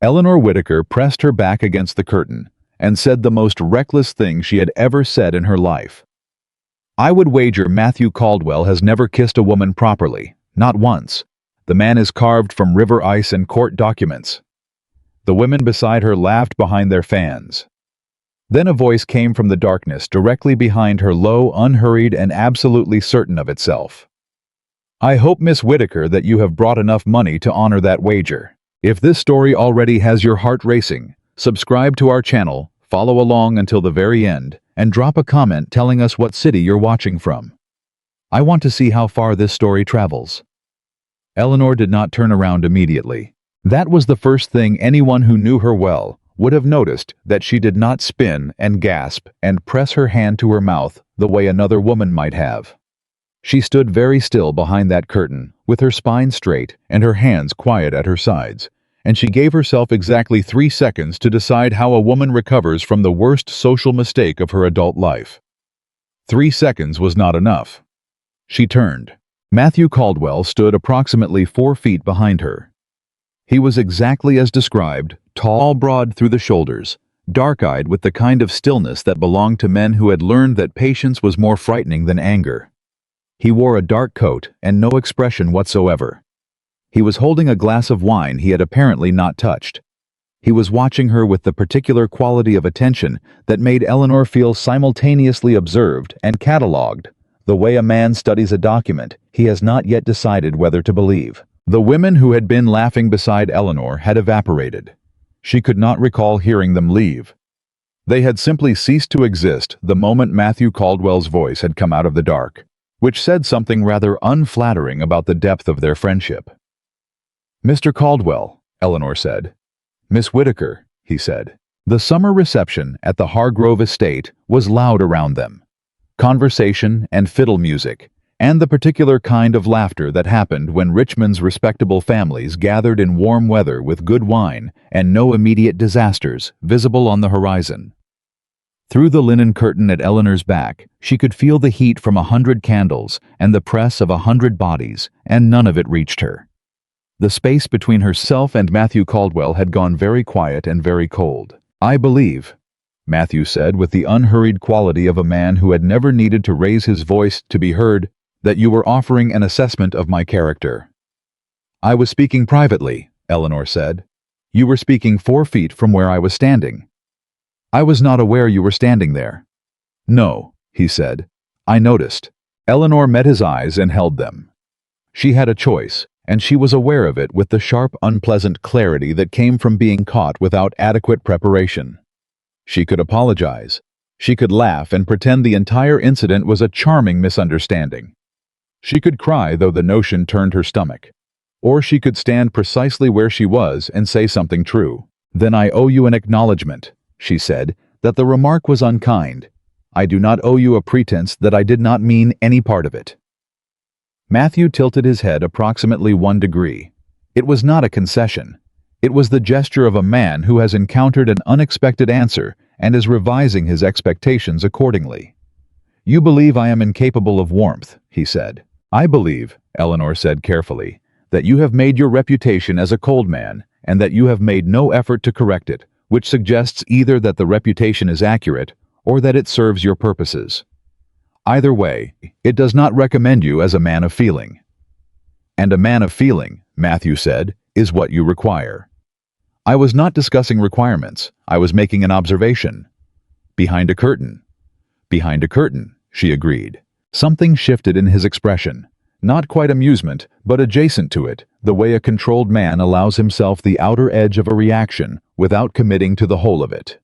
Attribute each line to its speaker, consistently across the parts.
Speaker 1: Eleanor Whitaker pressed her back against the curtain and said the most reckless thing she had ever said in her life. "I would wager Matthew Caldwell has never kissed a woman properly, not once. The man is carved from river ice and court documents." The women beside her laughed behind their fans. Then a voice came from the darkness directly behind her, low, unhurried, and absolutely certain of itself. "I hope, Miss Whitaker, that you have brought enough money to honor that wager. If this story already has your heart racing, subscribe to our channel, follow along until the very end, and drop a comment telling us what city you're watching from. I want to see how far this story travels." Eleanor did not turn around immediately. That was the first thing anyone who knew her well would have noticed, that she did not spin and gasp and press her hand to her mouth the way another woman might have. She stood very still behind that curtain, with her spine straight and her hands quiet at her sides, and she gave herself exactly 3 seconds to decide how a woman recovers from the worst social mistake of her adult life. 3 seconds was not enough. She turned. Matthew Caldwell stood approximately 4 feet behind her. He was exactly as described, tall, broad through the shoulders, dark-eyed with the kind of stillness that belonged to men who had learned that patience was more frightening than anger. He wore a dark coat and no expression whatsoever. He was holding a glass of wine he had apparently not touched. He was watching her with the particular quality of attention that made Eleanor feel simultaneously observed and catalogued, the way a man studies a document he has not yet decided whether to believe. The women who had been laughing beside Eleanor had evaporated. She could not recall hearing them leave. They had simply ceased to exist the moment Matthew Caldwell's voice had come out of the dark, which said something rather unflattering about the depth of their friendship. "Mr. Caldwell," Eleanor said. "Miss Whitaker," he said. The summer reception at the Hargrove estate was loud around them. Conversation and fiddle music, and the particular kind of laughter that happened when Richmond's respectable families gathered in warm weather with good wine and no immediate disasters visible on the horizon. Through the linen curtain at Eleanor's back, she could feel the heat from 100 candles and the press of 100 bodies, and none of it reached her. The space between herself and Matthew Caldwell had gone very quiet and very cold. "I believe," Matthew said with the unhurried quality of a man who had never needed to raise his voice to be heard, "that you were offering an assessment of my character." "I was speaking privately," Eleanor said. "You were speaking 4 feet from where I was standing." "I was not aware you were standing there." "No," he said. "I noticed." Eleanor met his eyes and held them. She had a choice, and she was aware of it with the sharp, unpleasant clarity that came from being caught without adequate preparation. She could apologize. She could laugh and pretend the entire incident was a charming misunderstanding. She could cry, though the notion turned her stomach. Or she could stand precisely where she was and say something true. "Then I owe you an acknowledgement," she said, "that the remark was unkind. I do not owe you a pretense that I did not mean any part of it." Matthew tilted his head approximately 1 degree. It was not a concession. It was the gesture of a man who has encountered an unexpected answer and is revising his expectations accordingly. "You believe I am incapable of warmth," he said. "I believe," Eleanor said carefully, "that you have made your reputation as a cold man, and that you have made no effort to correct it, which suggests either that the reputation is accurate or that it serves your purposes. Either way, it does not recommend you as a man of feeling." "And a man of feeling," Matthew said, "is what you require." "I was not discussing requirements. I was making an observation." "Behind a curtain." "Behind a curtain," she agreed. Something shifted in his expression. Not quite amusement, but adjacent to it, the way a controlled man allows himself the outer edge of a reaction without committing to the whole of it.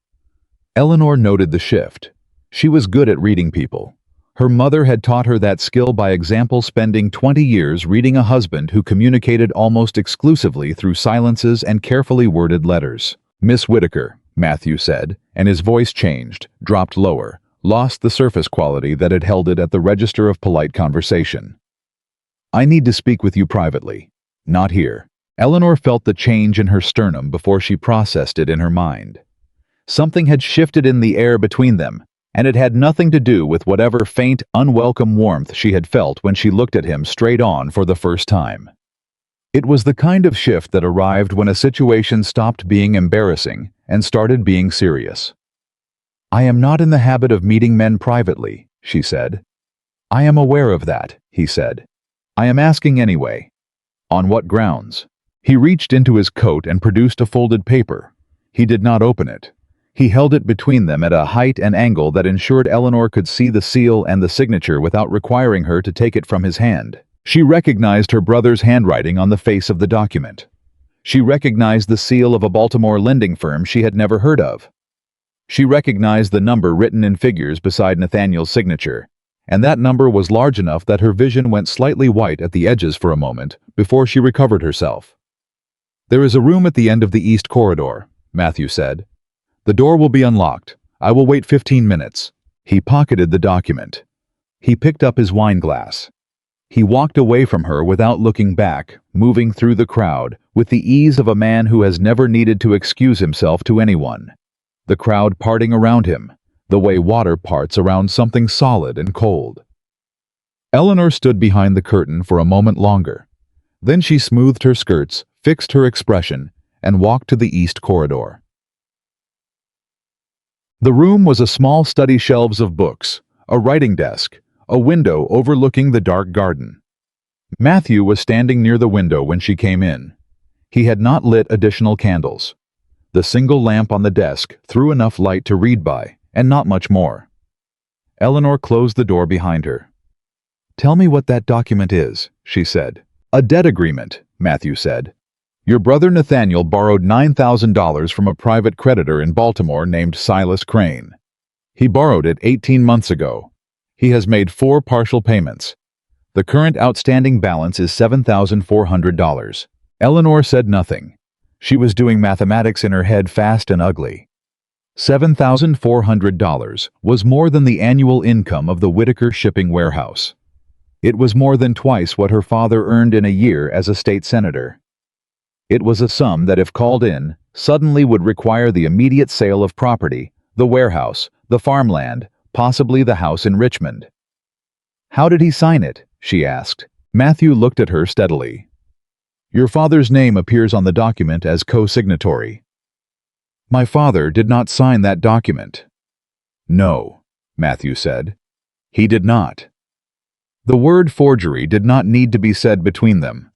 Speaker 1: Eleanor noted the shift. She was good at reading people. Her mother had taught her that skill by example, spending 20 years reading a husband who communicated almost exclusively through silences and carefully worded letters. "Miss Whitaker," Matthew said, and his voice changed, dropped lower, lost the surface quality that had held it at the register of polite conversation. "I need to speak with you privately. Not here." Eleanor felt the change in her sternum before she processed it in her mind. Something had shifted in the air between them, and it had nothing to do with whatever faint, unwelcome warmth she had felt when she looked at him straight on for the first time. It was the kind of shift that arrived when a situation stopped being embarrassing and started being serious. "I am not in the habit of meeting men privately," she said. "I am aware of that," he said. "I am asking anyway." "On what grounds?" He reached into his coat and produced a folded paper. He did not open it. He held it between them at a height and angle that ensured Eleanor could see the seal and the signature without requiring her to take it from his hand. She recognized her brother's handwriting on the face of the document. She recognized the seal of a Baltimore lending firm she had never heard of. She recognized the number written in figures beside Nathaniel's signature, and that number was large enough that her vision went slightly white at the edges for a moment before she recovered herself. "There is a room at the end of the east corridor," Matthew said. "The door will be unlocked. I will wait 15 minutes. He pocketed the document. He picked up his wine glass. He walked away from her without looking back, moving through the crowd with the ease of a man who has never needed to excuse himself to anyone. The crowd parting around him, the way water parts around something solid and cold. Eleanor stood behind the curtain for a moment longer. Then she smoothed her skirts, fixed her expression, and walked to the east corridor. The room was a small study, shelves of books, a writing desk, a window overlooking the dark garden. Matthew was standing near the window when she came in. He had not lit additional candles. The single lamp on the desk threw enough light to read by, and not much more. Eleanor closed the door behind her. "Tell me what that document is," she said. "A debt agreement," Matthew said. "Your brother Nathaniel borrowed $9,000 from a private creditor in Baltimore named Silas Crane. He borrowed it 18 months ago. He has made 4 partial payments. The current outstanding balance is $7,400. Eleanor said nothing. She was doing mathematics in her head fast and ugly. $7,400 was more than the annual income of the Whitaker shipping warehouse. It was more than twice what her father earned in a year as a state senator. It was a sum that, if called in, suddenly would require the immediate sale of property, the warehouse, the farmland, possibly the house in Richmond. "How did he sign it?" she asked. Matthew looked at her steadily. "Your father's name appears on the document as co-signatory." "My father did not sign that document." "No," Matthew said. "He did not." The word forgery did not need to be said between them.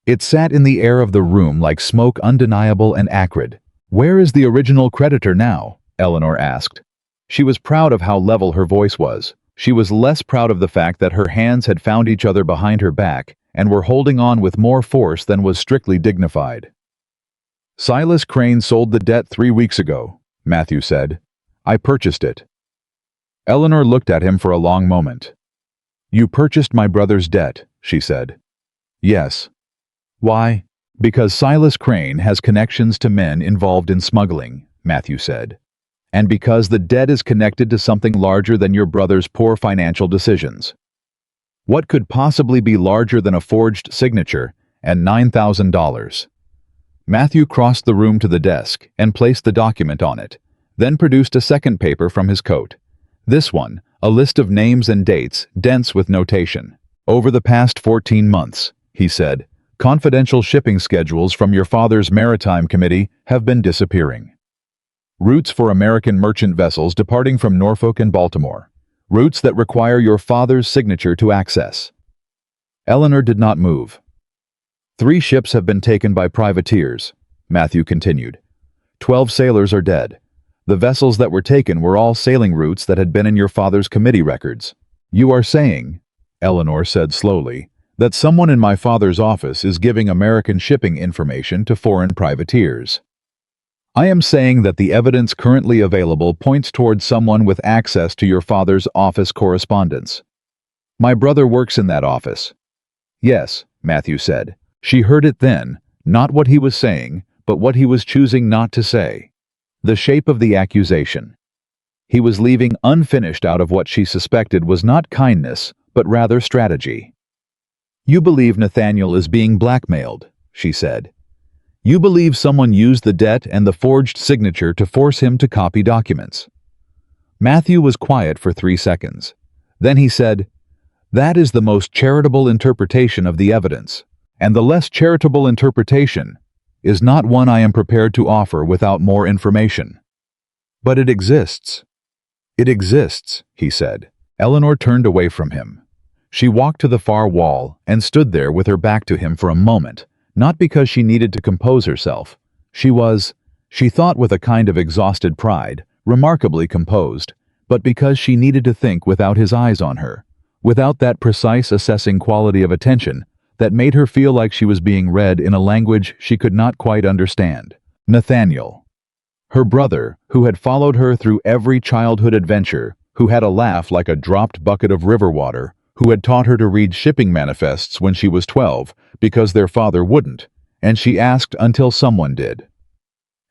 Speaker 1: It sat in the air of the room like smoke, undeniable and acrid. "Where is the original creditor now?" Eleanor asked. She was proud of how level her voice was. She was less proud of the fact that her hands had found each other behind her back and were holding on with more force than was strictly dignified. "Silas Crane sold the debt 3 weeks ago," Matthew said. "I purchased it." Eleanor looked at him for a long moment. "You purchased my brother's debt," she said. "Yes." "Why?" "Because Silas Crane has connections to men involved in smuggling," Matthew said. "And because the debt is connected to something larger than your brother's poor financial decisions." What could possibly be larger than a forged signature and $9,000? Matthew crossed the room to the desk and placed the document on it, then produced a second paper from his coat. This one, a list of names and dates, dense with notation. "Over the past 14 months, he said, confidential shipping schedules from your father's maritime committee have been disappearing. Routes for American merchant vessels departing from Norfolk and Baltimore. Routes that require your father's signature to access." Eleanor did not move. "3 ships have been taken by privateers," Matthew continued. 12 sailors are dead. The vessels that were taken were all sailing routes that had been in your father's committee records. "You are saying," Eleanor said slowly, "that someone in my father's office is giving American shipping information to foreign privateers." "I am saying that the evidence currently available points towards someone with access to your father's office correspondence. My brother works in that office." "Yes," Matthew said. She heard it then, not what he was saying, but what he was choosing not to say. The shape of the accusation. He was leaving unfinished out of what she suspected was not kindness, but rather strategy. "You believe Nathaniel is being blackmailed," she said. "You believe someone used the debt and the forged signature to force him to copy documents." Matthew was quiet for 3 seconds. Then he said, "That is the most charitable interpretation of the evidence, and the less charitable interpretation is not one I am prepared to offer without more information. But it exists. It exists, he said. Eleanor turned away from him. She walked to the far wall and stood there with her back to him for a moment, not because she needed to compose herself. She thought with a kind of exhausted pride, remarkably composed, but because she needed to think without his eyes on her, without that precise assessing quality of attention that made her feel like she was being read in a language she could not quite understand. Nathaniel, her brother, who had followed her through every childhood adventure, who had a laugh like a dropped bucket of river water, who had taught her to read shipping manifests when she was 12 because their father wouldn't, and she asked until someone did.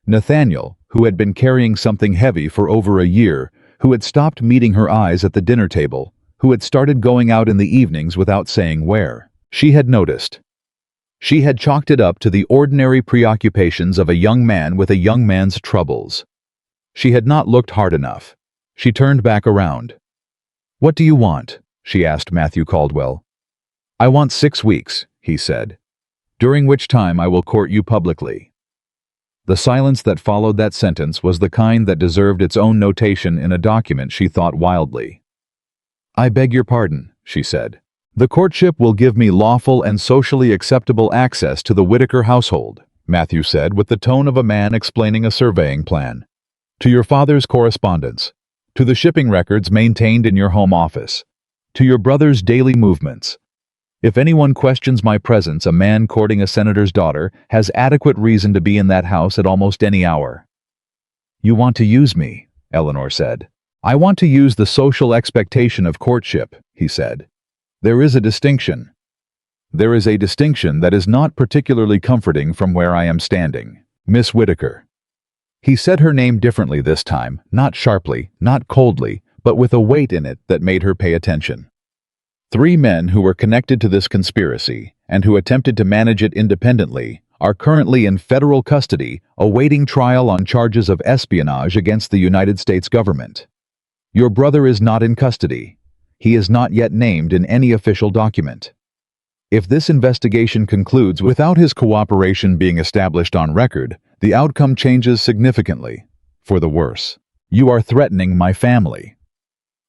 Speaker 1: Nathaniel, who had been carrying something heavy for over a year, who had stopped meeting her eyes at the dinner table, who had started going out in the evenings without saying where. She had noticed. She had chalked it up to the ordinary preoccupations of a young man with a young man's troubles. She had not looked hard enough. She turned back around. "What do you want?" she asked Matthew Caldwell. "I want 6 weeks," he said, "during which time I will court you publicly." The silence that followed that sentence was the kind that deserved its own notation in a document, she thought wildly. "I beg your pardon," she said. "The courtship will give me lawful and socially acceptable access to the Whitaker household," Matthew said with the tone of a man explaining a surveying plan. "To your father's correspondence, to the shipping records maintained in your home office, to your brother's daily movements. If anyone questions my presence, a man courting a senator's daughter has adequate reason to be in that house at almost any hour." "You want to use me," Eleanor said. "I want to use the social expectation of courtship," he said. "There is a distinction. There is a distinction that is not particularly comforting from where I am standing. Miss Whitaker." He said her name differently this time, not sharply, not coldly, but with a weight in it that made her pay attention. 3 men who were connected to this conspiracy, and who attempted to manage it independently, are currently in federal custody, awaiting trial on charges of espionage against the United States government. Your brother is not in custody. He is not yet named in any official document. If this investigation concludes without his cooperation being established on record, the outcome changes significantly, for the worse. You are threatening my family.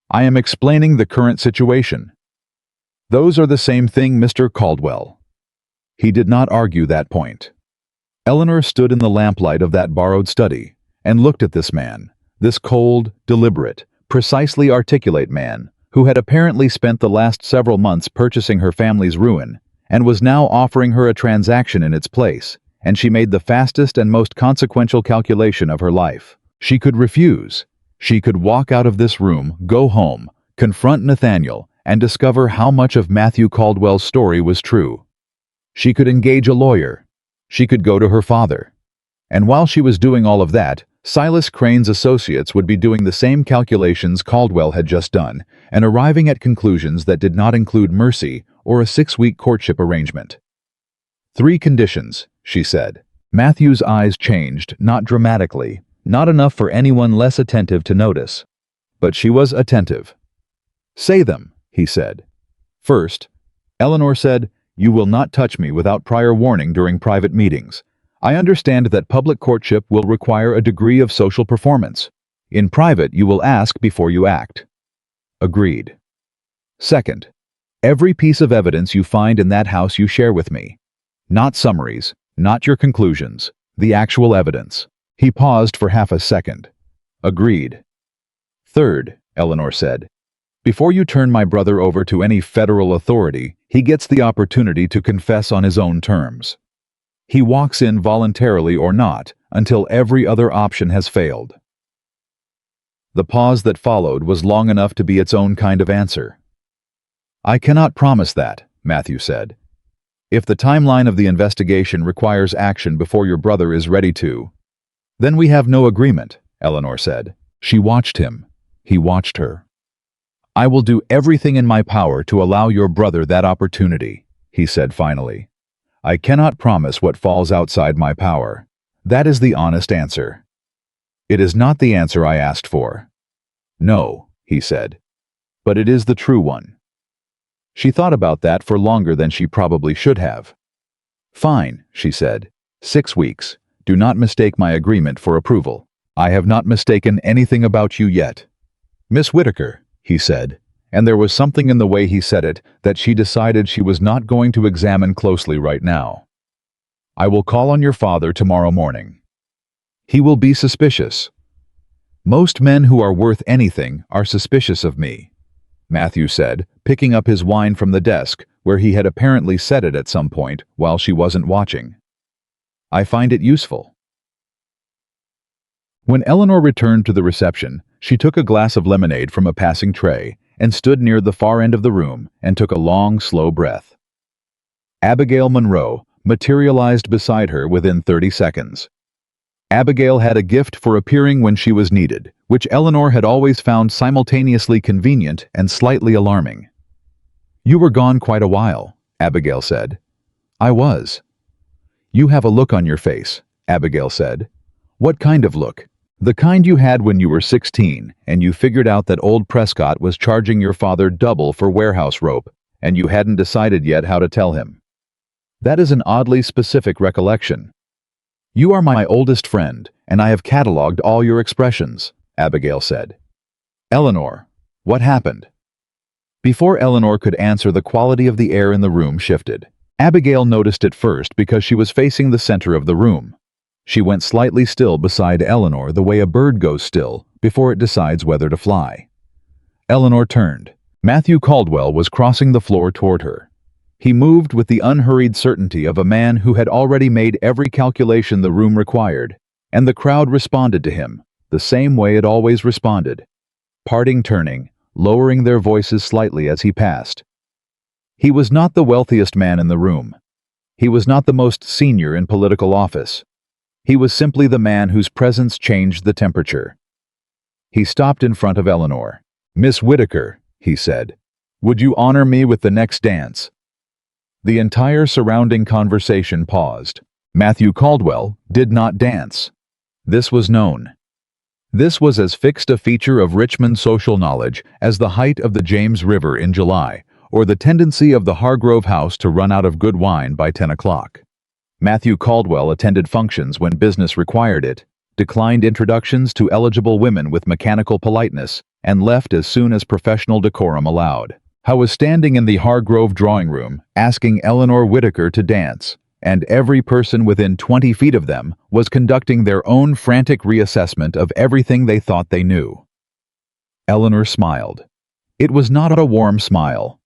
Speaker 1: I am explaining the current situation. Those are the same thing, Mr. Caldwell. He did not argue that point. Eleanor stood in the lamplight of that borrowed study and looked at this man, this cold, deliberate, precisely articulate man, who had apparently spent the last several months purchasing her family's ruin, and was now offering her a transaction in its place, and she made the fastest and most consequential calculation of her life. She could refuse. She could walk out of this room, go home, confront Nathaniel, and discover how much of Matthew Caldwell's story was true. She could engage a lawyer. She could go to her father. And while she was doing all of that, Silas Crane's associates would be doing the same calculations Caldwell had just done, and arriving at conclusions that did not include mercy or a 6-week courtship arrangement. 3 conditions, she said. Matthew's eyes changed, not dramatically, not enough for anyone less attentive to notice. But she was attentive. "Say them," he said. "First," Eleanor said, "you will not touch me without prior warning during private meetings. I understand that public courtship will require a degree of social performance. In private, you will ask before you act." Agreed. "Second, every piece of evidence you find in that house you share with me. Not summaries, not your conclusions, the actual evidence." He paused for half a second. "Agreed." "Third," Eleanor said, "before you turn my brother over to any federal authority, he gets the opportunity to confess on his own terms. He walks in voluntarily or not, until every other option has failed." The pause that followed was long enough to be its own kind of answer. "I cannot promise that," Matthew said. "If the timeline of the investigation requires action before your brother is ready to—" "Then we have no agreement," Eleanor said. She watched him. He watched her. "I will do everything in my power to allow your brother that opportunity," he said finally. "I cannot promise what falls outside my power. That is the honest answer." "It is not the answer I asked for." "No," he said. "But it is the true one." She thought about that for longer than she probably should have. Fine, she said. 6 weeks. Do not mistake my agreement for approval. I have not mistaken anything about you yet. Miss Whitaker, he said, and there was something in the way he said it that she decided she was not going to examine closely right now. I will call on your father tomorrow morning. He will be suspicious. Most men who are worth anything are suspicious of me, Matthew said, picking up his wine from the desk, where he had apparently set it at some point while she wasn't watching. I find it useful. When Eleanor returned to the reception, she took a glass of lemonade from a passing tray and stood near the far end of the room and took a long, slow breath. Abigail Monroe materialized beside her within 30 seconds. Abigail had a gift for appearing when she was needed, which Eleanor had always found simultaneously convenient and slightly alarming. You were gone quite a while, Abigail said. I was. You have a look on your face, Abigail said. What kind of look? The kind you had when you were 16 and you figured out that old Prescott was charging your father double for warehouse rope and you hadn't decided yet how to tell him. That is an oddly specific recollection. You are my oldest friend, and I have catalogued all your expressions, Abigail said. Eleanor, what happened? Before Eleanor could answer, the quality of the air in the room shifted. Abigail noticed it first because she was facing the center of the room. She went slightly still beside Eleanor the way a bird goes still before it decides whether to fly. Eleanor turned. Matthew Caldwell was crossing the floor toward her. He moved with the unhurried certainty of a man who had already made every calculation the room required, and the crowd responded to him, the same way it always responded, parting, turning, lowering their voices slightly as he passed. He was not the wealthiest man in the room. He was not the most senior in political office. He was simply the man whose presence changed the temperature. He stopped in front of Eleanor. Miss Whitaker, he said, would you honor me with the next dance? The entire surrounding conversation paused. Matthew Caldwell did not dance. This was known. This was as fixed a feature of Richmond social knowledge as the height of the James River in July, or the tendency of the Hargrove house to run out of good wine by 10 o'clock. Matthew Caldwell attended functions when business required it, declined introductions to eligible women with mechanical politeness, and left as soon as professional decorum allowed. I was standing in the Hargrove drawing room, asking Eleanor Whitaker to dance, and every person within 20 feet of them was conducting their own frantic reassessment of everything they thought they knew. Eleanor smiled. It was not a warm smile.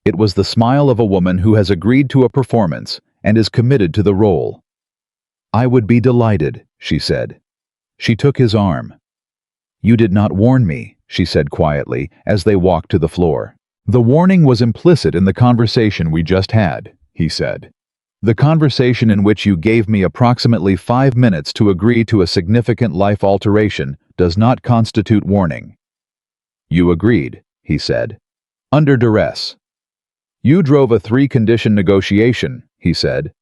Speaker 1: It was the smile of a woman who has agreed to a performance and is committed to the role. I would be delighted, she said. She took his arm. You did not warn me, she said quietly as they walked to the floor. The warning was implicit in the conversation we just had, he said. The conversation in which you gave me approximately 5 minutes to agree to a significant life alteration does not constitute warning. You agreed, he said. Under duress. You drove a 3-condition negotiation, he said.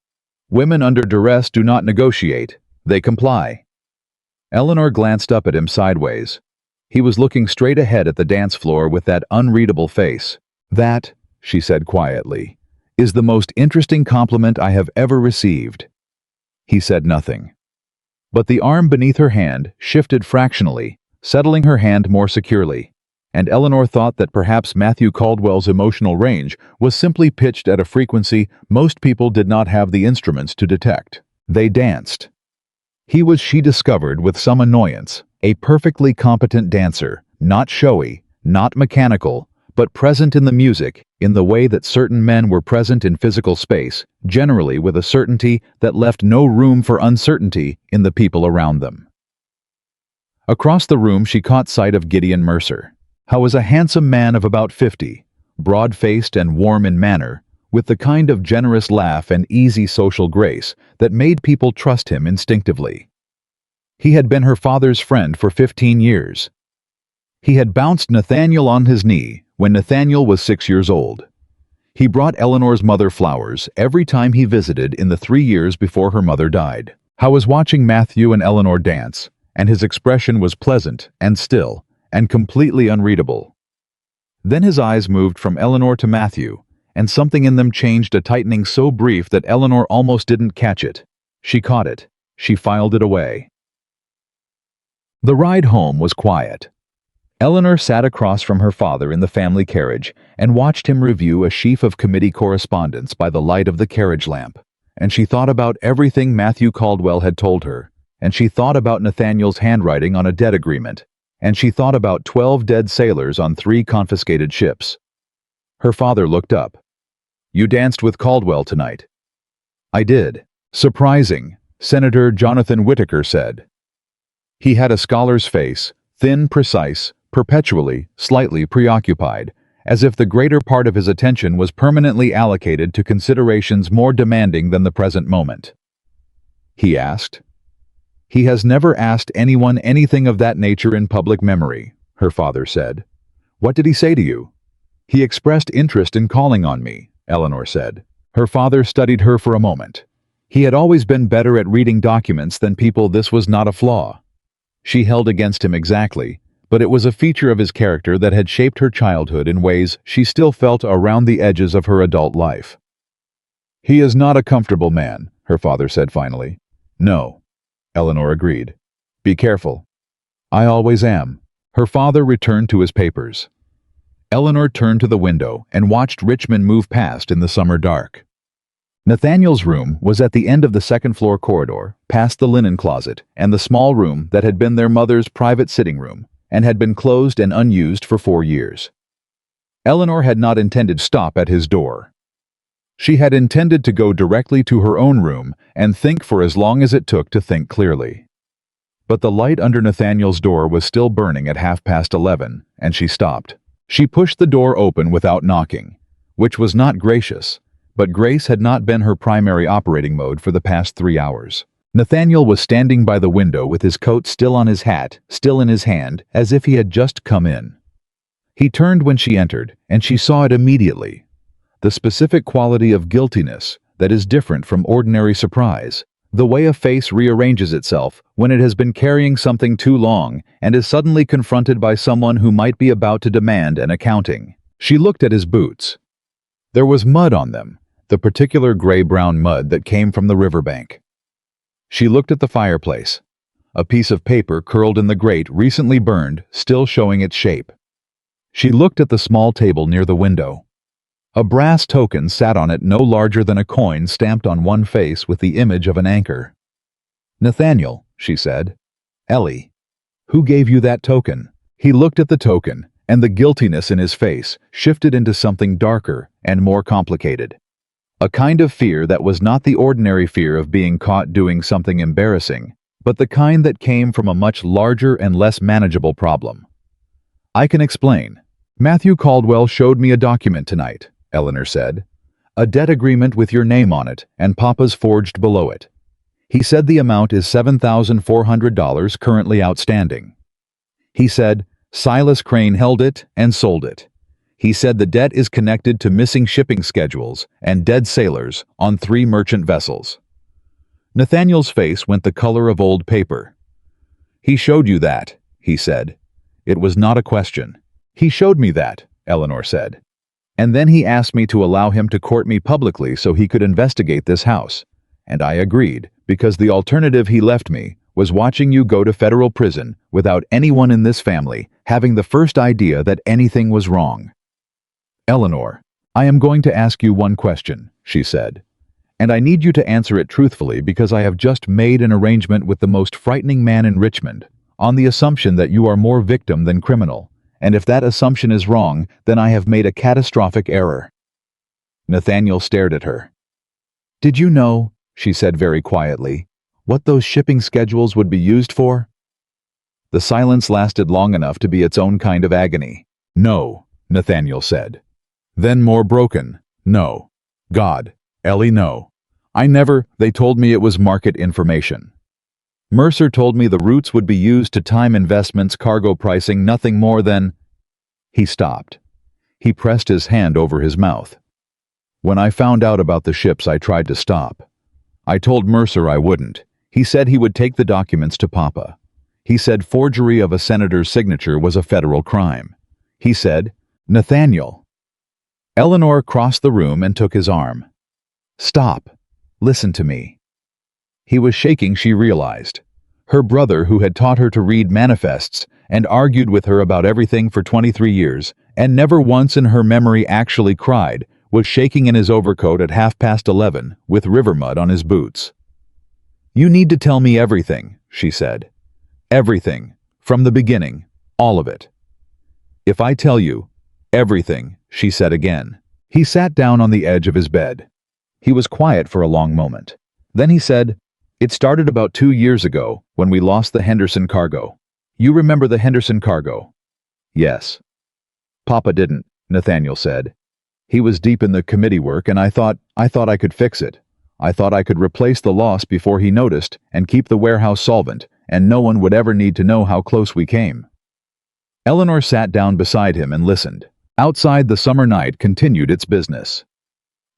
Speaker 1: Women under duress do not negotiate, they comply. Eleanor glanced up at him sideways. He was looking straight ahead at the dance floor with that unreadable face. That, she said quietly, is the most interesting compliment I have ever received. He said nothing. But the arm beneath her hand shifted fractionally, settling her hand more securely, and Eleanor thought that perhaps Matthew Caldwell's emotional range was simply pitched at a frequency most people did not have the instruments to detect. They danced. He was, she discovered with some annoyance, a perfectly competent dancer, not showy, not mechanical, but present in the music in the way that certain men were present in physical space, generally with a certainty that left no room for uncertainty in the people around them. Across the room she caught sight of Gideon Mercer. He was a handsome man of about 50, broad-faced and warm in manner, with the kind of generous laugh and easy social grace that made people trust him instinctively. He had been her father's friend for 15 years. He had bounced Nathaniel on his knee when Nathaniel was 6 years old. He brought Eleanor's mother flowers every time he visited in the 3 years before her mother died. He was watching Matthew and Eleanor dance, and his expression was pleasant and still and completely unreadable. Then his eyes moved from Eleanor to Matthew, and something in them changed, a tightening so brief that Eleanor almost didn't catch it. She caught it. She filed it away. The ride home was quiet. Eleanor sat across from her father in the family carriage and watched him review a sheaf of committee correspondence by the light of the carriage lamp. And she thought about everything Matthew Caldwell had told her, and she thought about Nathaniel's handwriting on a debt agreement, and she thought about 12 dead sailors on 3 confiscated ships. Her father looked up. "You danced with Caldwell tonight." "I did." "Surprising," Senator Jonathan Whitaker said. He had a scholar's face, thin, precise, perpetually, slightly preoccupied, as if the greater part of his attention was permanently allocated to considerations more demanding than the present moment. He asked. "He has never asked anyone anything of that nature in public memory," her father said. "What did he say to you?" "He expressed interest in calling on me," Eleanor said. Her father studied her for a moment. He had always been better at reading documents than people. This was not a flaw. She held against him exactly, but it was a feature of his character that had shaped her childhood in ways she still felt around the edges of her adult life. "He is not a comfortable man," her father said finally. "No," Eleanor agreed. "Be careful." "I always am." Her father returned to his papers. Eleanor turned to the window and watched Richmond move past in the summer dark. Nathaniel's room was at the end of the second-floor corridor, past the linen closet and the small room that had been their mother's private sitting room and had been closed and unused for 4 years. Eleanor had not intended to stop at his door. She had intended to go directly to her own room and think for as long as it took to think clearly. But the light under Nathaniel's door was still burning at 11:30, and she stopped. She pushed the door open without knocking, which was not gracious, but grace had not been her primary operating mode for the past 3 hours. Nathaniel was standing by the window with his coat still on, his hat still in his hand, as if he had just come in. He turned when she entered, and she saw it immediately. The specific quality of guiltiness that is different from ordinary surprise. The way a face rearranges itself when it has been carrying something too long and is suddenly confronted by someone who might be about to demand an accounting. She looked at his boots. There was mud on them, the particular gray-brown mud that came from the riverbank. She looked at the fireplace. A piece of paper curled in the grate, recently burned, still showing its shape. She looked at the small table near the window. A brass token sat on it, no larger than a coin, stamped on one face with the image of an anchor. "Nathaniel," she said. "Ellie. Who gave you that token?" He looked at the token, and the guiltiness in his face shifted into something darker and more complicated. A kind of fear that was not the ordinary fear of being caught doing something embarrassing, but the kind that came from a much larger and less manageable problem. "I can explain. Matthew Caldwell showed me a document tonight," Eleanor said. "A debt agreement with your name on it and Papa's forged below it. He said the amount is $7,400 currently outstanding. He said Silas Crane held it and sold it. He said the debt is connected to missing shipping schedules and dead sailors on 3 merchant vessels." Nathaniel's face went the color of old paper. "He showed you that," he said. It was not a question. "He showed me that," Eleanor said. "And then he asked me to allow him to court me publicly so he could investigate this house. And I agreed, because the alternative he left me was watching you go to federal prison without anyone in this family having the first idea that anything was wrong." "Eleanor, I am going to ask you one question," she said. "And I need you to answer it truthfully because I have just made an arrangement with the most frightening man in Richmond, on the assumption that you are more victim than criminal. And if that assumption is wrong, then I have made a catastrophic error." Nathaniel stared at her. "Did you know," she said very quietly, "what those shipping schedules would be used for?" The silence lasted long enough to be its own kind of agony. "No," Nathaniel said. Then more broken, "No. God, Ellie, no. I never, they told me it was market information. Mercer told me the routes would be used to time investments, cargo pricing, nothing more than—" He stopped. He pressed his hand over his mouth. "When I found out about the ships, I tried to stop. I told Mercer I wouldn't. He said he would take the documents to Papa. He said forgery of a senator's signature was a federal crime. He said, 'Nathaniel.'" Eleanor crossed the room and took his arm. "Stop. Listen to me." He was shaking, she realized. Her brother, who had taught her to read manifests and argued with her about everything for 23 years, and never once in her memory actually cried, was shaking in his overcoat at 11:30, with river mud on his boots. "You need to tell me everything," she said. "Everything. From the beginning. All of it." "If I tell you everything," she said again. He sat down on the edge of his bed. He was quiet for a long moment. Then he said, "It started about 2 years ago, when we lost the Henderson cargo. You remember the Henderson cargo?" "Yes." "Papa didn't," Nathaniel said. "He was deep in the committee work, and I thought I could fix it. I thought I could replace the loss before he noticed and keep the warehouse solvent, and no one would ever need to know how close we came." Eleanor sat down beside him and listened. Outside, the summer night continued its business.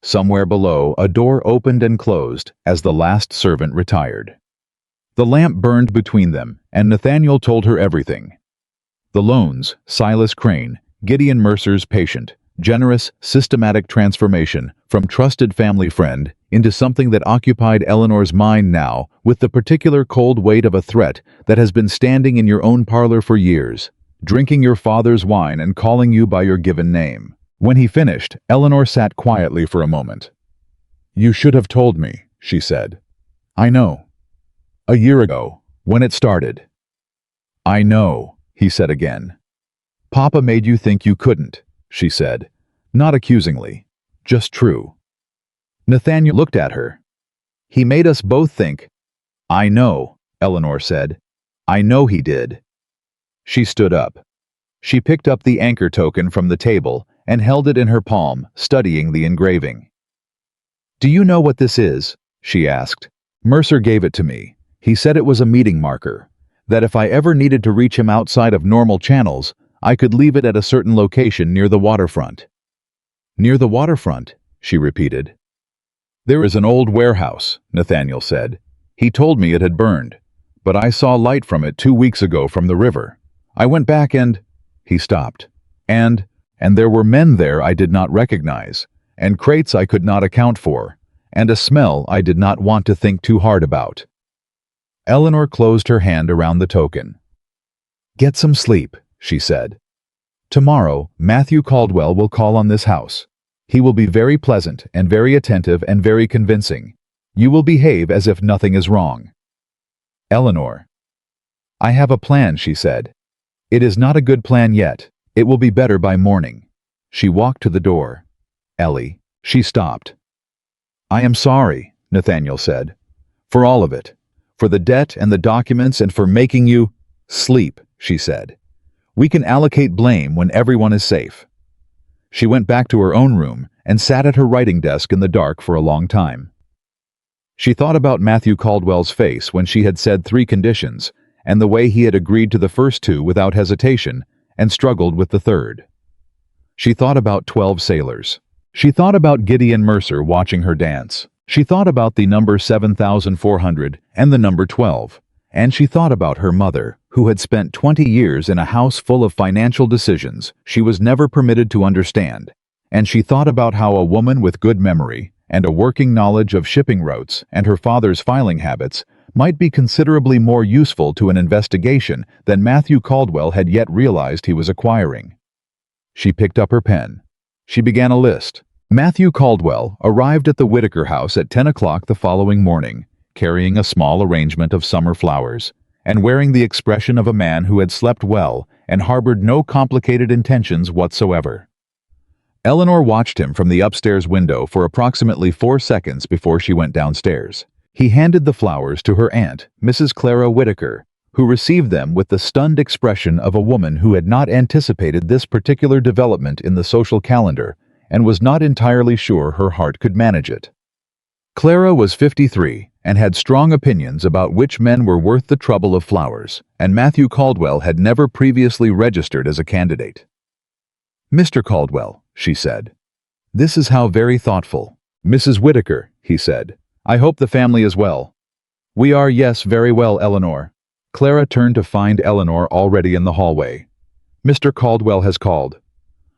Speaker 1: Somewhere below, a door opened and closed as the last servant retired. The lamp burned between them, and Nathaniel told her everything. The loans, Silas Crane, Gideon Mercer's patient, generous, systematic transformation from trusted family friend into something that occupied Eleanor's mind now with the particular cold weight of a threat that has been standing in your own parlor for years, drinking your father's wine and calling you by your given name. When he finished, Eleanor sat quietly for a moment. "You should have told me," she said. "I know. A year ago, when it started." "I know," he said again. "Papa made you think you couldn't," she said, not accusingly, just true. Nathaniel looked at her. "He made us both think." "I know," Eleanor said. "I know he did." She stood up. She picked up the anchor token from the table and held it in her palm, studying the engraving. "Do you know what this is?" she asked. "Mercer gave it to me. He said it was a meeting marker, that if I ever needed to reach him outside of normal channels, I could leave it at a certain location near the waterfront." "Near the waterfront?" she repeated. "There is an old warehouse," Nathaniel said. "He told me it had burned, but I saw light from it 2 weeks ago from the river. I went back and—" He stopped. And there were men there I did not recognize, and crates I could not account for, and a smell I did not want to think too hard about." Eleanor closed her hand around the token. "Get some sleep," she said. "Tomorrow, Matthew Caldwell will call on this house. He will be very pleasant and very attentive and very convincing. You will behave as if nothing is wrong." "Eleanor." "I have a plan," she said. "It is not a good plan yet. It will be better by morning." She walked to the door. "Ellie." She stopped. "I am sorry," Nathaniel said. "For all of it. For the debt and the documents and for making you—" "Sleep," she said. "We can allocate blame when everyone is safe." She went back to her own room and sat at her writing desk in the dark for a long time. She thought about Matthew Caldwell's face when she had said 3 conditions, and the way he had agreed to the first 2 without hesitation, and struggled with the third. She thought about 12 sailors. She thought about Gideon Mercer watching her dance. She thought about the number 7,400 and the number 12. And she thought about her mother, who had spent 20 years in a house full of financial decisions she was never permitted to understand. And she thought about how a woman with good memory and a working knowledge of shipping routes and her father's filing habits might be considerably more useful to an investigation than Matthew Caldwell had yet realized he was acquiring. She picked up her pen. She began a list. Matthew Caldwell arrived at the Whitaker house at 10 o'clock the following morning, carrying a small arrangement of summer flowers, and wearing the expression of a man who had slept well and harbored no complicated intentions whatsoever. Eleanor watched him from the upstairs window for approximately 4 seconds before she went downstairs. He handed the flowers to her aunt, Mrs. Clara Whitaker, who received them with the stunned expression of a woman who had not anticipated this particular development in the social calendar and was not entirely sure her heart could manage it. Clara was 53 and had strong opinions about which men were worth the trouble of flowers, and Matthew Caldwell had never previously registered as a candidate. "Mr. Caldwell," she said. "This is how very thoughtful." "Mrs. Whitaker," he said. "I hope the family is well." "We are, yes, very well, Eleanor." Clara turned to find Eleanor already in the hallway. "Mr. Caldwell has called."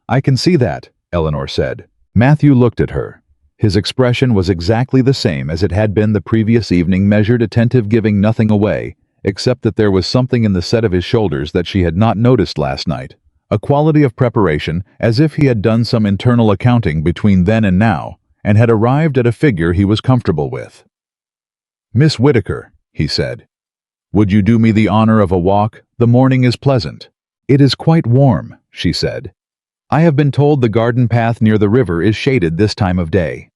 Speaker 1: "I can see that," Eleanor said. Matthew looked at her. His expression was exactly the same as it had been the previous evening, measured, attentive, giving nothing away, except that there was something in the set of his shoulders that she had not noticed last night, a quality of preparation, as if he had done some internal accounting between then and now, and had arrived at a figure he was comfortable with. "Miss Whitaker," he said, "would you do me the honor of a walk? The morning is pleasant." "It is quite warm," she said. "I have been told the garden path near the river is shaded this time of day."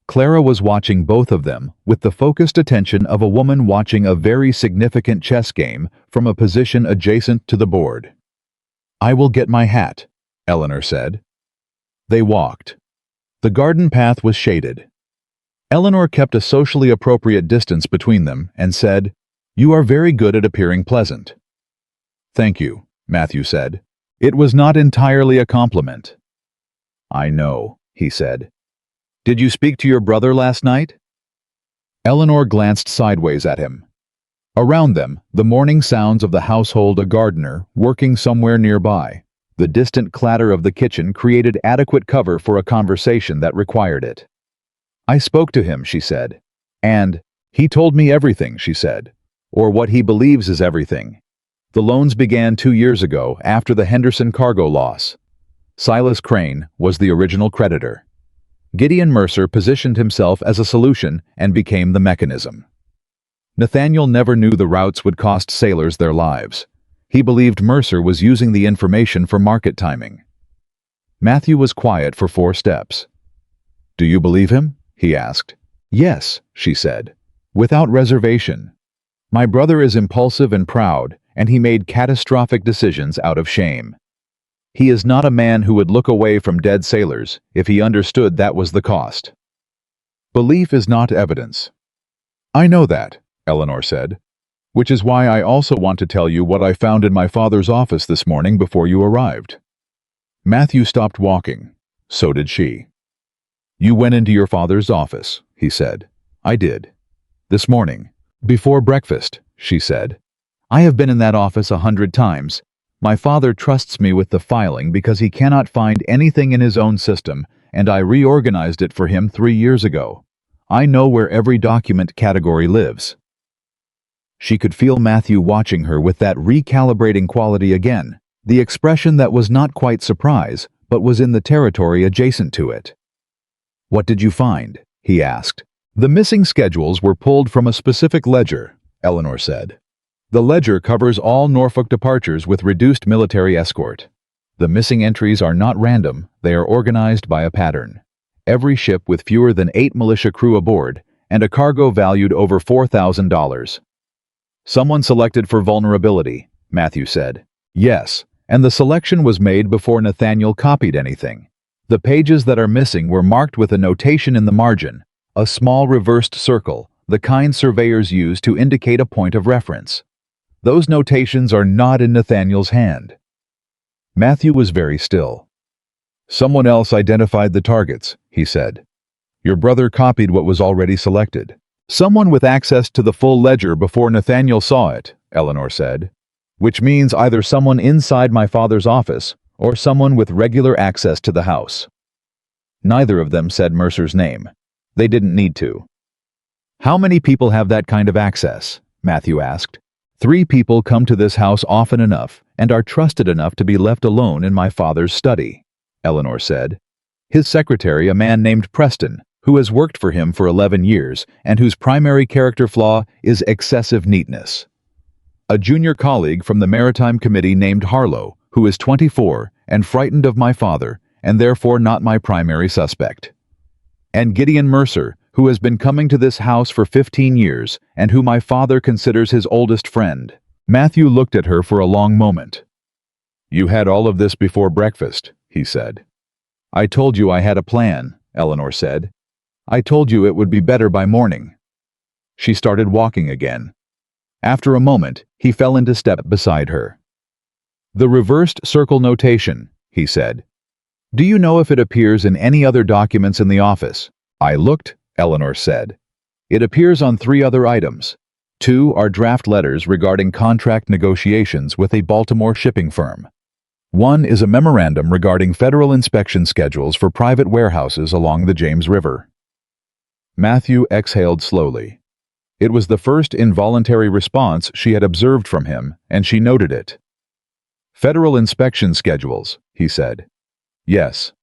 Speaker 1: Clara was watching both of them with the focused attention of a woman watching a very significant chess game from a position adjacent to the board. "I will get my hat," Eleanor said. They walked. The garden path was shaded. Eleanor kept a socially appropriate distance between them and said, "You are very good at appearing pleasant." "Thank you," Matthew said. It was not entirely a compliment. "I know," he said. "Did you speak to your brother last night?" Eleanor glanced sideways at him. Around them, the morning sounds of the household, a gardener working somewhere nearby. The distant clatter of the kitchen created adequate cover for a conversation that required it. "I spoke to him," she said. "And he told me everything," she said. "Or what he believes is everything. The loans began 2 years ago after the Henderson cargo loss. Silas Crane was the original creditor. Gideon Mercer positioned himself as a solution and became the mechanism. Nathaniel never knew the routes would cost sailors their lives. He believed Mercer was using the information for market timing." Matthew was quiet for 4 steps. "Do you believe him?" he asked. "Yes," she said, "without reservation. My brother is impulsive and proud, and he made catastrophic decisions out of shame. He is not a man who would look away from dead sailors if he understood that was the cost." "Belief is not evidence." "I know that," Eleanor said, "which is why I also want to tell you what I found in my father's office this morning before you arrived." Matthew stopped walking. So did she. "You went into your father's office," he said. "I did. This morning. Before breakfast," she said. "I have been in that office 100 times. My father trusts me with the filing because he cannot find anything in his own system, and I reorganized it for him 3 years ago. I know where every document category lives." She could feel Matthew watching her with that recalibrating quality again, the expression that was not quite surprise, but was in the territory adjacent to it. "What did you find?" he asked. "The missing schedules were pulled from a specific ledger," Eleanor said. "The ledger covers all Norfolk departures with reduced military escort. The missing entries are not random, they are organized by a pattern. Every ship with fewer than 8 militia crew aboard, and a cargo valued over $4,000. "Someone selected for vulnerability," Matthew said. "Yes, and the selection was made before Nathaniel copied anything. The pages that are missing were marked with a notation in the margin, a small reversed circle, the kind surveyors use to indicate a point of reference. Those notations are not in Nathaniel's hand." Matthew was very still. "Someone else identified the targets," he said. "Your brother copied what was already selected." "Someone with access to the full ledger before Nathaniel saw it," Eleanor said. "Which means either someone inside my father's office or someone with regular access to the house." Neither of them said Mercer's name. They didn't need to. "How many people have that kind of access?" Matthew asked. 3 people come to this house often enough and are trusted enough to be left alone in my father's study," Eleanor said. "His secretary, a man named Preston, who has worked for him for 11 years and whose primary character flaw is excessive neatness. A junior colleague from the Maritime Committee named Harlow, who is 24 and frightened of my father and therefore not my primary suspect. And Gideon Mercer, who has been coming to this house for 15 years and who my father considers his oldest friend." Matthew looked at her for a long moment. "You had all of this before breakfast," he said. "I told you I had a plan," Eleanor said. "I told you it would be better by morning." She started walking again. After a moment, he fell into step beside her. "The reversed circle notation," he said. "Do you know if it appears in any other documents in the office?" "I looked," Eleanor said. "It appears on 3 other items. 2 are draft letters regarding contract negotiations with a Baltimore shipping firm. One is a memorandum regarding federal inspection schedules for private warehouses along the James River. Matthew exhaled slowly. It was the first involuntary response she had observed from him, and she noted it. Federal inspection schedules, he said. Yes.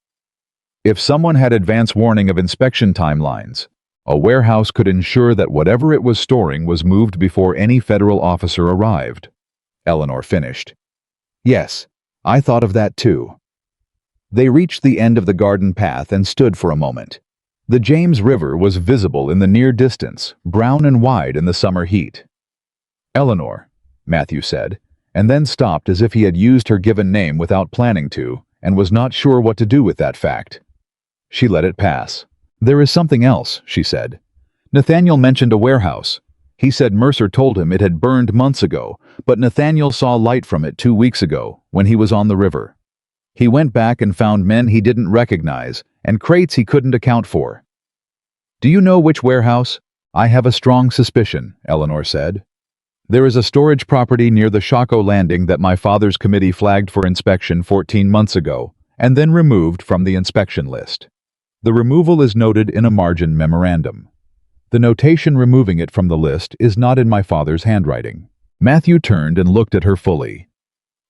Speaker 1: If someone had advance warning of inspection timelines, a warehouse could ensure that whatever it was storing was moved before any federal officer arrived. Eleanor finished. Yes, I thought of that too. They reached the end of the garden path and stood for a moment. The James River was visible in the near distance, brown and wide in the summer heat. Eleanor, Matthew said, and then stopped as if he had used her given name without planning to, and was not sure what to do with that fact. She let it pass. There is something else, she said. Nathaniel mentioned a warehouse. He said Mercer told him it had burned months ago, but Nathaniel saw light from it 2 weeks ago, when he was on the river. He went back and found men he didn't recognize, and crates he couldn't account for. Do you know which warehouse? I have a strong suspicion, Eleanor said. There is a storage property near the Shaco landing that my father's committee flagged for inspection 14 months ago, and then removed from the inspection list. The removal is noted in a margin memorandum. The notation removing it from the list is not in my father's handwriting. Matthew turned and looked at her fully.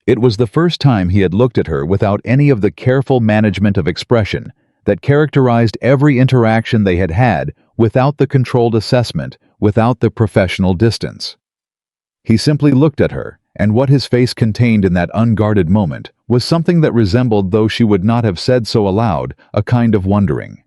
Speaker 1: It was the first time he had looked at her without any of the careful management of expression that characterized every interaction they had had, without the controlled assessment, without the professional distance. He simply looked at her, and what his face contained in that unguarded moment was something that resembled, though she would not have said so aloud, a kind of wondering.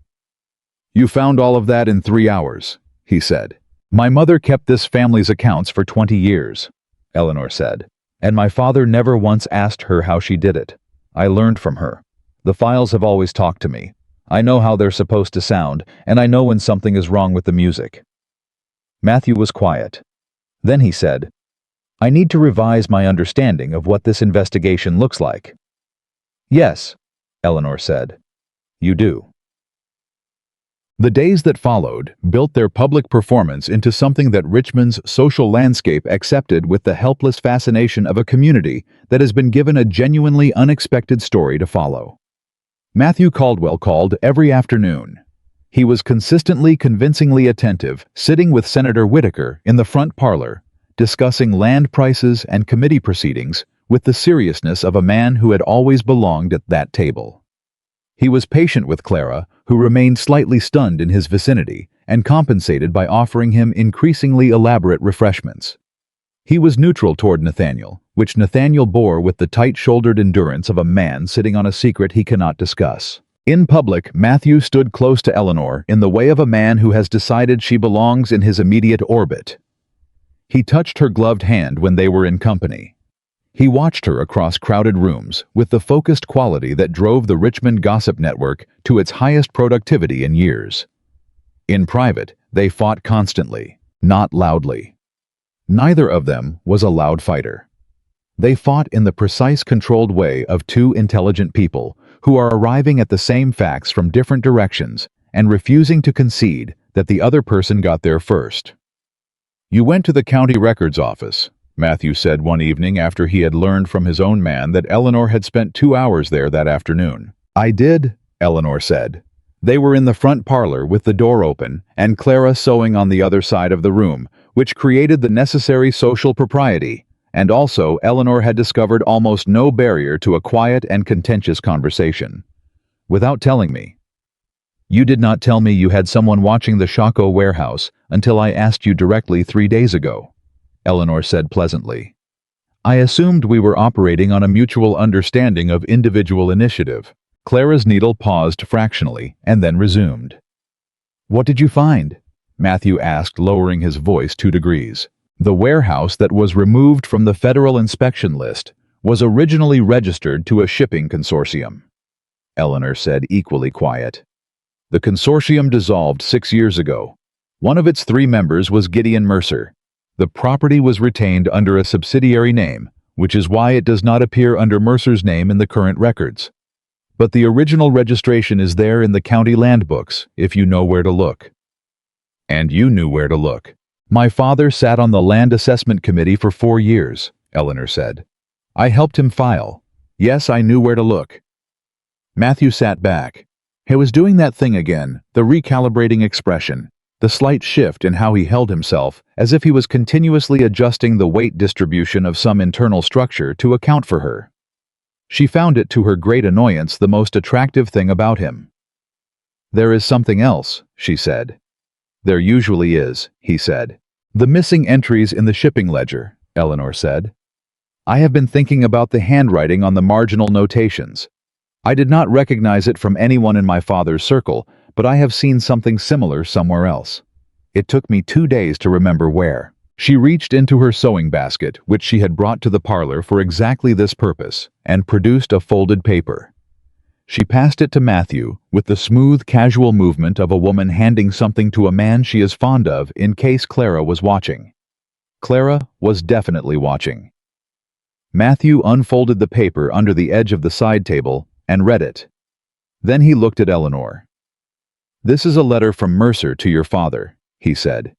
Speaker 1: You found all of that in 3 hours, he said. My mother kept this family's accounts for 20 years, Eleanor said, and my father never once asked her how she did it. I learned from her. The files have always talked to me. I know how they're supposed to sound, and I know when something is wrong with the music. Matthew was quiet. Then he said, I need to revise my understanding of what this investigation looks like. Yes, Eleanor said. You do. The days that followed built their public performance into something that Richmond's social landscape accepted with the helpless fascination of a community that has been given a genuinely unexpected story to follow. Matthew Caldwell called every afternoon. He was consistently convincingly attentive, sitting with Senator Whitaker in the front parlor, discussing land prices and committee proceedings with the seriousness of a man who had always belonged at that table. He was patient with Clara, who remained slightly stunned in his vicinity, and compensated by offering him increasingly elaborate refreshments. He was neutral toward Nathaniel, which Nathaniel bore with the tight-shouldered endurance of a man sitting on a secret he cannot discuss. In public, Matthew stood close to Eleanor in the way of a man who has decided she belongs in his immediate orbit. He touched her gloved hand when they were in company. He watched her across crowded rooms with the focused quality that drove the Richmond Gossip Network to its highest productivity in years. In private, they fought constantly, not loudly. Neither of them was a loud fighter. They fought in the precise, controlled way of two intelligent people who are arriving at the same facts from different directions and refusing to concede that the other person got there first. You went to the county records office, Matthew said one evening after he had learned from his own man that Eleanor had spent 2 hours there that afternoon. I did, Eleanor said. They were in the front parlor with the door open and Clara sewing on the other side of the room, which created the necessary social propriety, and also Eleanor had discovered almost no barrier to a quiet and contentious conversation. Without telling me. You did not tell me you had someone watching the Shaco warehouse until I asked you directly 3 days ago, Eleanor said pleasantly. I assumed we were operating on a mutual understanding of individual initiative. Clara's needle paused fractionally and then resumed. What did you find? Matthew asked, lowering his voice 2 degrees. The warehouse that was removed from the federal inspection list was originally registered to a shipping consortium, Eleanor said, equally quiet. The consortium dissolved 6 years ago. One of its 3 members was Gideon Mercer. The property was retained under a subsidiary name, which is why it does not appear under Mercer's name in the current records. But the original registration is there in the county land books, if you know where to look. And you knew where to look. My father sat on the Land Assessment Committee for 4 years, Eleanor said. I helped him file. Yes, I knew where to look. Matthew sat back. He was doing that thing again, the recalibrating expression, the slight shift in how he held himself, as if he was continuously adjusting the weight distribution of some internal structure to account for her. She found it, to her great annoyance, the most attractive thing about him. "There is something else," she said. "There usually is," he said. "The missing entries in the shipping ledger," Eleanor said. "I have been thinking about the handwriting on the marginal notations. I did not recognize it from anyone in my father's circle, but I have seen something similar somewhere else. It took me 2 days to remember where." She reached into her sewing basket, which she had brought to the parlor for exactly this purpose, and produced a folded paper. She passed it to Matthew with the smooth, casual movement of a woman handing something to a man she is fond of in case Clara was watching. Clara was definitely watching. Matthew unfolded the paper under the edge of the side table and read it. Then he looked at Eleanor. "This is a letter from Mercer to your father," he said.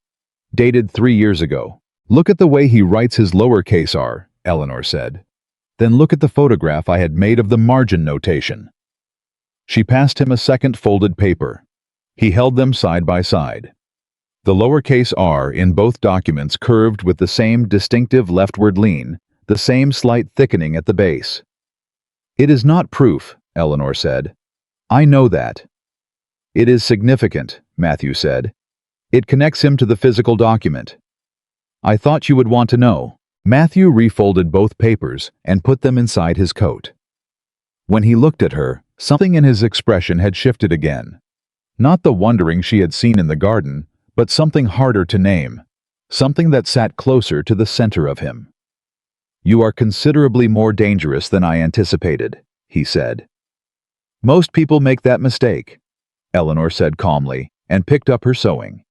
Speaker 1: "Dated 3 years ago. Look at the way he writes his lowercase r," Eleanor said. "Then look at the photograph I had made of the margin notation." She passed him a second folded paper. He held them side by side. The lowercase r in both documents curved with the same distinctive leftward lean, the same slight thickening at the base. "It is not proof," Eleanor said. "I know that." "It is significant," Matthew said. "It connects him to the physical document." "I thought you would want to know." Matthew refolded both papers and put them inside his coat. When he looked at her, something in his expression had shifted again. Not the wondering she had seen in the garden, but something harder to name, something that sat closer to the center of him. "You are considerably more dangerous than I anticipated," he said. "Most people make that mistake," Eleanor said calmly, and picked up her sewing.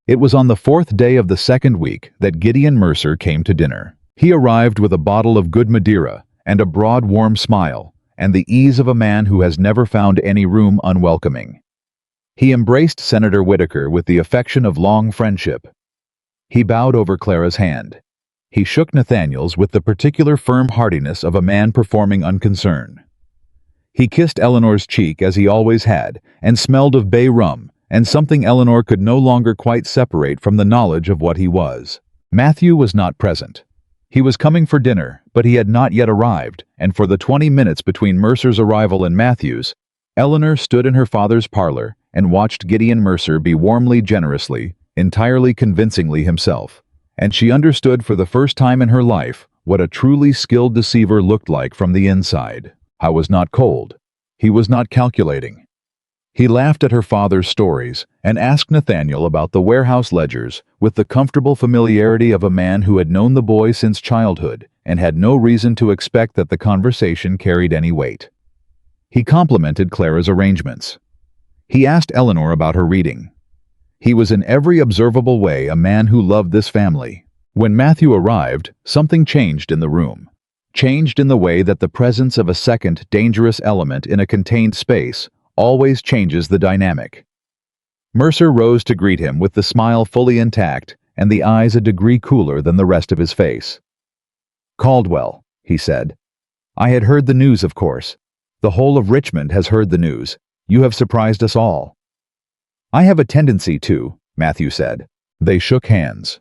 Speaker 1: It was on the 4th day of the 2nd week that Gideon Mercer came to dinner. He arrived with a bottle of good Madeira and a broad, warm smile, and the ease of a man who has never found any room unwelcoming. He embraced Senator Whitaker with the affection of long friendship. He bowed over Clara's hand. He shook Nathaniel's with the particular firm heartiness of a man performing unconcern. He kissed Eleanor's cheek as he always had, and smelled of bay rum, and something Eleanor could no longer quite separate from the knowledge of what he was. Matthew was not present. He was coming for dinner, but he had not yet arrived, and for the 20 minutes between Mercer's arrival and Matthew's, Eleanor stood in her father's parlor and watched Gideon Mercer be warmly, generously, entirely convincingly himself. And she understood for the first time in her life what a truly skilled deceiver looked like from the inside. He was not cold. He was not calculating. He laughed at her father's stories and asked Nathaniel about the warehouse ledgers with the comfortable familiarity of a man who had known the boy since childhood and had no reason to expect that the conversation carried any weight. He complimented Clara's arrangements. He asked Eleanor about her reading. He was in every observable way a man who loved this family. When Matthew arrived, something changed in the room. Changed in the way that the presence of a second dangerous element in a contained space always changes the dynamic. Mercer rose to greet him with the smile fully intact and the eyes a degree cooler than the rest of his face. "Caldwell," he said. "I had heard the news, of course. The whole of Richmond has heard the news. You have surprised us all." "I have a tendency to," Matthew said. They shook hands.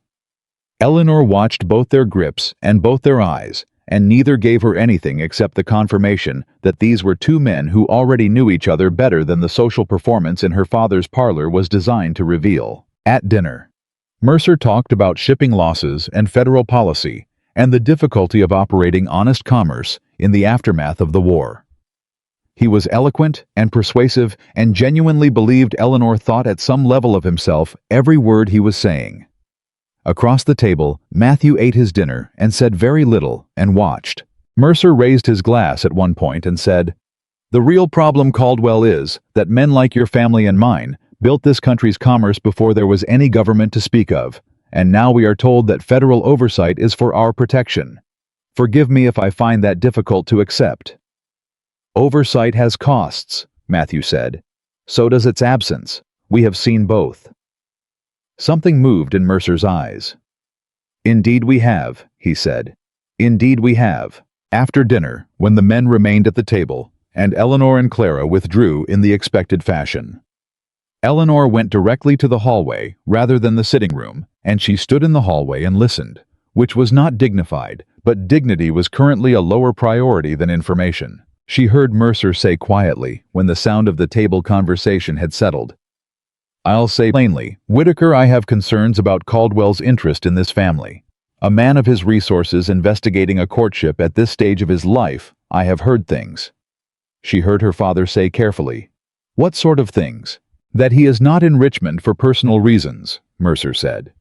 Speaker 1: Eleanor watched both their grips and both their eyes, and neither gave her anything except the confirmation that these were two men who already knew each other better than the social performance in her father's parlor was designed to reveal. At dinner, Mercer talked about shipping losses and federal policy, and the difficulty of operating honest commerce in the aftermath of the war. He was eloquent and persuasive and genuinely believed Eleanor thought at some level of himself every word he was saying. Across the table, Matthew ate his dinner and said very little and watched. Mercer raised his glass at one point and said, "The real problem, Caldwell, is that men like your family and mine built this country's commerce before there was any government to speak of, and now we are told that federal oversight is for our protection. Forgive me if I find that difficult to accept." "Oversight has costs," Matthew said. "So does its absence. We have seen both." Something moved in Mercer's eyes. "Indeed we have," he said. "Indeed we have." After dinner, when the men remained at the table, and Eleanor and Clara withdrew in the expected fashion, Eleanor went directly to the hallway rather than the sitting room, and she stood in the hallway and listened, which was not dignified, but dignity was currently a lower priority than information. She heard Mercer say quietly, when the sound of the table conversation had settled, "I'll say plainly, Whitaker, I have concerns about Caldwell's interest in this family. A man of his resources investigating a courtship at this stage of his life, I have heard things." She heard her father say carefully, "What sort of things?" "That he is not in Richmond for personal reasons," Mercer said.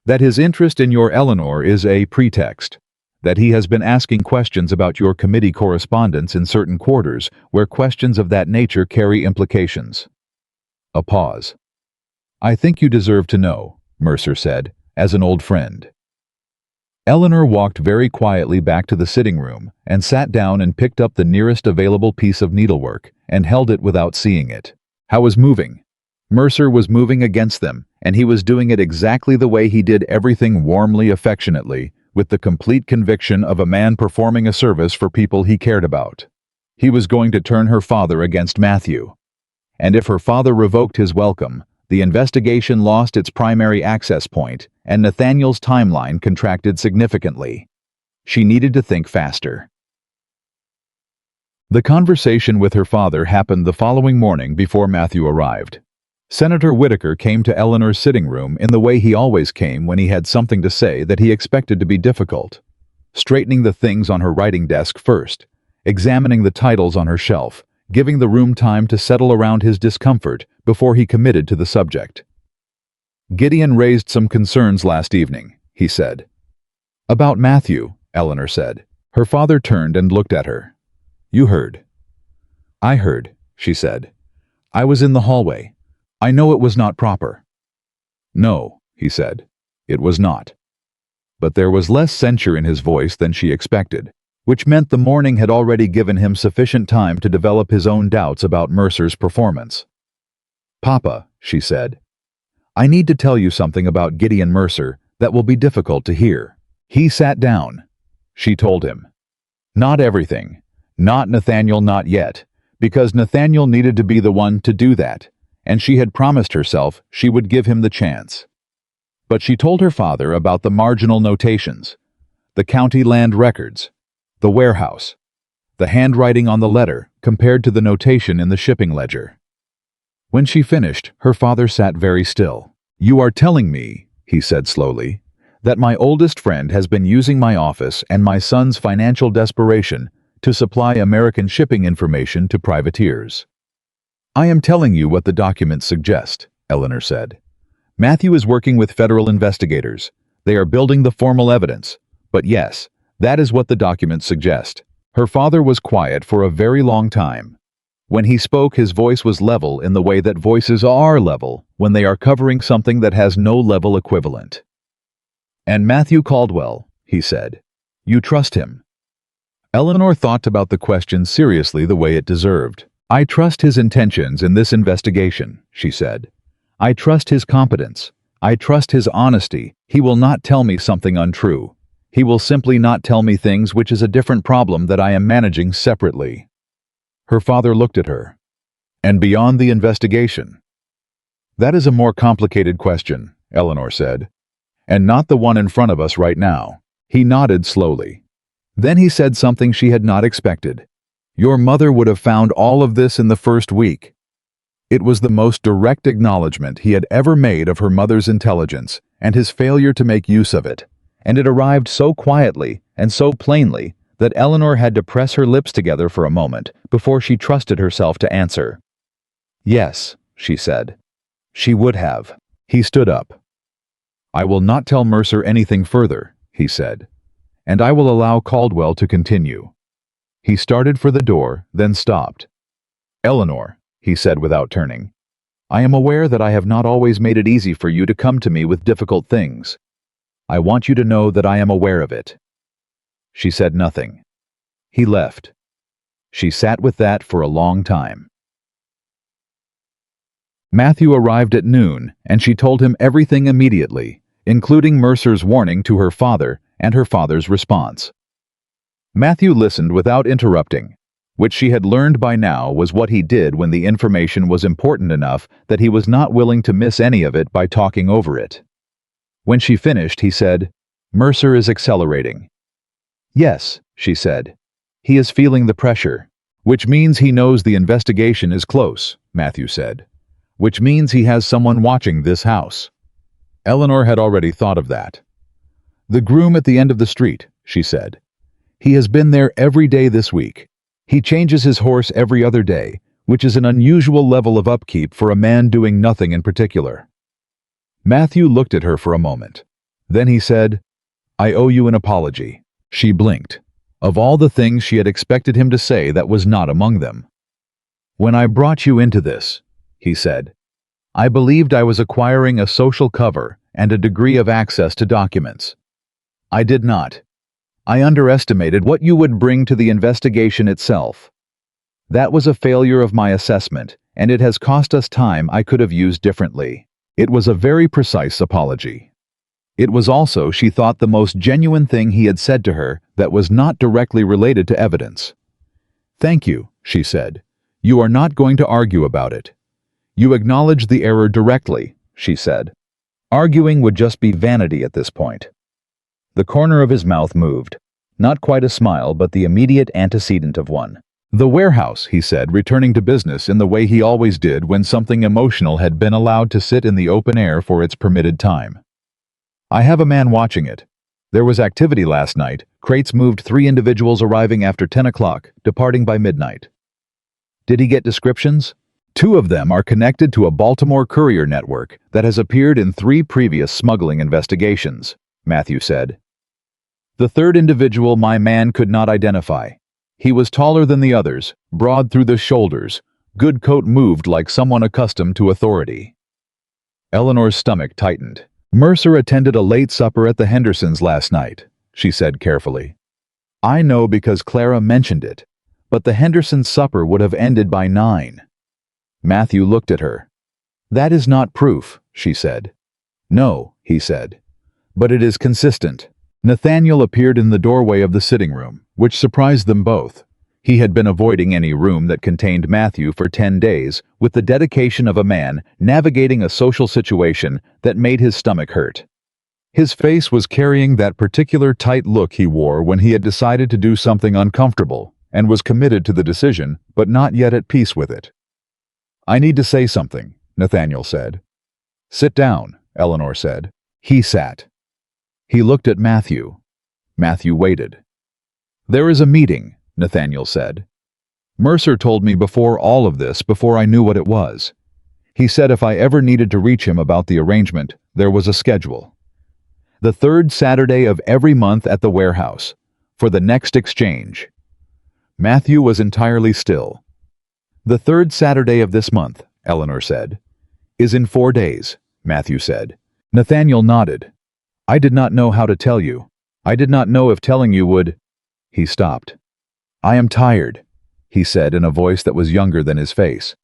Speaker 1: "That his interest in your Eleanor is a pretext. That he has been asking questions about your committee correspondence in certain quarters where questions of that nature carry implications." A pause. "I think you deserve to know," Mercer said, as an old friend. Eleanor walked very quietly back to the sitting room and sat down and picked up the nearest available piece of needlework and held it without seeing it. How was moving? Mercer was moving against them, and he was doing it exactly the way he did everything, warmly, affectionately, with the complete conviction of a man performing a service for people he cared about. He was going to turn her father against Matthew. And if her father revoked his welcome, the investigation lost its primary access point, and Nathaniel's timeline contracted significantly. She needed to think faster. The conversation with her father happened the following morning before Matthew arrived. Senator Whitaker came to Eleanor's sitting room in the way he always came when he had something to say that he expected to be difficult, straightening the things on her writing desk first, examining the titles on her shelf, giving the room time to settle around his discomfort before he committed to the subject. "Gideon raised some concerns last evening," he said. "About Matthew," Eleanor said. Her father turned and looked at her. "You heard." "I heard," she said. "I was in the hallway. I know it was not proper." "No," he said. "It was not." But there was less censure in his voice than she expected, which meant the morning had already given him sufficient time to develop his own doubts about Mercer's performance. "Papa," she said, "I need to tell you something about Gideon Mercer that will be difficult to hear." He sat down. She told him. Not everything. Not Nathaniel, not yet, because Nathaniel needed to be the one to do that, and she had promised herself she would give him the chance. But she told her father about the marginal notations, the county land records, the warehouse, the handwriting on the letter compared to the notation in the shipping ledger. When she finished, her father sat very still. "You are telling me," he said slowly, "that my oldest friend has been using my office and my son's financial desperation to supply American shipping information to privateers." "I am telling you what the documents suggest," Eleanor said. "Matthew is working with federal investigators. They are building the formal evidence. But yes, that is what the documents suggest." Her father was quiet for a very long time. When he spoke, his voice was level in the way that voices are level when they are covering something that has no level equivalent. "And Matthew Caldwell," he said. "You trust him?" Eleanor thought about the question seriously the way it deserved. "I trust his intentions in this investigation," she said. "I trust his competence. I trust his honesty. He will not tell me something untrue. He will simply not tell me things, which is a different problem that I am managing separately." Her father looked at her. "And beyond the investigation?" "That is a more complicated question," Eleanor said, "and not the one in front of us right now." He nodded slowly. Then he said something she had not expected. "Your mother would have found all of this in the first week." It was the most direct acknowledgement he had ever made of her mother's intelligence and his failure to make use of it, and it arrived so quietly and so plainly that Eleanor had to press her lips together for a moment before she trusted herself to answer. "Yes," she said. She would have. He stood up. "I will not tell Mercer anything further," he said, "and I will allow Caldwell to continue." He started for the door, then stopped. "Eleanor," he said without turning, "I am aware that I have not always made it easy for you to come to me with difficult things. I want you to know that I am aware of it." She said nothing. He left. She sat with that for a long time. Matthew arrived at noon, and she told him everything immediately, including Mercer's warning to her father and her father's response. Matthew listened without interrupting, which she had learned by now was what he did when the information was important enough that he was not willing to miss any of it by talking over it. When she finished, he said, "Mercer is accelerating." "Yes," she said. "He is feeling the pressure." "Which means he knows the investigation is close," Matthew said. "Which means he has someone watching this house." Eleanor had already thought of that. "The groom at the end of the street," she said. "He has been there every day this week. He changes his horse every other day, which is an unusual level of upkeep for a man doing nothing in particular." Matthew looked at her for a moment. Then he said, "I owe you an apology." She blinked. Of all the things she had expected him to say, that was not among them. "When I brought you into this," he said, "I believed I was acquiring a social cover and a degree of access to documents. I did not. I underestimated what you would bring to the investigation itself. That was a failure of my assessment, and it has cost us time I could have used differently." It was a very precise apology. It was also, she thought, the most genuine thing he had said to her that was not directly related to evidence. "Thank you," she said. "You are not going to argue about it. You acknowledge the error directly," she said. Arguing would just be vanity at this point. The corner of his mouth moved. Not quite a smile, but the immediate antecedent of one. "The warehouse," he said, returning to business in the way he always did when something emotional had been allowed to sit in the open air for its permitted time. "I have a man watching it. There was activity last night. Crates moved, 3 individuals arriving after 10 o'clock, departing by midnight." "Did he get descriptions?" "2 of them are connected to a Baltimore courier network that has appeared in 3 previous smuggling investigations," Matthew said. "The 3rd individual my man could not identify. He was taller than the others, broad through the shoulders, good coat, moved like someone accustomed to authority." Eleanor's stomach tightened. "Mercer attended a late supper at the Hendersons last night," she said carefully. "I know because Clara mentioned it, but the Hendersons' supper would have ended by 9. Matthew looked at her. "That is not proof," she said. "No," he said. "But it is consistent." Nathaniel appeared in the doorway of the sitting room, which surprised them both. He had been avoiding any room that contained Matthew for 10 days, with the dedication of a man navigating a social situation that made his stomach hurt. His face was carrying that particular tight look he wore when he had decided to do something uncomfortable, and was committed to the decision, but not yet at peace with it. "I need to say something," Nathaniel said. "Sit down," Eleanor said. He sat. He looked at Matthew. Matthew waited. "There is a meeting," Nathaniel said. "Mercer told me before all of this, before I knew what it was. He said if I ever needed to reach him about the arrangement, there was a schedule. The 3rd Saturday of every month at the warehouse, for the next exchange." Matthew was entirely still. "The 3rd Saturday of this month," Eleanor said. "Is in 4 days," Matthew said. Nathaniel nodded. "I did not know how to tell you. I did not know if telling you would—" He stopped. "I am tired," he said in a voice that was younger than his face.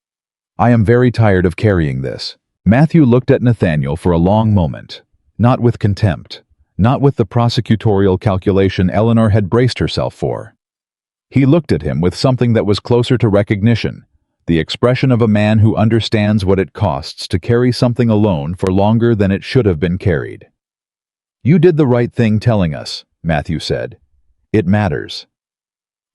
Speaker 1: "I am very tired of carrying this." Matthew looked at Nathaniel for a long moment, not with contempt, not with the prosecutorial calculation Eleanor had braced herself for. He looked at him with something that was closer to recognition, the expression of a man who understands what it costs to carry something alone for longer than it should have been carried. "You did the right thing telling us," Matthew said. "It matters."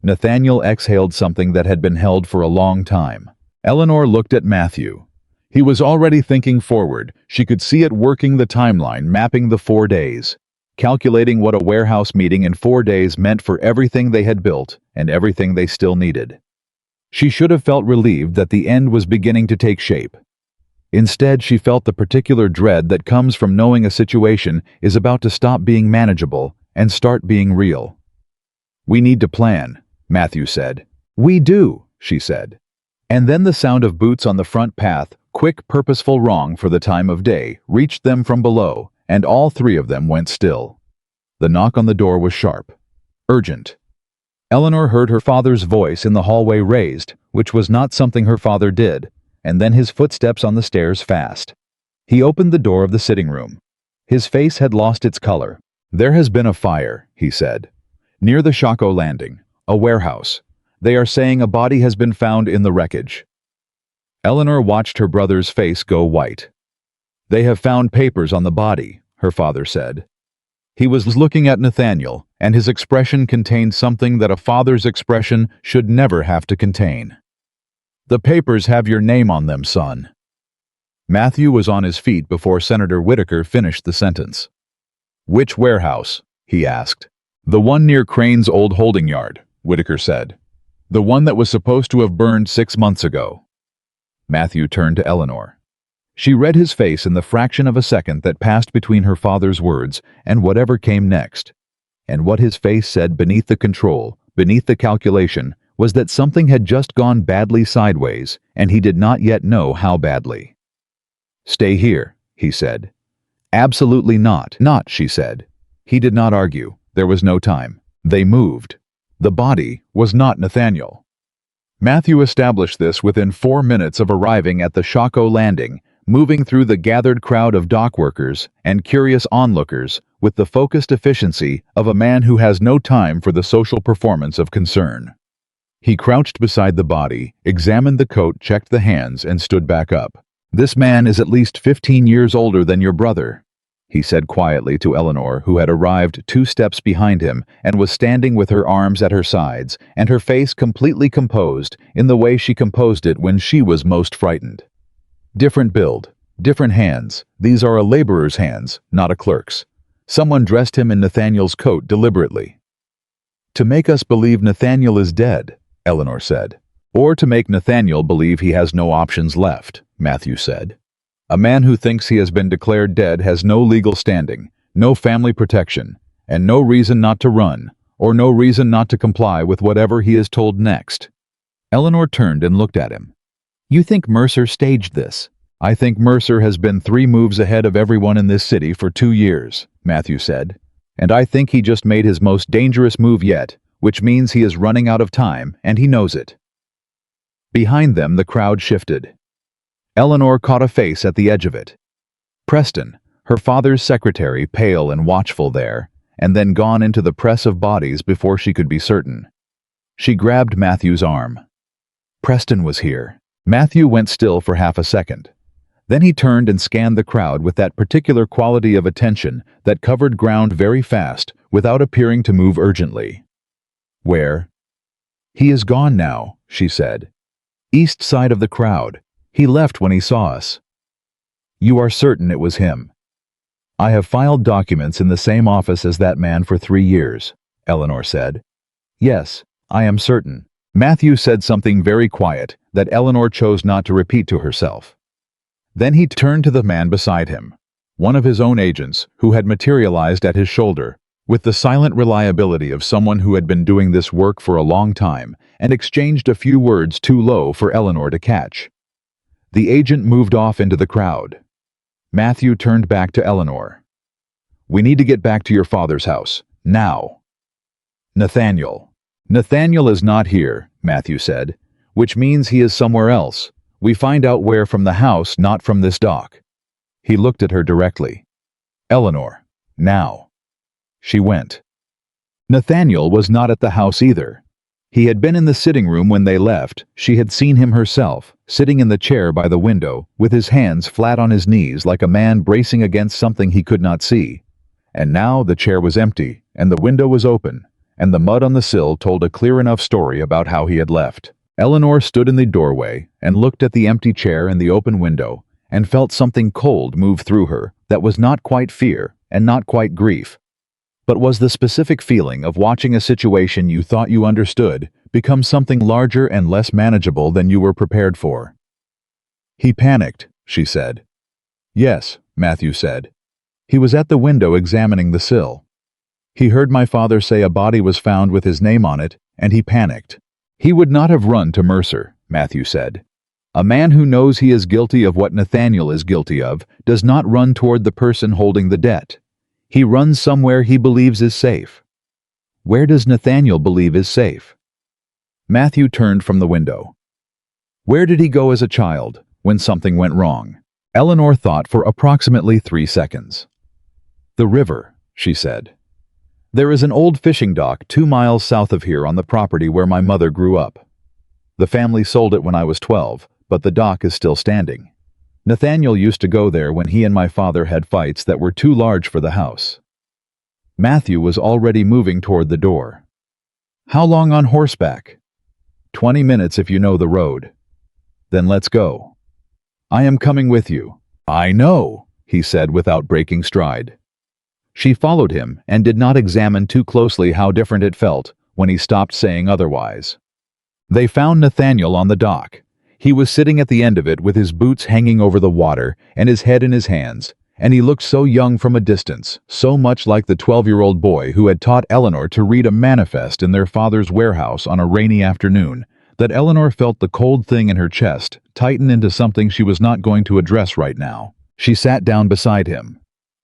Speaker 1: Nathaniel exhaled something that had been held for a long time. Eleanor looked at Matthew. He was already thinking forward. She could see it working the timeline, mapping the 4 days, calculating what a warehouse meeting in 4 days meant for everything they had built and everything they still needed. She should have felt relieved that the end was beginning to take shape. Instead, she felt the particular dread that comes from knowing a situation is about to stop being manageable and start being real. "We need to plan," Matthew said. "We do," she said. And then the sound of boots on the front path, quick, purposeful wrong for the time of day, reached them from below, and all 3 of them went still. The knock on the door was sharp. Urgent. Eleanor heard her father's voice in the hallway raised, which was not something her father did, and then his footsteps on the stairs fast. He opened the door of the sitting room. His face had lost its color. "There has been a fire," he said. Near the Shaco landing, a warehouse. They are saying a body has been found in the wreckage. Eleanor watched her brother's face go white. They have found papers on the body, her father said. He was looking at Nathaniel, and his expression contained something that a father's expression should never have to contain. The papers have your name on them, son. Matthew was on his feet before Senator Whitaker finished the sentence. Which warehouse? He asked. The one near Crane's old holding yard, Whitaker said. The one that was supposed to have burned 6 months ago. Matthew turned to Eleanor. She read his face in the fraction of a second that passed between her father's words and whatever came next. And what his face said beneath the control, beneath the calculation, was that something had just gone badly sideways, and he did not yet know how badly. Stay here, he said. Absolutely not. Not, she said. He did not argue. There was no time. They moved. The body was not Nathaniel. Matthew established this within 4 minutes of arriving at the Shaco landing, moving through the gathered crowd of dock workers and curious onlookers with the focused efficiency of a man who has no time for the social performance of concern. He crouched beside the body, examined the coat, checked the hands, and stood back up. This man is at least 15 years older than your brother, he said quietly to Eleanor, who had arrived 2 steps behind him and was standing with her arms at her sides and her face completely composed in the way she composed it when she was most frightened. Different build, different hands. These are a laborer's hands, not a clerk's. Someone dressed him in Nathaniel's coat deliberately. To make us believe Nathaniel is dead, Eleanor said. Or to make Nathaniel believe he has no options left, Matthew said. A man who thinks he has been declared dead has no legal standing, no family protection, and no reason not to run, or no reason not to comply with whatever he is told next. Eleanor turned and looked at him. You think Mercer staged this? I think Mercer has been 3 moves ahead of everyone in this city for 2 years, Matthew said. And I think he just made his most dangerous move yet, which means he is running out of time, and he knows it. Behind them, the crowd shifted. Eleanor caught a face at the edge of it. Preston, her father's secretary, pale and watchful there, and then gone into the press of bodies before she could be certain. She grabbed Matthew's arm. Preston was here. Matthew went still for half a second. Then he turned and scanned the crowd with that particular quality of attention that covered ground very fast without appearing to move urgently. Where? He is gone now, she said. East side of the crowd. He left when he saw us. You are certain it was him? I have filed documents in the same office as that man for 3 years, Eleanor said. Yes, I am certain. Matthew said something very quiet that Eleanor chose not to repeat to herself. Then he turned to the man beside him, one of his own agents who had materialized at his shoulder, with the silent reliability of someone who had been doing this work for a long time, and exchanged a few words too low for Eleanor to catch. The agent moved off into the crowd. Matthew turned back to Eleanor. We need to get back to your father's house, now. Nathaniel. Nathaniel is not here, Matthew said, which means he is somewhere else. We find out where from the house, not from this dock. He looked at her directly. Eleanor, now. She went. Nathaniel was not at the house either. He had been in the sitting room when they left. She had seen him herself, sitting in the chair by the window, with his hands flat on his knees like a man bracing against something he could not see. And now the chair was empty, and the window was open, and the mud on the sill told a clear enough story about how he had left. Eleanor stood in the doorway and looked at the empty chair and the open window, and felt something cold move through her that was not quite fear and not quite grief, but was the specific feeling of watching a situation you thought you understood become something larger and less manageable than you were prepared for. He panicked, she said. Yes, Matthew said. He was at the window examining the sill. He heard my father say a body was found with his name on it, and he panicked. He would not have run to Mercer, Matthew said. A man who knows he is guilty of what Nathaniel is guilty of does not run toward the person holding the debt. He runs somewhere he believes is safe. Where does Nathaniel believe is safe? Matthew turned from the window. Where did he go as a child when something went wrong? Eleanor thought for approximately 3 seconds. The river, she said. There is an old fishing dock 2 miles south of here on the property where my mother grew up. The family sold it when I was 12, but the dock is still standing. Nathaniel used to go there when he and my father had fights that were too large for the house. Matthew was already moving toward the door. How long on horseback? 20 minutes if you know the road. Then let's go. I am coming with you. I know, he said without breaking stride. She followed him and did not examine too closely how different it felt when he stopped saying otherwise. They found Nathaniel on the dock. He was sitting at the end of it with his boots hanging over the water and his head in his hands, and he looked so young from a distance, so much like the 12-year-old boy who had taught Eleanor to read a manifest in their father's warehouse on a rainy afternoon, that Eleanor felt the cold thing in her chest tighten into something she was not going to address right now. She sat down beside him.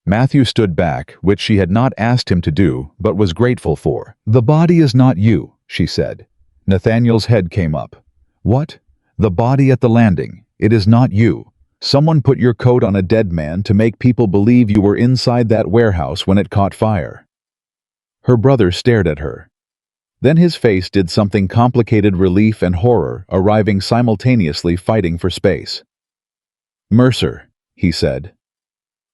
Speaker 1: Matthew stood back, which she had not asked him to do, but was grateful for. The body is not you, she said. Nathaniel's head came up. What? The body at the landing. It is not you. Someone put your coat on a dead man to make people believe you were inside that warehouse when it caught fire. Her brother stared at her. Then his face did something complicated, relief and horror arriving simultaneously, fighting for space. Mercer, he said.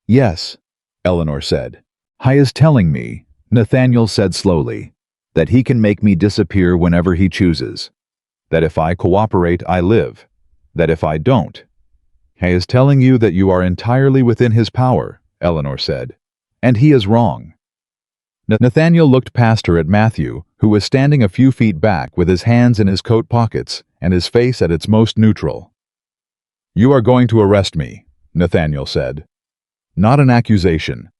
Speaker 1: Yes, Eleanor said. He is telling me, Nathaniel said slowly, that he can make me disappear whenever he chooses. That if I cooperate, I live. That if I don't. He is telling you that you are entirely within his power, Eleanor said. And he is wrong. Nathaniel looked past her at Matthew, who was standing a few feet back with his hands in his coat pockets and his face at its most neutral. You are going to arrest me, Nathaniel said. Not an accusation.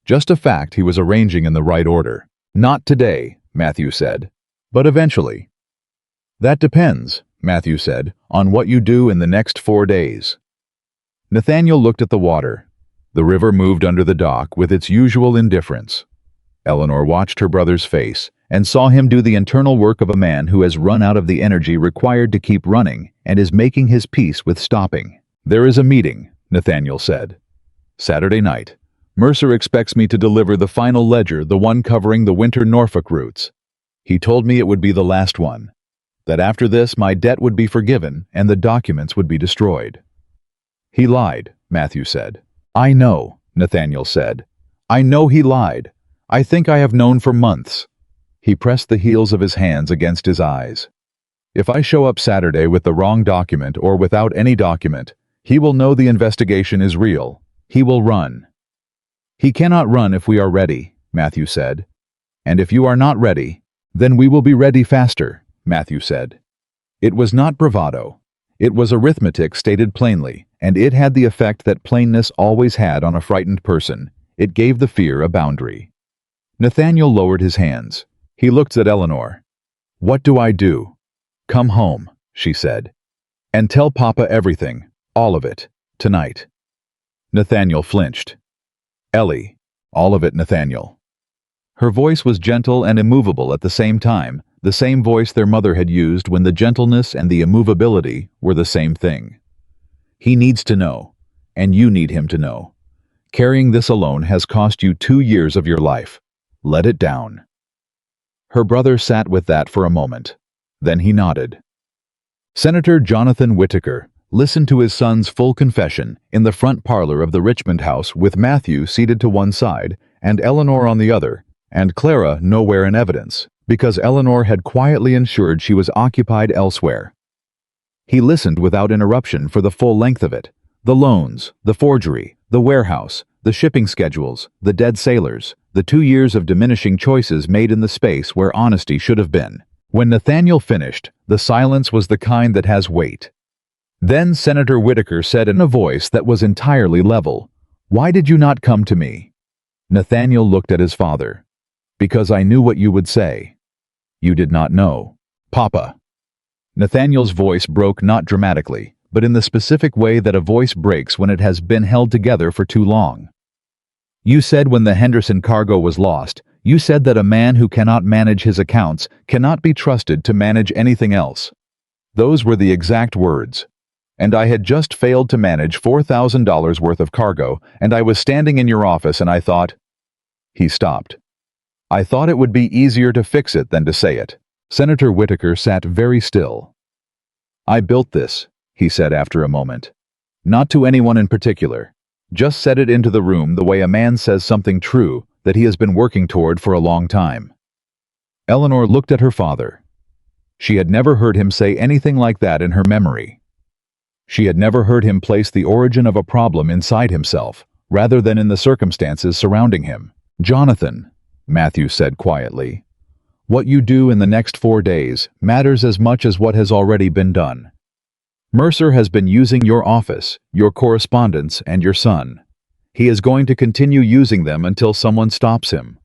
Speaker 1: Just a fact he was arranging in the right order. Not today, Matthew said, but eventually. That depends, Matthew said, on what you do in the next 4 days. Nathaniel looked at the water. The river moved under the dock with its usual indifference. Eleanor watched her brother's face and saw him do the internal work of a man who has run out of the energy required to keep running and is making his peace with stopping. There is a meeting, Nathaniel said. Saturday night. Mercer expects me to deliver the final ledger, the one covering the winter Norfolk routes. He told me it would be the last one. That after this my debt would be forgiven and the documents would be destroyed. He lied, Matthew said. I know, Nathaniel said. I know he lied. I think I have known for months. He pressed the heels of his hands against his eyes. If I show up Saturday with the wrong document or without any document, he will know the investigation is real. He will run. He cannot run if we are ready, Matthew said. And if you are not ready, then we will be ready faster, Matthew said. It was not bravado. It was arithmetic stated plainly, and it had the effect that plainness always had on a frightened person. It gave the fear a boundary. Nathaniel lowered his hands. He looked at Eleanor. What do I do? Come home, she said. And tell Papa everything, all of it, tonight. Nathaniel flinched. Ellie, all of it, Nathaniel. Her voice was gentle and immovable at the same time, the same voice their mother had used when the gentleness and the immovability were the same thing. He needs to know, and you need him to know. Carrying this alone has cost you 2 years of your life. Let it down. Her brother sat with that for a moment. Then he nodded. Senator Jonathan Whitaker listened to his son's full confession in the front parlor of the Richmond house with Matthew seated to one side and Eleanor on the other, and Clara nowhere in evidence, because Eleanor had quietly ensured she was occupied elsewhere. He listened without interruption for the full length of it. The loans, the forgery, the warehouse, the shipping schedules, the dead sailors, the 2 years of diminishing choices made in the space where honesty should have been. When Nathaniel finished, the silence was the kind that has weight. Then Senator Whitaker said in a voice that was entirely level, "Why did you not come to me?" Nathaniel looked at his father. "Because I knew what you would say." "You did not know." "Papa." Nathaniel's voice broke not dramatically, but in the specific way that a voice breaks when it has been held together for too long. "You said when the Henderson cargo was lost, you said that a man who cannot manage his accounts cannot be trusted to manage anything else. Those were the exact words. And I had just failed to manage $4,000 worth of cargo, and I was standing in your office and I thought..." He stopped. I thought it would be easier to fix it than to say it. Senator Whitaker sat very still. I built this, he said after a moment. Not to anyone in particular. Just said it into the room the way a man says something true that he has been working toward for a long time. Eleanor looked at her father. She had never heard him say anything like that in her memory. She had never heard him place the origin of a problem inside himself, rather than in the circumstances surrounding him. Jonathan, Matthew said quietly, what you do in the next 4 days matters as much as what has already been done. Mercer has been using your office, your correspondence, and your son. He is going to continue using them until someone stops him.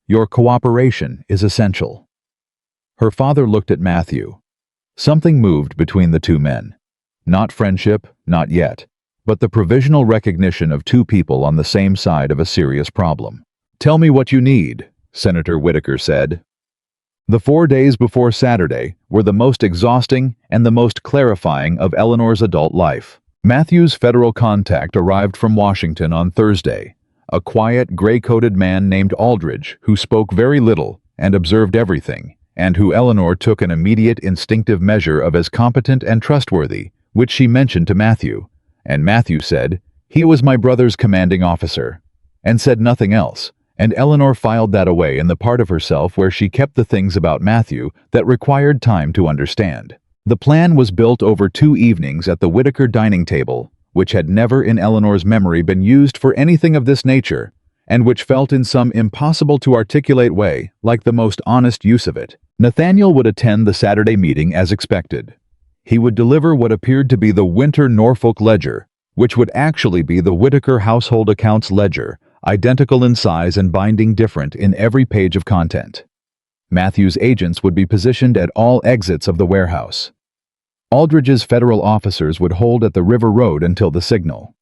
Speaker 1: Your cooperation is essential. Her father looked at Matthew. Something moved between the two men. Not friendship, not yet, but the provisional recognition of two people on the same side of a serious problem. Tell me what you need, Senator Whitaker said. The 4 days before Saturday were the most exhausting and the most clarifying of Eleanor's adult life. Matthew's federal contact arrived from Washington on Thursday, a quiet, gray-coated man named Aldridge who spoke very little and observed everything, and who Eleanor took an immediate instinctive measure of as competent and trustworthy, which she mentioned to Matthew, and Matthew said, "He was my brother's commanding officer," and said nothing else. And Eleanor filed that away in the part of herself where she kept the things about Matthew that required time to understand. The plan was built over 2 evenings at the Whitaker dining table, which had never in Eleanor's memory been used for anything of this nature, and which felt in some impossible-to-articulate way like the most honest use of it. Nathaniel would attend the Saturday meeting as expected. He would deliver what appeared to be the Winter Norfolk Ledger, which would actually be the Whitaker Household Accounts Ledger, identical in size and binding different in every page of content. Matthew's agents would be positioned at all exits of the warehouse. Aldridge's federal officers would hold at the River Road until the signal.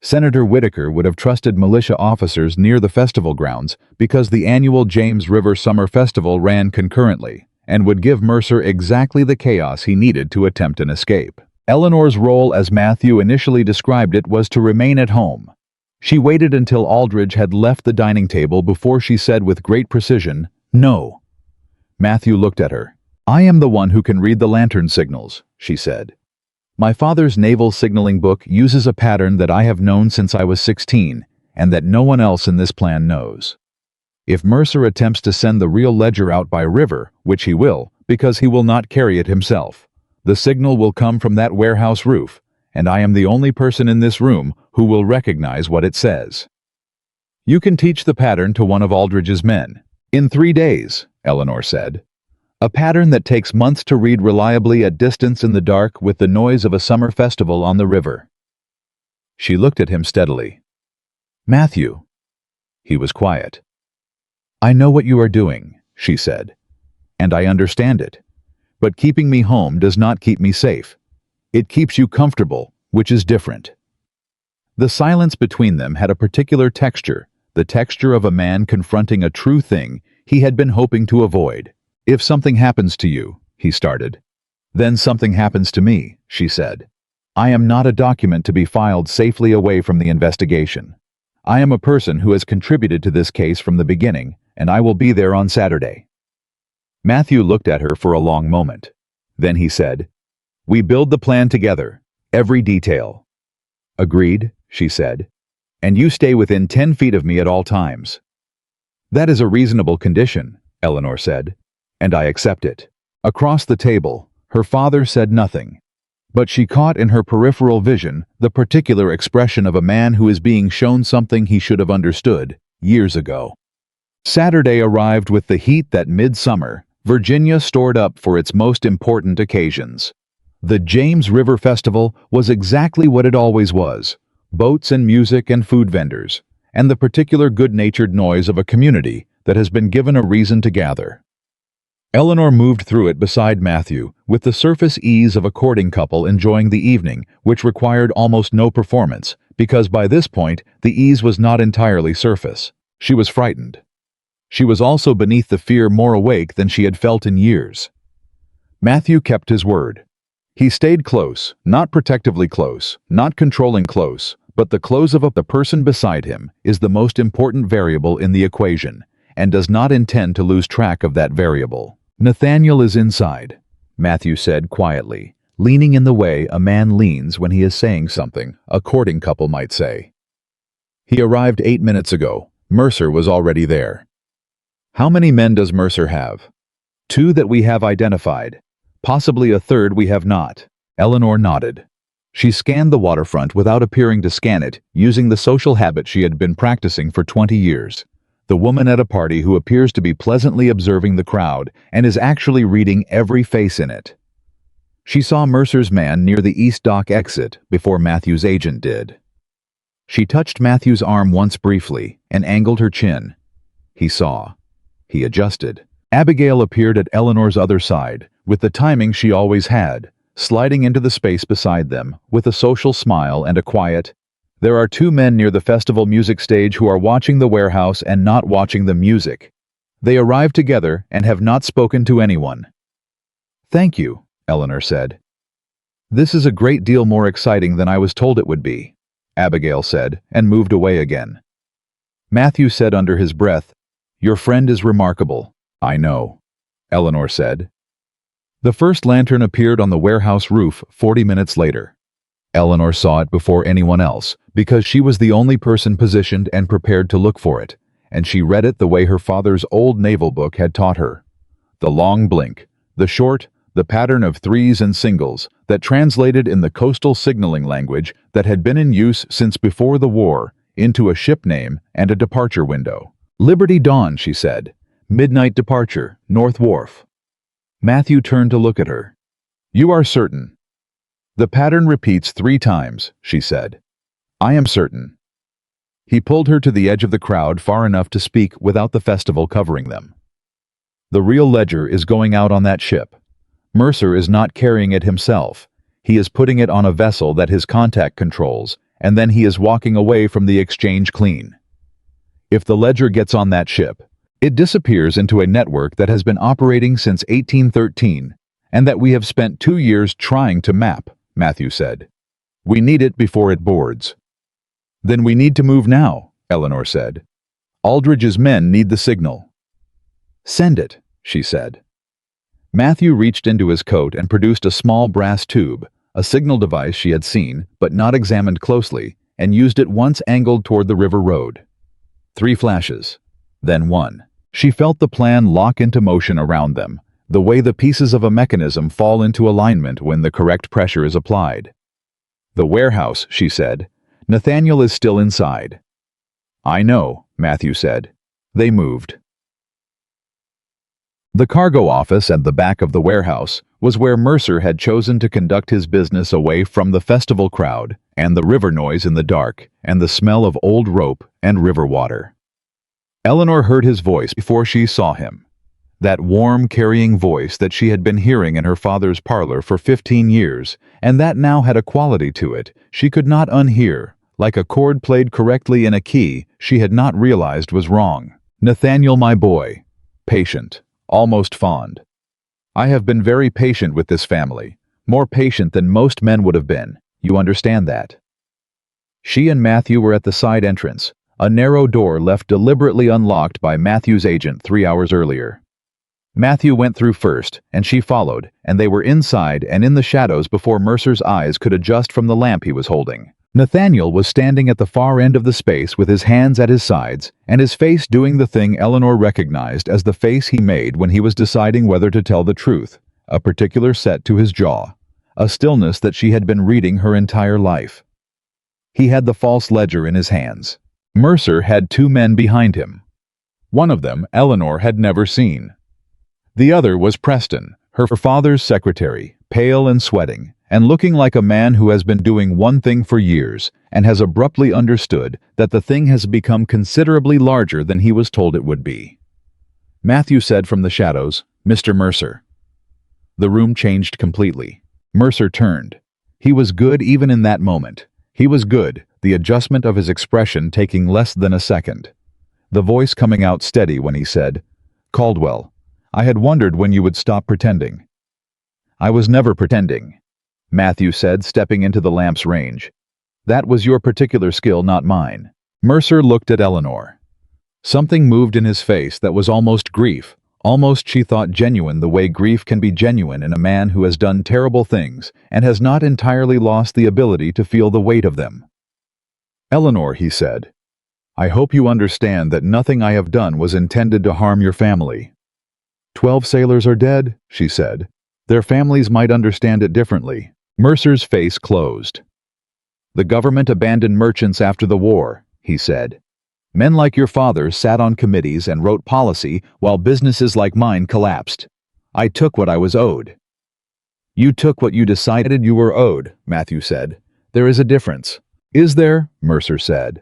Speaker 1: Senator Whitaker would have trusted militia officers near the festival grounds because the annual James River Summer Festival ran concurrently and would give Mercer exactly the chaos he needed to attempt an escape. Eleanor's role, as Matthew initially described it, was to remain at home. She waited until Aldridge had left the dining table before she said with great precision, "No." Matthew looked at her. "I am the one who can read the lantern signals," she said. "My father's naval signaling book uses a pattern that I have known since I was 16, and that no one else in this plan knows. If Mercer attempts to send the real ledger out by river, which he will, because he will not carry it himself, the signal will come from that warehouse roof, and I am the only person in this room who will recognize what it says. You can teach the pattern to one of Aldridge's men. In 3 days, Eleanor said. A pattern that takes months to read reliably at distance in the dark with the noise of a summer festival on the river." She looked at him steadily. "Matthew." He was quiet. "I know what you are doing," she said, "and I understand it. But keeping me home does not keep me safe. It keeps you comfortable, which is different." The silence between them had a particular texture, the texture of a man confronting a true thing he had been hoping to avoid. "If something happens to you," he started. "Then something happens to me," she said. "I am not a document to be filed safely away from the investigation. I am a person who has contributed to this case from the beginning, and I will be there on Saturday." Matthew looked at her for a long moment. Then he said, "We build the plan together, every detail." "Agreed," she said. "And you stay within 10 feet of me at all times." "That is a reasonable condition," Eleanor said, "and I accept it." Across the table, her father said nothing, but she caught in her peripheral vision the particular expression of a man who is being shown something he should have understood years ago. Saturday arrived with the heat that midsummer Virginia stored up for its most important occasions. The James River Festival was exactly what it always was: boats and music and food vendors, and the particular good-natured noise of a community that has been given a reason to gather. Eleanor moved through it beside Matthew, with the surface ease of a courting couple enjoying the evening, which required almost no performance, because by this point the ease was not entirely surface. She was frightened. She was also beneath the fear more awake than she had felt in years. Matthew kept his word. He stayed close, not protectively close, not controlling close, but the close of the person beside him is the most important variable in the equation, and does not intend to lose track of that variable. Nathaniel is inside, Matthew said quietly, leaning in the way a man leans when he is saying something a courting couple might say. He arrived 8 minutes ago. Mercer was already there. How many men does Mercer have? 2 that we have identified. Possibly a third we have not. Eleanor nodded. She scanned the waterfront without appearing to scan it, using the social habit she had been practicing for 20 years. The woman at a party who appears to be pleasantly observing the crowd and is actually reading every face in it. She saw Mercer's man near the East Dock exit before Matthew's agent did. She touched Matthew's arm once briefly and angled her chin. He saw. He adjusted. Abigail appeared at Eleanor's other side, with the timing she always had, sliding into the space beside them with a social smile and a quiet, "There are 2 men near the festival music stage who are watching the warehouse and not watching the music. They arrived together and have not spoken to anyone." "Thank you," Eleanor said. "This is a great deal more exciting than I was told it would be," Abigail said, and moved away again. Matthew said under his breath, "Your friend is remarkable." "I know," Eleanor said. The first lantern appeared on the warehouse roof 40 minutes later. Eleanor saw it before anyone else, because she was the only person positioned and prepared to look for it, and she read it the way her father's old naval book had taught her. The long blink, the short, the pattern of threes and singles that translated in the coastal signaling language that had been in use since before the war into a ship name and a departure window. "Liberty Dawn," she said. "Midnight departure, North Wharf." Matthew turned to look at her. "You are certain?" "The pattern repeats 3 times, she said. "I am certain." He pulled her to the edge of the crowd far enough to speak without the festival covering them. "The real ledger is going out on that ship. Mercer is not carrying it himself. He is putting it on a vessel that his contact controls, and then he is walking away from the exchange clean. If the ledger gets on that ship, it disappears into a network that has been operating since 1813, and that we have spent 2 years trying to map," Matthew said. "We need it before it boards." "Then we need to move now," Eleanor said. "Aldridge's men need the signal." "Send it," she said. Matthew reached into his coat and produced a small brass tube, a signal device she had seen but not examined closely, and used it once angled toward the river road. 3 flashes. Then 1. She felt the plan lock into motion around them, the way the pieces of a mechanism fall into alignment when the correct pressure is applied. "The warehouse," she said. "Nathaniel is still inside." "I know," Matthew said. They moved. The cargo office at the back of the warehouse was where Mercer had chosen to conduct his business away from the festival crowd and the river noise in the dark and the smell of old rope and river water. Eleanor heard his voice before she saw him. That warm, carrying voice that she had been hearing in her father's parlor for 15 years, and that now had a quality to it she could not unhear, like a chord played correctly in a key she had not realized was wrong. "Nathaniel, my boy." Patient. Almost fond. "I have been very patient with this family, more patient than most men would have been. You understand that?" She and Matthew were at the side entrance, a narrow door left deliberately unlocked by Matthew's agent 3 hours earlier. Matthew went through first, and she followed, and they were inside and in the shadows before Mercer's eyes could adjust from the lamp he was holding. Nathaniel was standing at the far end of the space with his hands at his sides, and his face doing the thing Eleanor recognized as the face he made when he was deciding whether to tell the truth, a particular set to his jaw, a stillness that she had been reading her entire life. He had the false ledger in his hands. Mercer had 2 men behind him. One of them Eleanor had never seen. The other was Preston, her father's secretary, pale and sweating, and looking like a man who has been doing one thing for years and has abruptly understood that the thing has become considerably larger than he was told it would be. Matthew said from the shadows, "Mr. Mercer." The room changed completely. Mercer turned. He was good even in that moment. He was good, the adjustment of his expression taking less than a second. The voice coming out steady when he said, "Caldwell, I had wondered when you would stop pretending." "I was never pretending," Matthew said, stepping into the lamp's range. "That was your particular skill, not mine." Mercer looked at Eleanor. Something moved in his face that was almost grief, almost she thought genuine the way grief can be genuine in a man who has done terrible things and has not entirely lost the ability to feel the weight of them. "Eleanor," he said, "I hope you understand that nothing I have done was intended to harm your family." 12 sailors are dead, she said. Their families might understand it differently. Mercer's face closed. The government abandoned merchants after the war, he said. Men like your father sat on committees and wrote policy while businesses like mine collapsed. I took what I was owed. You took what you decided you were owed, Matthew said. There is a difference. Is there? Mercer said.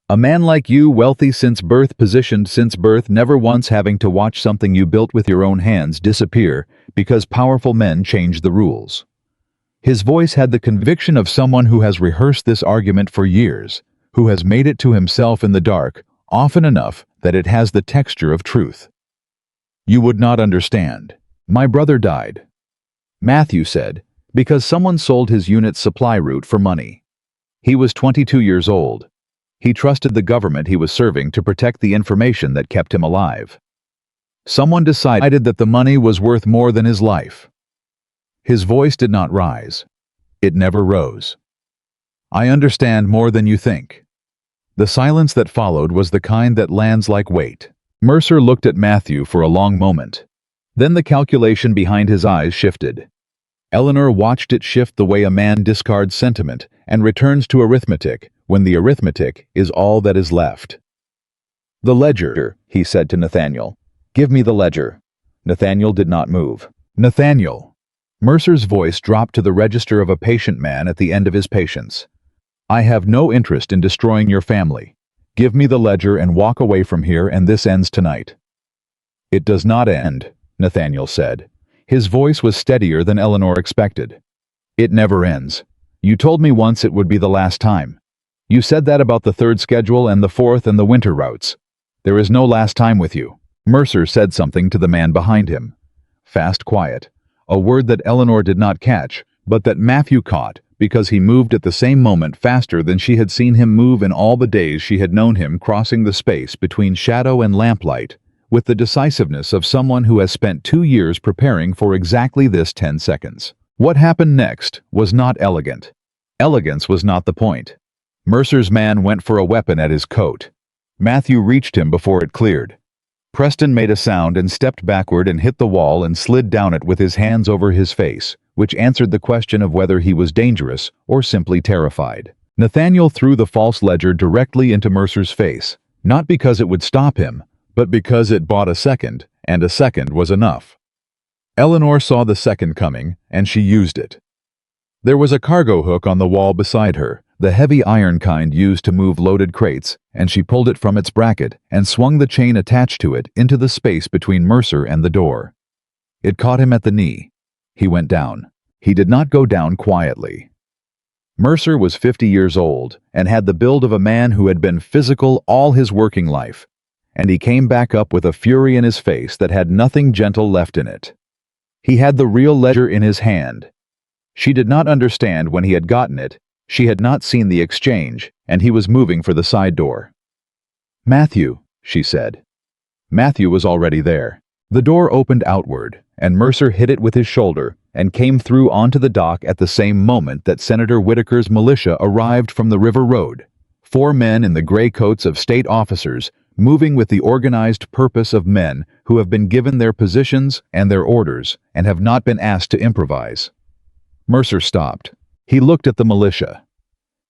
Speaker 1: A man like you, wealthy since birth, positioned since birth, never once having to watch something you built with your own hands disappear because powerful men change the rules. His voice had the conviction of someone who has rehearsed this argument for years, who has made it to himself in the dark, often enough that it has the texture of truth. You would not understand. My brother died. Matthew said, because someone sold his unit's supply route for money. He was 22 years old. He trusted the government he was serving to protect the information that kept him alive. Someone decided that the money was worth more than his life. His voice did not rise. It never rose. I understand more than you think. The silence that followed was the kind that lands like weight. Mercer looked at Matthew for a long moment. Then the calculation behind his eyes shifted. Eleanor watched it shift the way a man discards sentiment and returns to arithmetic when the arithmetic is all that is left. The ledger, he said to Nathaniel. Give me the ledger. Nathaniel did not move. Nathaniel. Mercer's voice dropped to the register of a patient man at the end of his patience. I have no interest in destroying your family. Give me the ledger and walk away from here, and this ends tonight. It does not end, Nathaniel said. His voice was steadier than Eleanor expected. It never ends. You told me once it would be the last time. You said that about the third schedule and the fourth and the winter routes. There is no last time with you. Mercer said something to the man behind him. Fast quiet. A word that Eleanor did not catch, but that Matthew caught, because he moved at the same moment faster than she had seen him move in all the days she had known him, crossing the space between shadow and lamplight, with the decisiveness of someone who has spent 2 years preparing for exactly this 10 seconds. What happened next was not elegant. Elegance was not the point. Mercer's man went for a weapon at his coat. Matthew reached him before it cleared. Preston made a sound and stepped backward and hit the wall and slid down it with his hands over his face, which answered the question of whether he was dangerous or simply terrified. Nathaniel threw the false ledger directly into Mercer's face, not because it would stop him, but because it bought a second, and a second was enough. Eleanor saw the second coming, and she used it. There was a cargo hook on the wall beside her, the heavy iron kind used to move loaded crates, and she pulled it from its bracket and swung the chain attached to it into the space between Mercer and the door. It caught him at the knee. He went down. He did not go down quietly. Mercer was 50 years old and had the build of a man who had been physical all his working life, and he came back up with a fury in his face that had nothing gentle left in it. He had the real ledger in his hand. She did not understand when he had gotten it. She had not seen the exchange, and he was moving for the side door. Matthew, she said. Matthew was already there. The door opened outward, and Mercer hit it with his shoulder and came through onto the dock at the same moment that Senator Whitaker's militia arrived from the river road. 4 men in the gray coats of state officers, moving with the organized purpose of men who have been given their positions and their orders and have not been asked to improvise. Mercer stopped. He looked at the militia.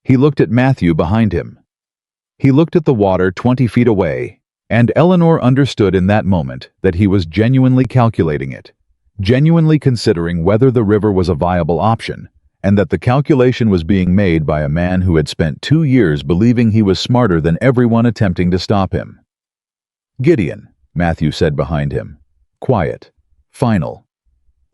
Speaker 1: He looked at Matthew behind him. He looked at the water 20 feet away, and Eleanor understood in that moment that he was genuinely calculating it, genuinely considering whether the river was a viable option, and that the calculation was being made by a man who had spent 2 years believing he was smarter than everyone attempting to stop him. Gideon, Matthew said behind him. Quiet. Final.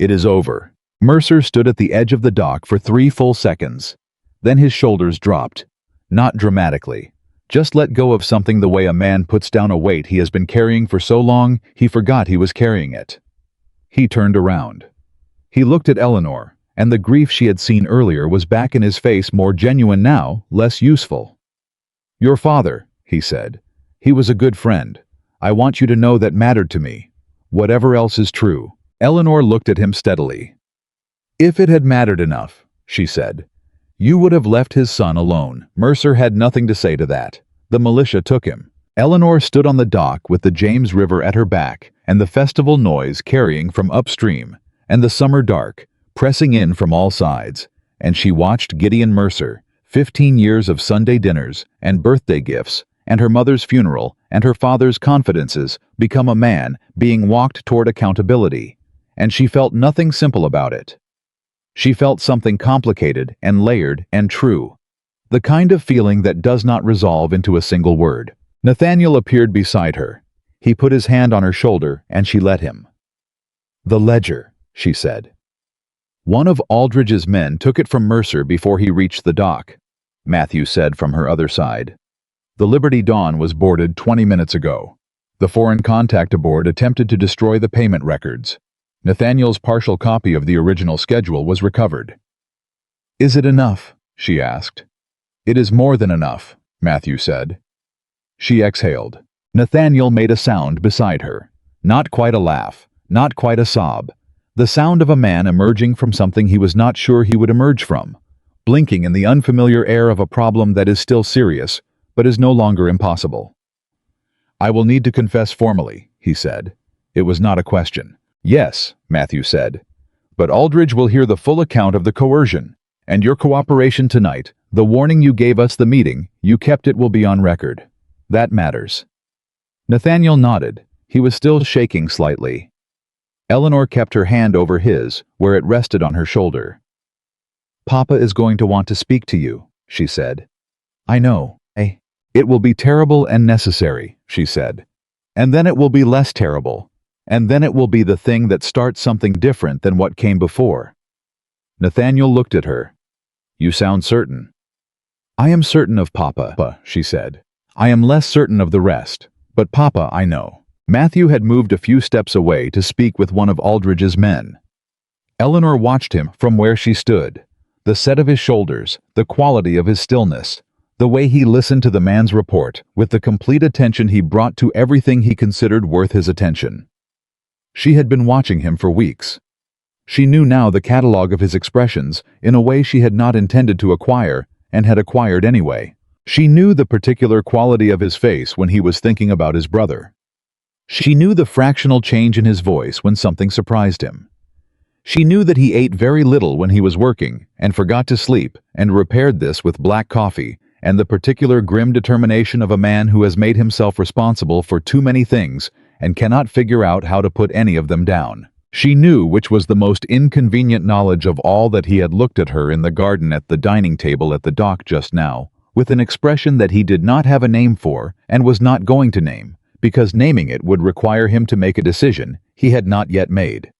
Speaker 1: It is over. Mercer stood at the edge of the dock for 3 full seconds. Then his shoulders dropped. Not dramatically. Just let go of something the way a man puts down a weight he has been carrying for so long he forgot he was carrying it. He turned around. He looked at Eleanor, and the grief she had seen earlier was back in his face, more genuine now, less useful. Your father, he said. He was a good friend, I want you to know that mattered to me. Whatever else is true." Eleanor looked at him steadily. "If it had mattered enough," she said, "you would have left his son alone." Mercer had nothing to say to that. The militia took him. Eleanor stood on the dock with the James River at her back, and the festival noise carrying from upstream, and the summer dark, pressing in from all sides, and she watched Gideon Mercer, 15 years of Sunday dinners and birthday gifts, and her mother's funeral, and her father's confidences, become a man being walked toward accountability, and she felt nothing simple about it. She felt something complicated and layered and true, the kind of feeling that does not resolve into a single word. Nathaniel appeared beside her. He put his hand on her shoulder, and she let him. "The ledger," she said. "One of Aldridge's men took it from Mercer before he reached the dock," Matthew said from her other side. "The Liberty Dawn was boarded 20 minutes ago. The foreign contact aboard attempted to destroy the payment records. Nathaniel's partial copy of the original schedule was recovered." "Is it enough?" she asked. "It is more than enough," Matthew said. She exhaled. Nathaniel made a sound beside her. Not quite a laugh, not quite a sob. The sound of a man emerging from something he was not sure he would emerge from, blinking in the unfamiliar air of a problem that is still serious, but is no longer impossible. "I will need to confess formally," he said. It was not a question. "Yes," Matthew said. "But Aldridge will hear the full account of the coercion, and your cooperation tonight, the warning you gave us, the meeting you kept, it will be on record. That matters." Nathaniel nodded. He was still shaking slightly. Eleanor kept her hand over his, where it rested on her shoulder. "Papa is going to want to speak to you," she said. "I know. It will be terrible and necessary," she said. "And then it will be less terrible. And then it will be the thing that starts something different than what came before." Nathaniel looked at her. "You sound certain." "I am certain of Papa," she said. "I am less certain of the rest, but Papa I know." Matthew had moved a few steps away to speak with one of Aldridge's men. Eleanor watched him from where she stood. The set of his shoulders, the quality of his stillness, the way he listened to the man's report, with the complete attention he brought to everything he considered worth his attention. She had been watching him for weeks. She knew now the catalog of his expressions in a way she had not intended to acquire, and had acquired anyway. She knew the particular quality of his face when he was thinking about his brother. She knew the fractional change in his voice when something surprised him. She knew that he ate very little when he was working, and forgot to sleep, and repaired this with black coffee, and the particular grim determination of a man who has made himself responsible for too many things, and cannot figure out how to put any of them down. She knew which was the most inconvenient knowledge of all that he had looked at her in the garden at the dining table at the dock just now, with an expression that he did not have a name for and was not going to name, because naming it would require him to make a decision he had not yet made.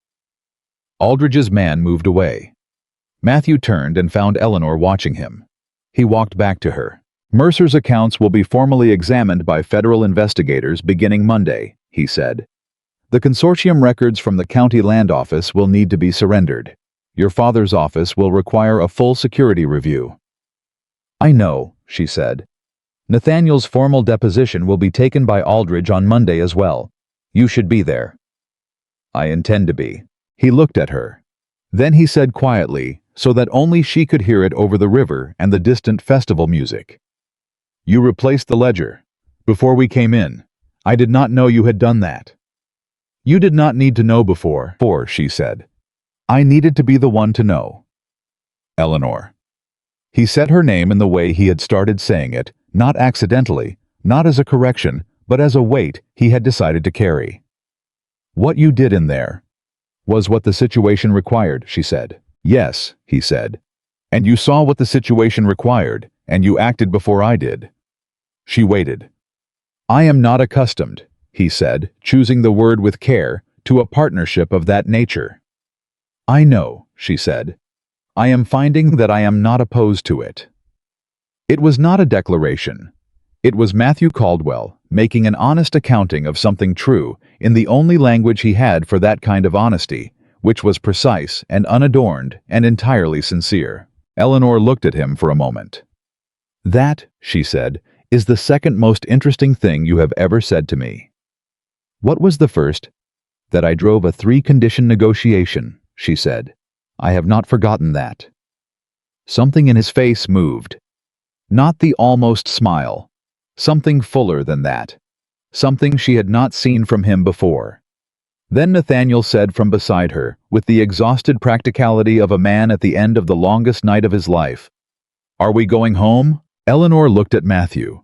Speaker 1: Aldridge's man moved away. Matthew turned and found Eleanor watching him. He walked back to her. "Mercer's accounts will be formally examined by federal investigators beginning Monday," he said. "The consortium records from the county land office will need to be surrendered. Your father's office will require a full security review." "I know," she said. "Nathaniel's formal deposition will be taken by Aldridge on Monday as well. You should be there." "I intend to be." He looked at her. Then he said quietly, so that only she could hear it over the river and the distant festival music. "You replaced the ledger. Before we came in. I did not know you had done that." "You did not need to know before," she said. "I needed to be the one to know." "Eleanor." He said her name in the way he had started saying it, not accidentally, not as a correction, but as a weight he had decided to carry. "What you did in there was what the situation required," she said. "Yes," he said. "And you saw what the situation required, and you acted before I did." She waited. "I am not accustomed," he said, choosing the word with care, "to a partnership of that nature." "I know," she said. "I am finding that I am not opposed to it." It was not a declaration. It was Matthew Caldwell making an honest accounting of something true in the only language he had for that kind of honesty, which was precise and unadorned and entirely sincere. Eleanor looked at him for a moment. "That," she said, "is the second most interesting thing you have ever said to me." What was the first? That I drove a three-condition negotiation, she said. I have not forgotten that. Something in his face moved. Not the almost smile. Something fuller than that. Something she had not seen from him before. Then Nathaniel said from beside her, with the exhausted practicality of a man at the end of the longest night of his life, "Are we going home?" Eleanor looked at Matthew.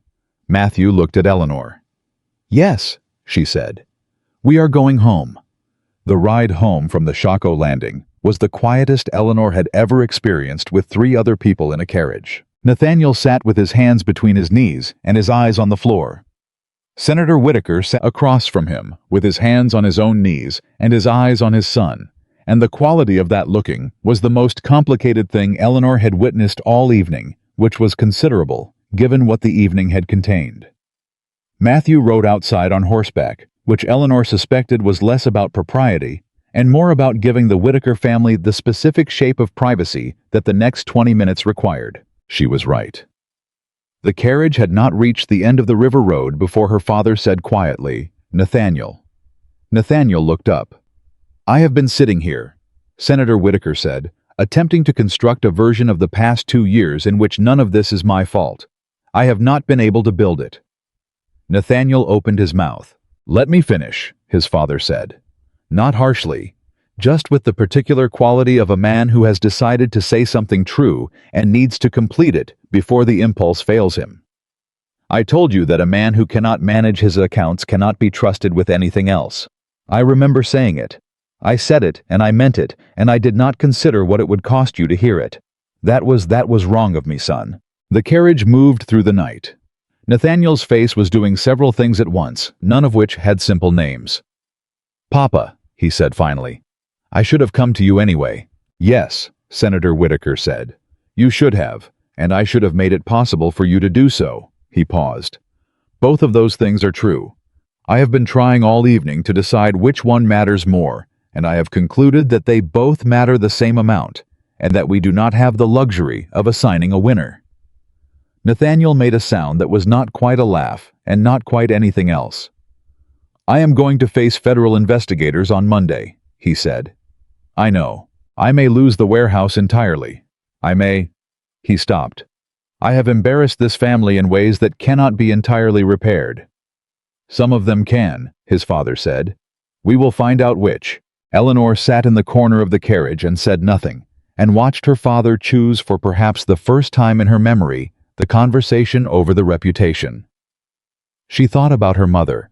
Speaker 1: Matthew looked at Eleanor. "Yes," she said. "We are going home." The ride home from the Chaco landing was the quietest Eleanor had ever experienced with three other people in a carriage. Nathaniel sat with his hands between his knees and his eyes on the floor. Senator Whitaker sat across from him, with his hands on his own knees and his eyes on his son, and the quality of that looking was the most complicated thing Eleanor had witnessed all evening, which was considerable, given what the evening had contained. Matthew rode outside on horseback, which Eleanor suspected was less about propriety and more about giving the Whitaker family the specific shape of privacy that the next 20 minutes required. She was right. The carriage had not reached the end of the river road before her father said quietly, "Nathaniel." Nathaniel looked up. "I have been sitting here," Senator Whitaker said, "attempting to construct a version of the past 2 years in which none of this is my fault. I have not been able to build it." Nathaniel opened his mouth. "Let me finish," his father said. Not harshly, just with the particular quality of a man who has decided to say something true and needs to complete it before the impulse fails him. "I told you that a man who cannot manage his accounts cannot be trusted with anything else. I remember saying it. I said it, and I meant it, and I did not consider what it would cost you to hear it. That was wrong of me, son." The carriage moved through the night. Nathaniel's face was doing several things at once, none of which had simple names. "Papa," he said finally, "I should have come to you anyway." "Yes," Senator Whitaker said. "You should have, and I should have made it possible for you to do so." He paused. "Both of those things are true. I have been trying all evening to decide which one matters more, and I have concluded that they both matter the same amount, and that we do not have the luxury of assigning a winner." Nathaniel made a sound that was not quite a laugh and not quite anything else. "I am going to face federal investigators on Monday," he said. "I know. I may lose the warehouse entirely. I may—" He stopped. "I have embarrassed this family in ways that cannot be entirely repaired." "Some of them can," his father said. "We will find out which." Eleanor sat in the corner of the carriage and said nothing, and watched her father choose for perhaps the first time in her memory the conversation over the reputation. She thought about her mother.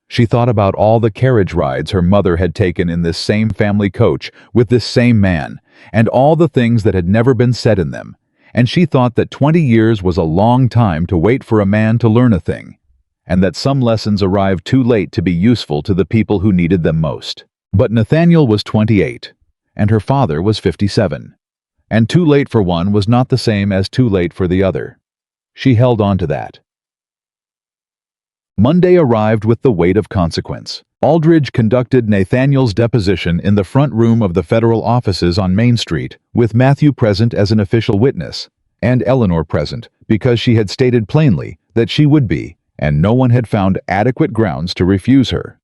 Speaker 1: She thought about all the carriage rides her mother had taken in this same family coach with this same man, and all the things that had never been said in them, and she thought that 20 years was a long time to wait for a man to learn a thing, and that some lessons arrived too late to be useful to the people who needed them most. But Nathaniel was 28, and her father was 57, and too late for one was not the same as too late for the other. She held on to that. Monday arrived with the weight of consequence. Aldridge conducted Nathaniel's deposition in the front room of the federal offices on Main Street, with Matthew present as an official witness, and Eleanor present because she had stated plainly that she would be, and no one had found adequate grounds to refuse her.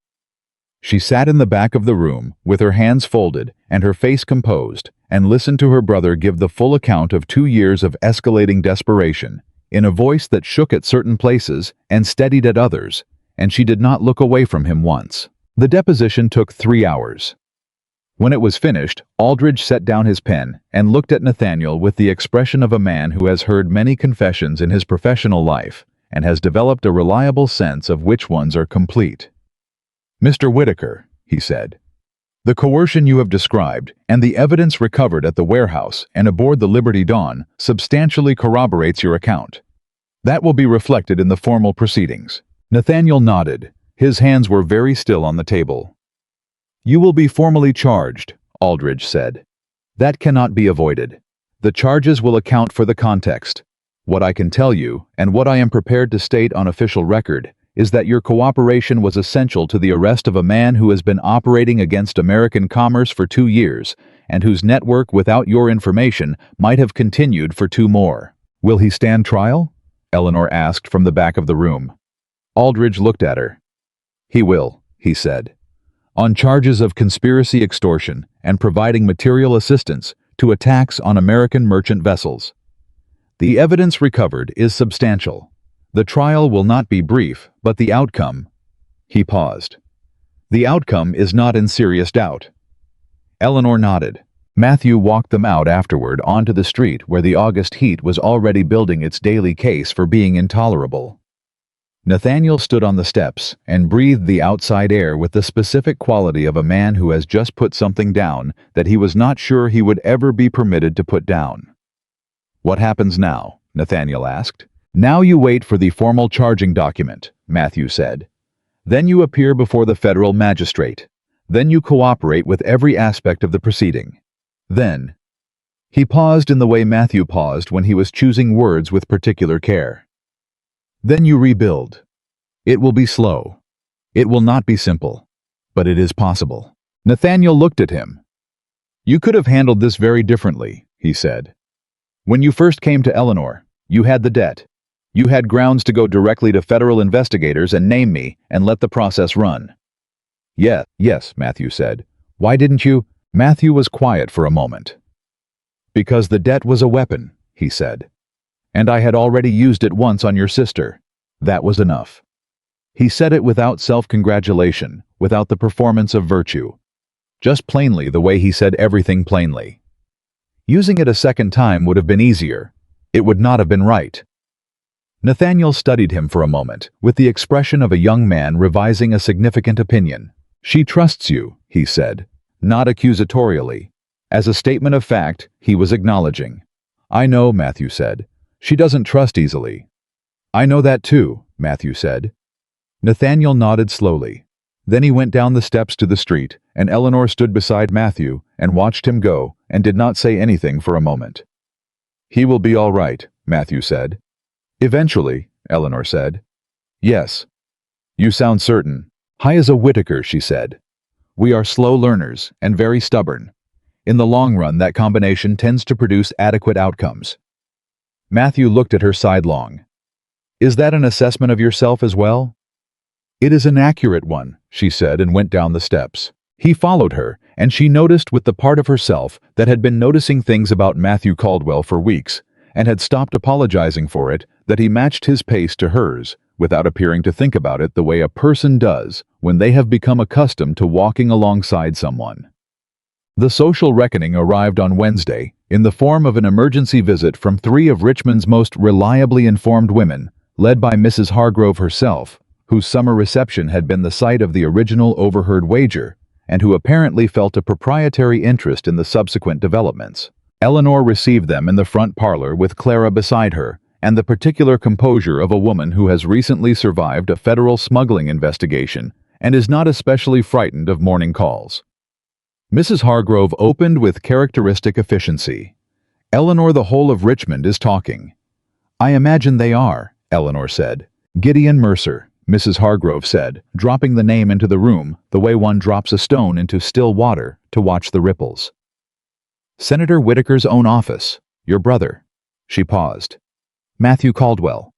Speaker 1: She sat in the back of the room, with her hands folded and her face composed, and listened to her brother give the full account of 2 years of escalating desperation, in a voice that shook at certain places and steadied at others, and she did not look away from him once. The deposition took 3 hours. When it was finished, Aldridge set down his pen and looked at Nathaniel with the expression of a man who has heard many confessions in his professional life and has developed a reliable sense of which ones are complete. "Mr. Whitaker," he said, "the coercion you have described and the evidence recovered at the warehouse and aboard the Liberty Dawn substantially corroborates your account. That will be reflected in the formal proceedings." Nathaniel nodded. His hands were very still on the table. "You will be formally charged," Aldridge said. "That cannot be avoided. The charges will account for the context. What I can tell you, and what I am prepared to state on official record, is that your cooperation was essential to the arrest of a man who has been operating against American commerce for 2 years, and whose network without your information might have continued for 2 more. "Will he stand trial?" Eleanor asked from the back of the room. Aldridge looked at her. "He will," he said, on charges of conspiracy extortion and providing material assistance to attacks on American merchant vessels. The evidence recovered is substantial. The trial will not be brief, but the outcome—" He paused. "The outcome is not in serious doubt." Eleanor nodded. Matthew walked them out afterward onto the street where the August heat was already building its daily case for being intolerable. Nathaniel stood on the steps and breathed the outside air with the specific quality of a man who has just put something down that he was not sure he would ever be permitted to put down. "What happens now?" Nathaniel asked. "Now you wait for the formal charging document," Matthew said. "Then you appear before the federal magistrate. Then you cooperate with every aspect of the proceeding. Then—" He paused in the way Matthew paused when he was choosing words with particular care. "Then you rebuild. It will be slow. It will not be simple. But it is possible." Nathaniel looked at him. "You could have handled this very differently," he said. "When you first came to Eleanor, you had the debt. You had grounds to go directly to federal investigators and name me and let the process run." Yes, Matthew said. "Why didn't you—" Matthew was quiet for a moment. "Because the debt was a weapon," he said. "And I had already used it once on your sister. That was enough." He said it without self-congratulation, without the performance of virtue. Just plainly the way he said everything plainly. Using it a second time would have been easier. It would not have been right. Nathaniel studied him for a moment, with the expression of a young man revising a significant opinion. "She trusts you," he said, not accusatorially. As a statement of fact, he was acknowledging. "I know," Matthew said. "She doesn't trust easily." "I know that too," Matthew said. Nathaniel nodded slowly. Then he went down the steps to the street, and Eleanor stood beside Matthew and watched him go and did not say anything for a moment. "He will be all right," Matthew said. "Eventually," Eleanor said. "Yes." "You sound certain." "High as a Whitaker," she said. "We are slow learners and very stubborn. In the long run, that combination tends to produce adequate outcomes." Matthew looked at her sidelong. "Is that an assessment of yourself as well?" "It is an accurate one," she said, and went down the steps. He followed her, and she noticed with the part of herself that had been noticing things about Matthew Caldwell for weeks, and had stopped apologizing for it, that he matched his pace to hers, without appearing to think about it the way a person does when they have become accustomed to walking alongside someone. The social reckoning arrived on Wednesday, in the form of an emergency visit from 3 of Richmond's most reliably informed women, led by Mrs. Hargrove herself, whose summer reception had been the site of the original overheard wager, and who apparently felt a proprietary interest in the subsequent developments. Eleanor received them in the front parlor with Clara beside her, and the particular composure of a woman who has recently survived a federal smuggling investigation and is not especially frightened of morning calls. Mrs. Hargrove opened with characteristic efficiency. "Eleanor, the whole of Richmond is talking." "I imagine they are," Eleanor said. "Gideon Mercer," Mrs. Hargrove said, dropping the name into the room the way one drops a stone into still water to watch the ripples. "Senator Whitaker's own office. Your brother." She paused. "Matthew Caldwell."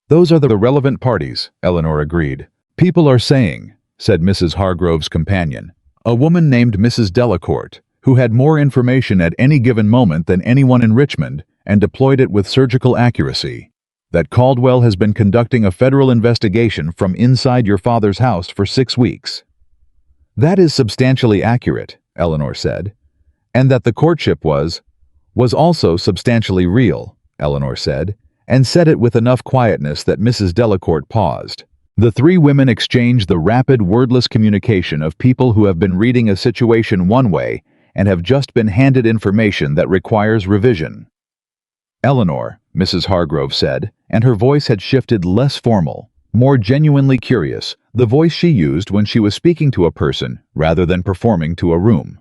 Speaker 1: "Those are the relevant parties," Eleanor agreed. "People are saying," said Mrs. Hargrove's companion, "a woman named Mrs. Delacourt, who had more information at any given moment than anyone in Richmond and deployed it with surgical accuracy, that Caldwell has been conducting a federal investigation from inside your father's house for 6 weeks. "That is substantially accurate," Eleanor said. "And that the courtship was also substantially real," Eleanor said, and said it with enough quietness that Mrs. Delacourt paused. The 3 women exchanged the rapid, wordless communication of people who have been reading a situation one way and have just been handed information that requires revision. "Eleanor," Mrs. Hargrove said, and her voice had shifted less formal, more genuinely curious, the voice she used when she was speaking to a person rather than performing to a room.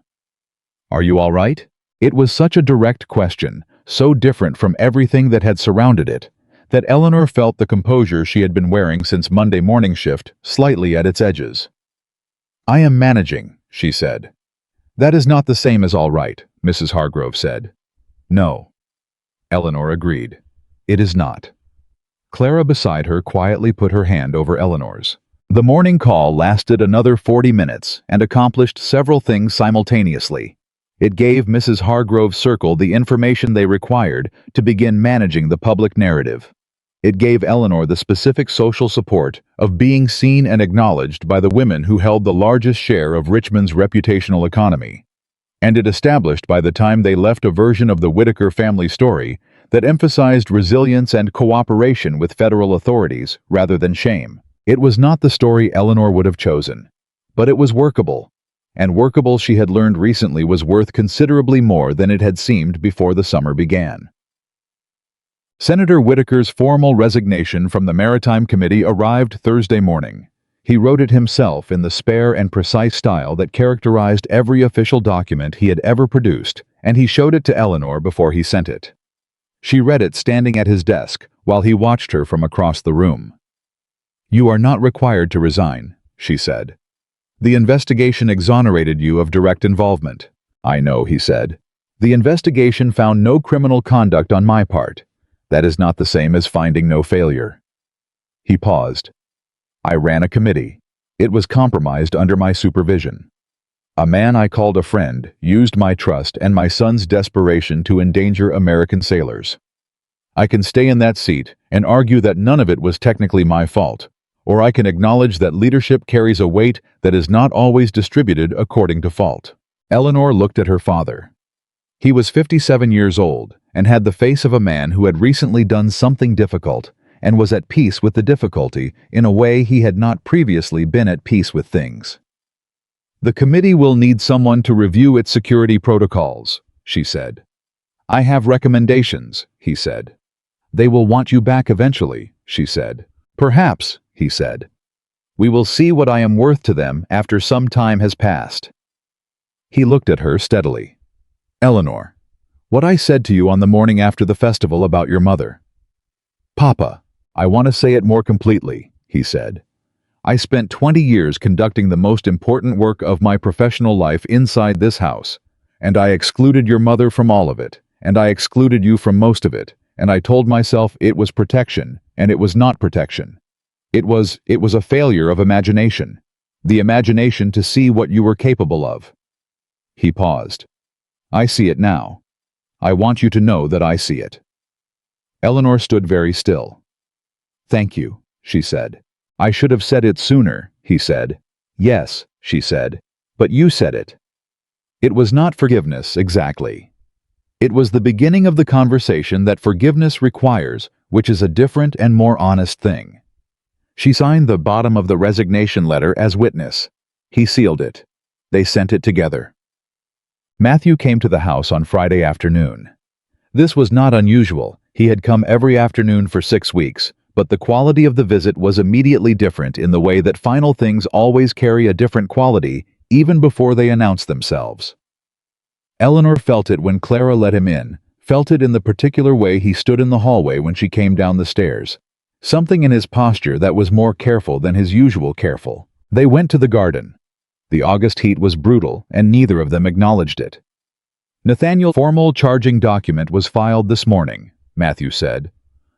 Speaker 1: "Are you all right?" It was such a direct question, so different from everything that had surrounded it, that Eleanor felt the composure she had been wearing since Monday morning shift slightly at its edges. "I am managing," she said. "That is not the same as all right," Mrs. Hargrove said. "No." Eleanor agreed. "It is not." Clara beside her quietly put her hand over Eleanor's. The morning call lasted another 40 minutes and accomplished several things simultaneously. It gave Mrs. Hargrove's circle the information they required to begin managing the public narrative. It gave Eleanor the specific social support of being seen and acknowledged by the women who held the largest share of Richmond's reputational economy. And it established by the time they left a version of the Whitaker family story that emphasized resilience and cooperation with federal authorities rather than shame. It was not the story Eleanor would have chosen, but it was workable. And workable, she had learned recently, was worth considerably more than it had seemed before the summer began. Senator Whitaker's formal resignation from the Maritime Committee arrived Thursday morning. He wrote it himself in the spare and precise style that characterized every official document he had ever produced, and he showed it to Eleanor before he sent it. She read it standing at his desk while he watched her from across the room. "You are not required to resign," she said. "The investigation exonerated you of direct involvement." "I know," he said. "The investigation found no criminal conduct on my part. That is not the same as finding no failure." He paused. "I ran a committee. It was compromised under my supervision. A man I called a friend used my trust and my son's desperation to endanger American sailors. I can stay in that seat and argue that none of it was technically my fault, or I can acknowledge that leadership carries a weight that is not always distributed according to fault." Eleanor looked at her father. He was 57 years old and had the face of a man who had recently done something difficult and was at peace with the difficulty in a way he had not previously been at peace with things. "The committee will need someone to review its security protocols," she said. "I have recommendations," he said. "They will want you back eventually," she said. "Perhaps," he said. "We will see what I am worth to them after some time has passed." He looked at her steadily. "Eleanor, what I said to you on the morning after the festival about your mother." "Papa, I want to say it more completely," he said. "I spent 20 years conducting the most important work of my professional life inside this house, and I excluded your mother from all of it, and I excluded you from most of it, and I told myself it was protection, and it was not protection. It was a failure of imagination, the imagination to see what you were capable of." He paused. "I see it now. I want you to know that I see it." Eleanor stood very still. "Thank you," she said. "I should have said it sooner," he said. "Yes," she said, "but you said it." It was not forgiveness, exactly. It was the beginning of the conversation that forgiveness requires, which is a different and more honest thing. She signed the bottom of the resignation letter as witness. He sealed it. They sent it together. Matthew came to the house on Friday afternoon. This was not unusual. He had come every afternoon for 6 weeks, but the quality of the visit was immediately different in the way that final things always carry a different quality even before they announce themselves. Eleanor felt it when Clara let him in, felt it in the particular way he stood in the hallway when she came down the stairs. Something in his posture that was more careful than his usual careful. They went to the garden. The August heat was brutal, and neither of them acknowledged it. "Nathaniel's formal charging document was filed this morning," Matthew said.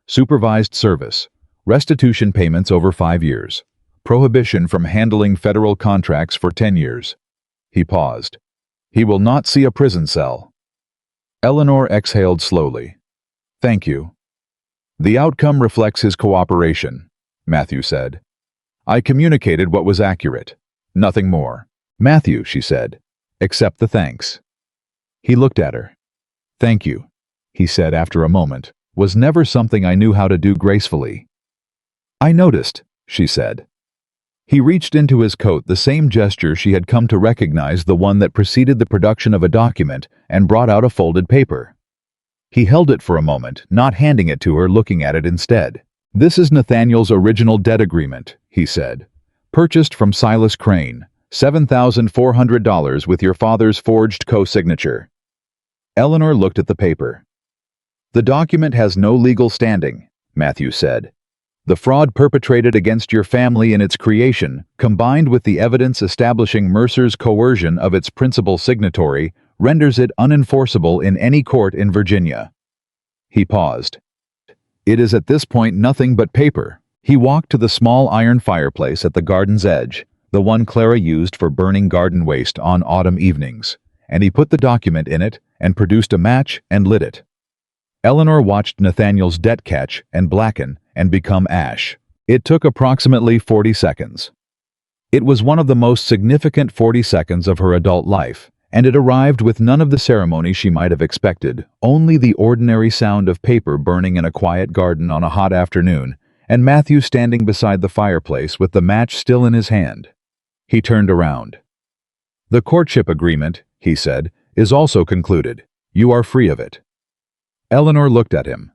Speaker 1: "Supervised service, restitution payments over 5 years, prohibition from handling federal contracts for 10 years. He paused. "He will not see a prison cell." Eleanor exhaled slowly. "Thank you." "The outcome reflects his cooperation," Matthew said. "I communicated what was accurate. Nothing more." "Matthew," she said, "accept the thanks." He looked at her. "Thank you," he said after a moment, "was never something I knew how to do gracefully." "I noticed," she said. He reached into his coat, the same gesture she had come to recognize, the one that preceded the production of a document, and brought out a folded paper. He held it for a moment, not handing it to her, looking at it instead. "This is Nathaniel's original debt agreement," he said. "Purchased from Silas Crane, $7,400 with your father's forged co-signature." Eleanor looked at the paper. "The document has no legal standing," Matthew said. "The fraud perpetrated against your family in its creation, combined with the evidence establishing Mercer's coercion of its principal signatory, renders it unenforceable in any court in Virginia." He paused. "It is at this point nothing but paper," He walked to the small iron fireplace at the garden's edge, the one Clara used for burning garden waste on autumn evenings, and he put the document in it and produced a match and lit it. Eleanor watched Nathaniel's debt catch and blacken and become ash. It took approximately 40 seconds. It was one of the most significant 40 seconds of her adult life, and it arrived with none of the ceremony she might have expected, only the ordinary sound of paper burning in a quiet garden on a hot afternoon, and Matthew standing beside the fireplace with the match still in his hand. He turned around. "The courtship agreement," he said, "is also concluded. You are free of it." Eleanor looked at him.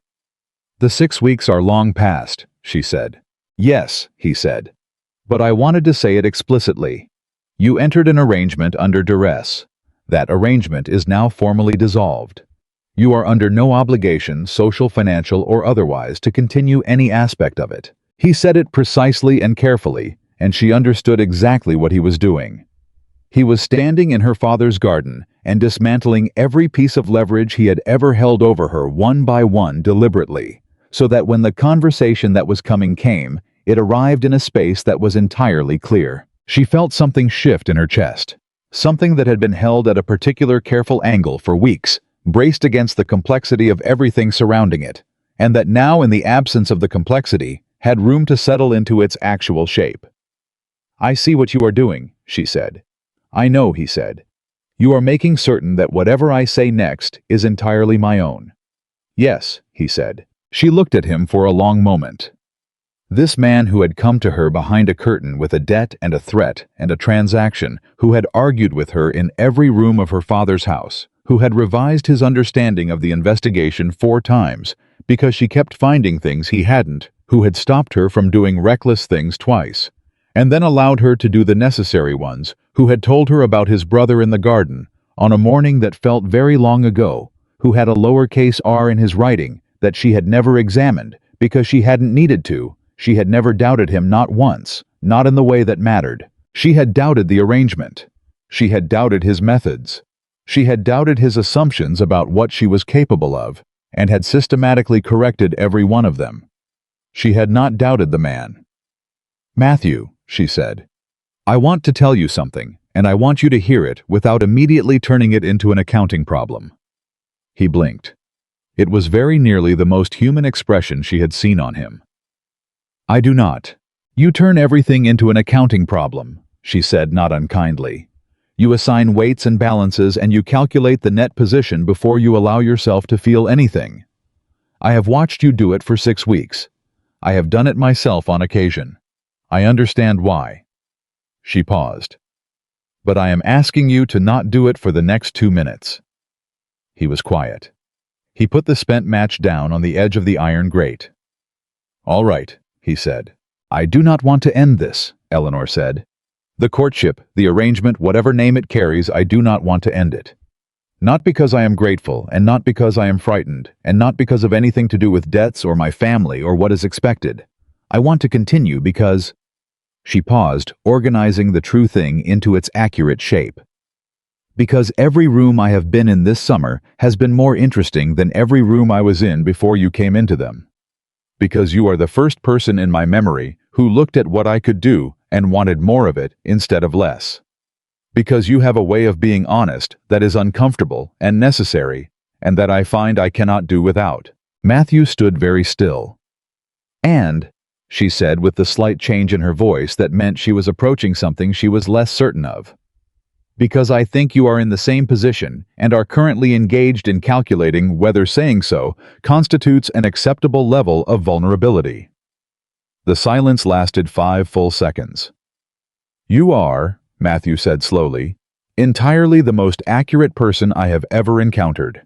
Speaker 1: "The 6 weeks are long past," she said. "Yes," he said. "But I wanted to say it explicitly. You entered an arrangement under duress. That arrangement is now formally dissolved. You are under no obligation, social, financial, or otherwise, to continue any aspect of it." He said it precisely and carefully, and she understood exactly what he was doing. He was standing in her father's garden and dismantling every piece of leverage he had ever held over her one by one deliberately, so that when the conversation that was coming came, it arrived in a space that was entirely clear. She felt something shift in her chest, something that had been held at a particular careful angle for weeks, braced against the complexity of everything surrounding it, and that now, in the absence of the complexity, had room to settle into its actual shape. "I see what you are doing," she said. "I know," he said. "You are making certain that whatever I say next is entirely my own." "Yes," he said. She looked at him for a long moment. This man who had come to her behind a curtain with a debt and a threat and a transaction, who had argued with her in every room of her father's house, who had revised his understanding of the investigation 4 times because she kept finding things he hadn't, who had stopped her from doing reckless things twice, and then allowed her to do the necessary ones, who had told her about his brother in the garden on a morning that felt very long ago, who had a lowercase r in his writing that she had never examined because she hadn't needed to. She had never doubted him, not once, not in the way that mattered. She had doubted the arrangement. She had doubted his methods. She had doubted his assumptions about what she was capable of, and had systematically corrected every one of them. She had not doubted the man. "Matthew," she said, "I want to tell you something, and I want you to hear it without immediately turning it into an accounting problem." He blinked. It was very nearly the most human expression she had seen on him. "I do not. You turn everything into an accounting problem," she said, not unkindly. "You assign weights and balances, and you calculate the net position before you allow yourself to feel anything. I have watched you do it for 6 weeks. I have done it myself on occasion. I understand why." She paused. "But I am asking you to not do it for the next 2 minutes." He was quiet. He put the spent match down on the edge of the iron grate. "All right," he said. "I do not want to end this," Eleanor said. "The courtship, the arrangement, whatever name it carries, I do not want to end it. Not because I am grateful, and not because I am frightened, and not because of anything to do with debts or my family or what is expected. I want to continue because—" She paused, organizing the true thing into its accurate shape. "Because every room I have been in this summer has been more interesting than every room I was in before you came into them. Because you are the first person in my memory who looked at what I could do and wanted more of it instead of less. Because you have a way of being honest that is uncomfortable and necessary, and that I find I cannot do without." Matthew stood very still. "And," she said with the slight change in her voice that meant she was approaching something she was less certain of, "because I think you are in the same position and are currently engaged in calculating whether saying so constitutes an acceptable level of vulnerability." The silence lasted 5 full seconds. "You are," Matthew said slowly, "entirely the most accurate person I have ever encountered."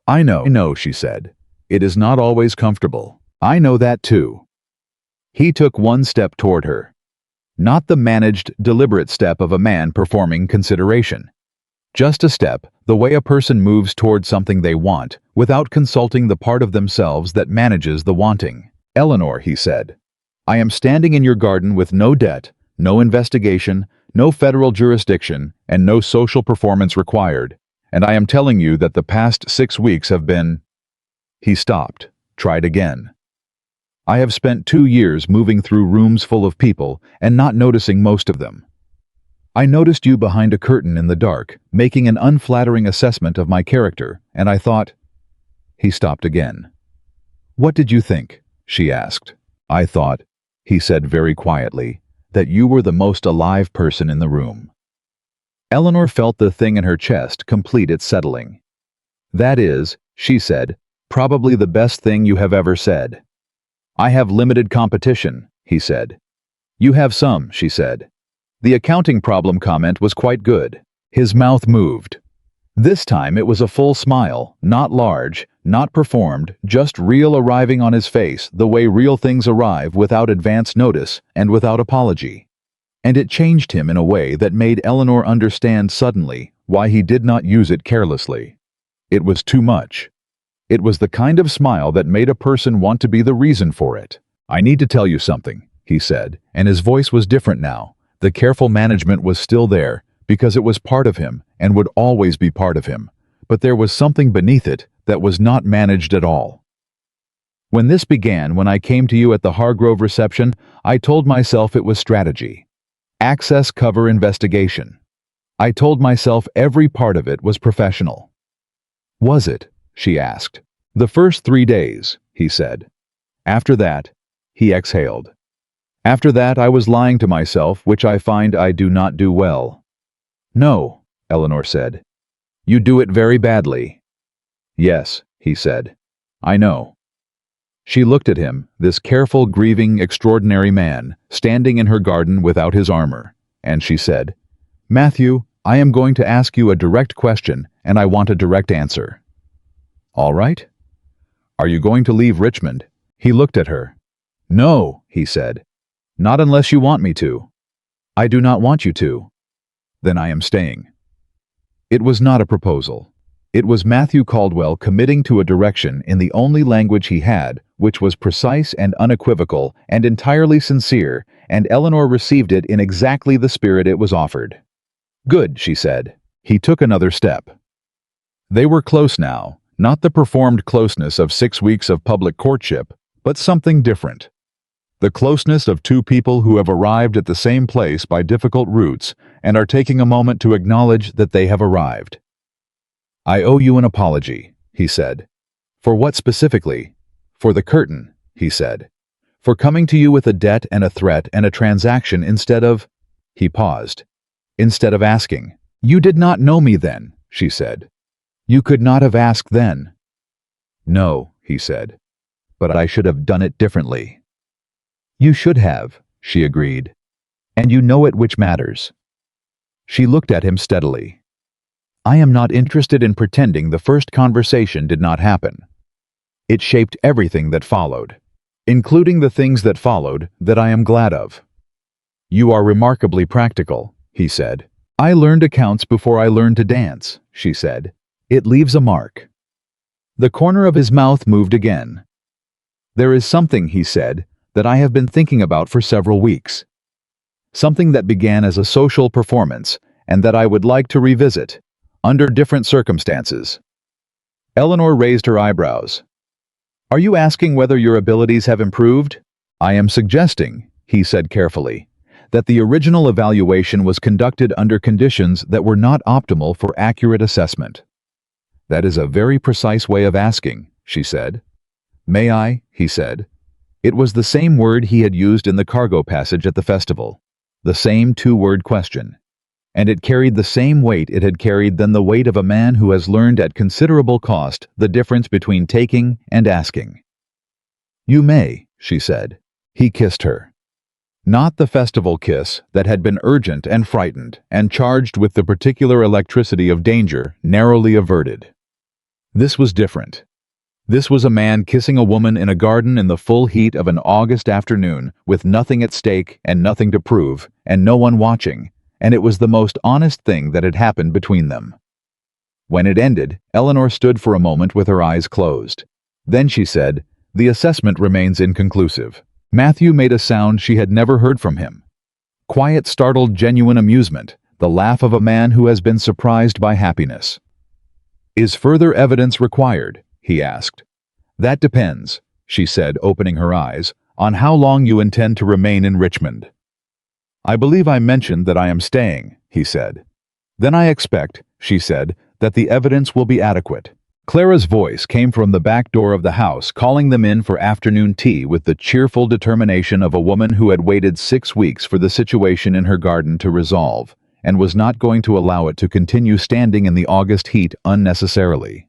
Speaker 1: I know," she said. "It is not always comfortable. I know that too." He took 1 step toward her. Not the managed, deliberate step of a man performing consideration. Just a step, the way a person moves toward something they want, without consulting the part of themselves that manages the wanting. "Eleanor," he said, "I am standing in your garden with no debt, no investigation, no federal jurisdiction, and no social performance required, and I am telling you that the past 6 weeks have been—" He stopped, tried again. I have spent 2 years moving through rooms full of people and not noticing most of them. I noticed you behind a curtain in the dark, making an unflattering assessment of my character, and I thought—" He stopped again. "What did you think?" she asked. "I thought," he said very quietly, "that you were the most alive person in the room." Eleanor felt the thing in her chest complete its settling. "That is," she said, "probably the best thing you have ever said." "I have limited competition," he said. "You have some," she said. The accounting problem comment was quite good. His mouth moved. This time it was a full smile, not large, not performed, just real, arriving on his face the way real things arrive, without advance notice and without apology. And it changed him in a way that made Eleanor understand suddenly why he did not use it carelessly. It was too much. It was the kind of smile that made a person want to be the reason for it. "I need to tell you something," he said, and his voice was different now. The careful management was still there, because it was part of him and would always be part of him, but there was something beneath it that was not managed at all. "When this began, when I came to you at the Hargrove reception, I told myself it was strategy. Access cover investigation. I told myself every part of it was professional." "Was it?" she asked. "The first 3 days," he said. "After that," he exhaled. "After that I was lying to myself, which I find I do not do well." "No," Eleanor said. "You do it very badly." "Yes," he said. "I know." She looked at him, this careful, grieving, extraordinary man, standing in her garden without his armor, and she said, "Matthew, I am going to ask you a direct question, and I want a direct answer." "All right." "Are you going to leave Richmond?" He looked at her. "No," he said. "Not unless you want me to." "I do not want you to." "Then I am staying." It was not a proposal. It was Matthew Caldwell committing to a direction in the only language he had, which was precise and unequivocal and entirely sincere, and Eleanor received it in exactly the spirit it was offered. "Good," she said. He took another step. They were close now, not the performed closeness of 6 weeks of public courtship, but something different. The closeness of two people who have arrived at the same place by difficult routes and are taking a moment to acknowledge that they have arrived. "I owe you an apology," he said. "For what specifically?" "For the curtain," he said. "For coming to you with a debt and a threat and a transaction instead of—" He paused. "Instead of asking." "You did not know me then," she said. "You could not have asked then." "No," he said. "But I should have done it differently." "You should have," she agreed. "And you know it, which matters." She looked at him steadily. "I am not interested in pretending the first conversation did not happen. It shaped everything that followed, including the things that followed that I am glad of." "You are remarkably practical," he said. "I learned accounts before I learned to dance," she said. "It leaves a mark." The corner of his mouth moved again. "There is something," he said, "that I have been thinking about for several weeks. Something that began as a social performance and that I would like to revisit, under different circumstances." Eleanor raised her eyebrows. "Are you asking whether your abilities have improved?" "I am suggesting," he said carefully, "that the original evaluation was conducted under conditions that were not optimal for accurate assessment." "That is a very precise way of asking," she said. "May I?" he said. It was the same word he had used in the cargo passage at the festival, the same 2-word question, and it carried the same weight it had carried than the weight of a man who has learned at considerable cost the difference between taking and asking. "You may," she said. He kissed her. Not the festival kiss that had been urgent and frightened and charged with the particular electricity of danger narrowly averted. This was different. This was a man kissing a woman in a garden in the full heat of an August afternoon, with nothing at stake and nothing to prove, and no one watching, and it was the most honest thing that had happened between them. When it ended, Eleanor stood for a moment with her eyes closed. Then she said, "The assessment remains inconclusive." Matthew made a sound she had never heard from him. Quiet, startled, genuine amusement, the laugh of a man who has been surprised by happiness. "Is further evidence required?" he asked. "That depends. she said, opening her eyes, "on how long you intend to remain in Richmond." "I believe I mentioned that I am staying," he said. "Then I expect," she said, "that the evidence will be adequate." Clara's voice came from the back door of the house, calling them in for afternoon tea with the cheerful determination of a woman who had waited 6 weeks for the situation in her garden to resolve, and was not going to allow it to continue standing in the August heat unnecessarily.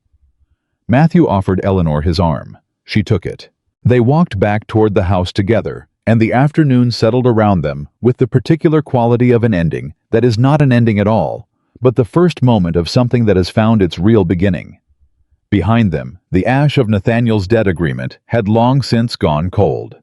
Speaker 1: Matthew offered Eleanor his arm. She took it. They walked back toward the house together, and the afternoon settled around them with the particular quality of an ending that is not an ending at all, but the first moment of something that has found its real beginning. Behind them, the ash of Nathaniel's debt agreement had long since gone cold.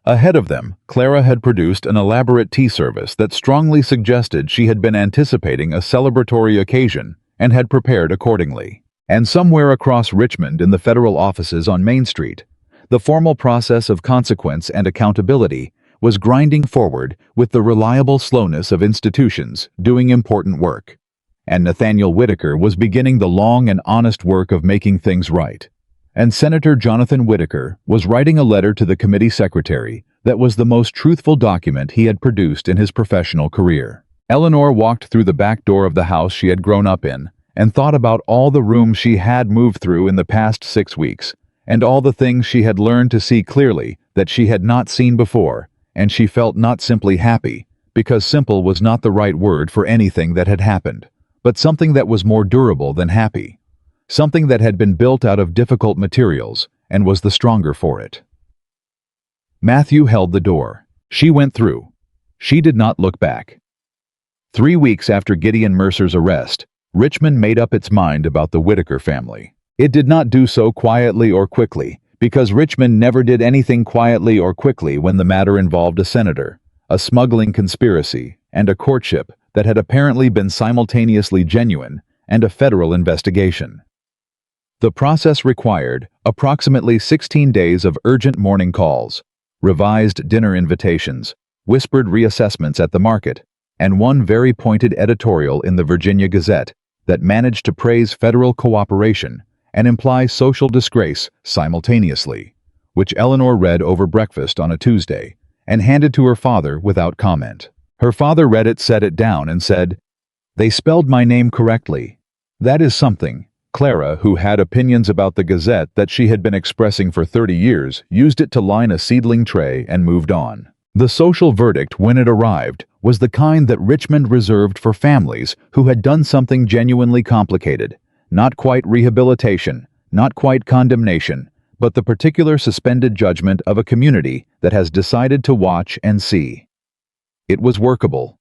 Speaker 1: Ahead of them, Clara had produced an elaborate tea service that strongly suggested she had been anticipating a celebratory occasion and had prepared accordingly. And somewhere across Richmond in the federal offices on Main Street, the formal process of consequence and accountability was grinding forward with the reliable slowness of institutions doing important work. And Nathaniel Whitaker was beginning the long and honest work of making things right. And Senator Jonathan Whitaker was writing a letter to the committee secretary that was the most truthful document he had produced in his professional career. Eleanor walked through the back door of the house she had grown up in and thought about all the rooms she had moved through in the past 6 weeks, and all the things she had learned to see clearly that she had not seen before, and she felt not simply happy, because simple was not the right word for anything that had happened, but something that was more durable than happy. Something that had been built out of difficult materials and was the stronger for it. Matthew held the door. She went through. She did not look back. 3 weeks after Gideon Mercer's arrest, Richmond made up its mind about the Whitaker family. It did not do so quietly or quickly, because Richmond never did anything quietly or quickly when the matter involved a senator, a smuggling conspiracy, and a courtship that had apparently been simultaneously genuine, and a federal investigation. The process required approximately 16 days of urgent morning calls, revised dinner invitations, whispered reassessments at the market, and one very pointed editorial in the Virginia Gazette that managed to praise federal cooperation and imply social disgrace simultaneously, which Eleanor read over breakfast on a Tuesday and handed to her father without comment. Her father read it, set it down, and said, "They spelled my name correctly. That is something." Clara, who had opinions about the Gazette that she had been expressing for 30 years, used it to line a seedling tray and moved on. The social verdict, when it arrived, was the kind that Richmond reserved for families who had done something genuinely complicated, not quite rehabilitation, not quite condemnation, but the particular suspended judgment of a community that has decided to watch and see. It was workable.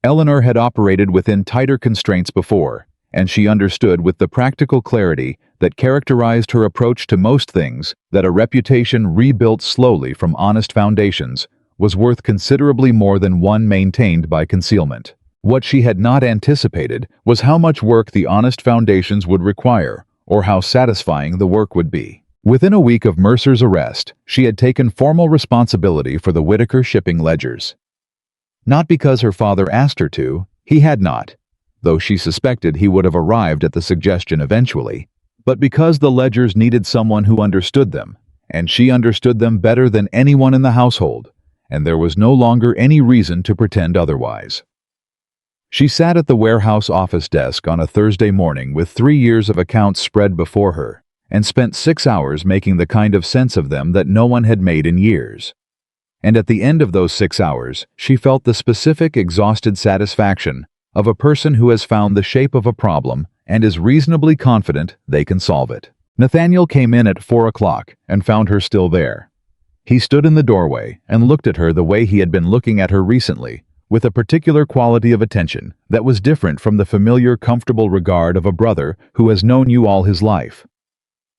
Speaker 1: Eleanor had operated within tighter constraints before, and she understood with the practical clarity that characterized her approach to most things that a reputation rebuilt slowly from honest foundations was worth considerably more than one maintained by concealment. What she had not anticipated was how much work the honest foundations would require, or how satisfying the work would be. Within a week of Mercer's arrest, she had taken formal responsibility for the Whitaker shipping ledgers. Not because her father asked her to, he had not, though she suspected he would have arrived at the suggestion eventually, but because the ledgers needed someone who understood them, and she understood them better than anyone in the household, and there was no longer any reason to pretend otherwise. She sat at the warehouse office desk on a Thursday morning with 3 years of accounts spread before her, and spent 6 hours making the kind of sense of them that no one had made in years. And at the end of those 6 hours, she felt the specific, exhausted satisfaction of a person who has found the shape of a problem and is reasonably confident they can solve it. Nathaniel came in at 4 o'clock and found her still there. He stood in the doorway and looked at her the way he had been looking at her recently, with a particular quality of attention that was different from the familiar, comfortable regard of a brother who has known you all his life.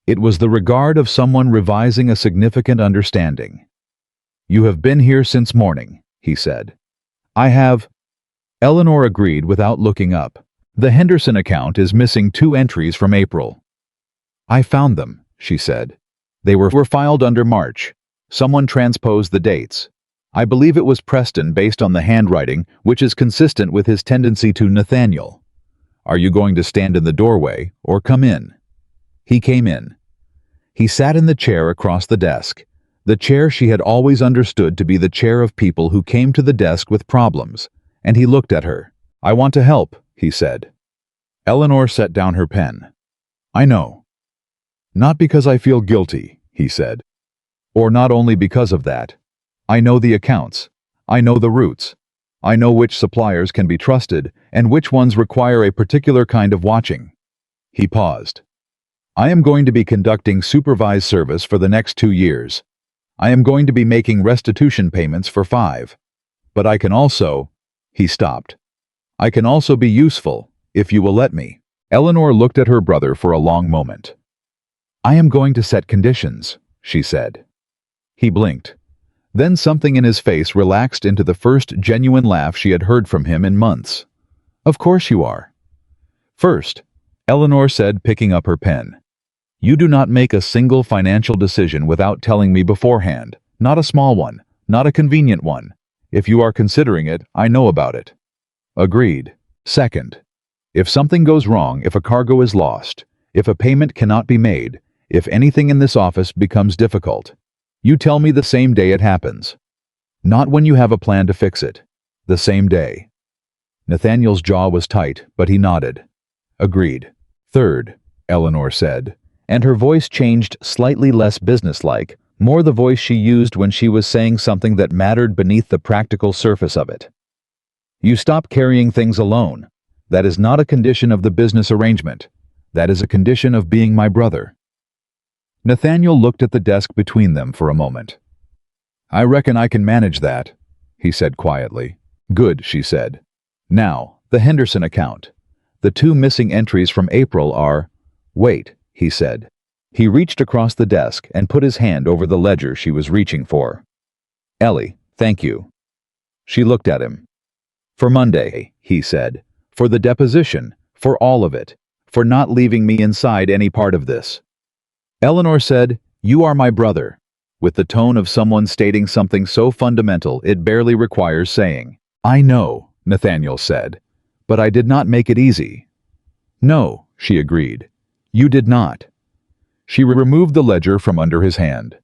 Speaker 1: It was the regard of someone revising a significant understanding. "You have been here since morning," he said. "I have." Eleanor agreed without looking up. "The Henderson account is missing 2 entries from April." "I found them," she said. "They were filed under March. Someone transposed the dates. I believe it was Preston based on the handwriting, which is consistent with his tendency to Nathaniel. Are you going to stand in the doorway or come in?" He came in. He sat in the chair across the desk, the chair she had always understood to be the chair of people who came to the desk with problems, and he looked at her. "I want to help," he said. Eleanor set down her pen. "I know. Not because I feel guilty," he said. "Or not only because of that. I know the accounts. I know the routes. I know which suppliers can be trusted and which ones require a particular kind of watching." He paused. "I am going to be conducting supervised service for the next 2 years. I am going to be making restitution payments for 5. But I can also—" He stopped. "I can also be useful, if you will let me." Eleanor looked at her brother for a long moment. "I am going to set conditions," she said. He blinked. Then something in his face relaxed into the first genuine laugh she had heard from him in months. "Of course you are." "First," Eleanor said, picking up her pen, "you do not make a single financial decision without telling me beforehand. Not a small one, not a convenient one. If you are considering it, I know about it." "Agreed." "Second, if something goes wrong, if a cargo is lost, if a payment cannot be made, if anything in this office becomes difficult, you tell me the same day it happens. Not when you have a plan to fix it. The same day." Nathaniel's jaw was tight, but he nodded. "Agreed." "Third," Eleanor said, and her voice changed slightly less businesslike, more the voice she used when she was saying something that mattered beneath the practical surface of it. "You stop carrying things alone. That is not a condition of the business arrangement. That is a condition of being my brother." Nathaniel looked at the desk between them for a moment. "I reckon I can manage that," he said quietly. "Good," she said. "Now, the Henderson account. The 2 missing entries from April are—" "Wait," he said. He reached across the desk and put his hand over the ledger she was reaching for. "Ellie, thank you." She looked at him. "For Monday," he said. "For the deposition, for all of it, for not leaving me inside any part of this." Eleanor said, "You are my brother," with the tone of someone stating something so fundamental it barely requires saying. "I know," Nathaniel said, "but I did not make it easy." "No," she agreed. "You did not." She removed the ledger from under his hand.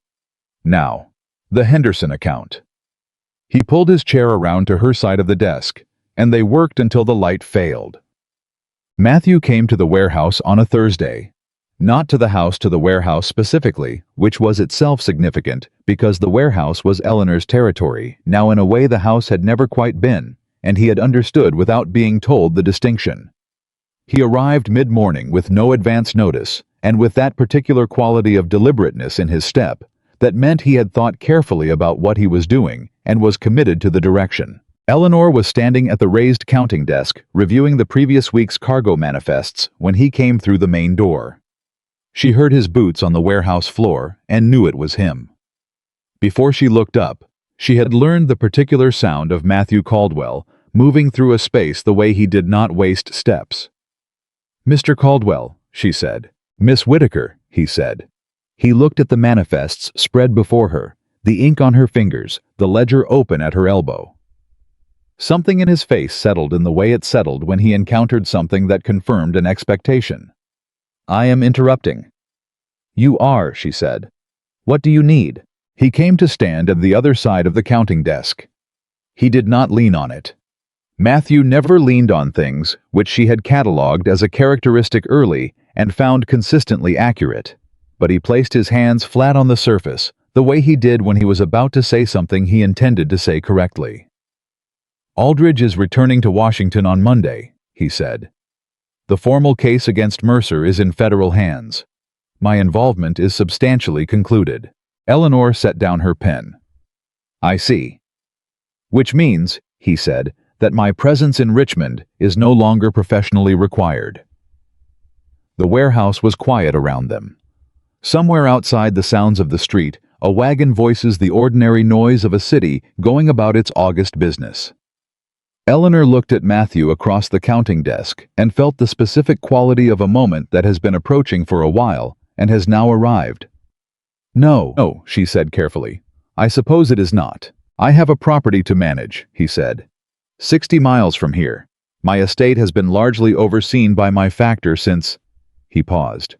Speaker 1: "Now, the Henderson account." He pulled his chair around to her side of the desk, and they worked until the light failed. Matthew came to the warehouse on a Thursday. Not to the house, to the warehouse specifically, which was itself significant because the warehouse was Eleanor's territory, now in a way the house had never quite been, and he had understood without being told the distinction. He arrived mid-morning with no advance notice, and with that particular quality of deliberateness in his step that meant he had thought carefully about what he was doing and was committed to the direction. Eleanor was standing at the raised counting desk, reviewing the previous week's cargo manifests when he came through the main door. She heard his boots on the warehouse floor and knew it was him. Before she looked up, she had learned the particular sound of Matthew Caldwell moving through a space the way he did not waste steps. "Mr. Caldwell," she said. "Miss Whitaker," he said. He looked at the manifests spread before her, the ink on her fingers, the ledger open at her elbow. Something in his face settled in the way it settled when he encountered something that confirmed an expectation. "I am interrupting." "You are," she said. "What do you need?" He came to stand at the other side of the counting desk. He did not lean on it. Matthew never leaned on things which she had catalogued as a characteristic early and found consistently accurate, but he placed his hands flat on the surface, the way he did when he was about to say something he intended to say correctly. "Aldridge is returning to Washington on Monday," he said. "The formal case against Mercer is in federal hands. My involvement is substantially concluded." Eleanor set down her pen. "I see." "Which means," he said, "that my presence in Richmond is no longer professionally required." The warehouse was quiet around them. Somewhere outside the sounds of the street, a wagon voices the ordinary noise of a city going about its August business. Eleanor looked at Matthew across the counting desk and felt the specific quality of a moment that has been approaching for a while and has now arrived. No, she said carefully. "I suppose it is not. I have a property to manage," he said. 60 miles from here. My estate has been largely overseen by my factor since—" he paused.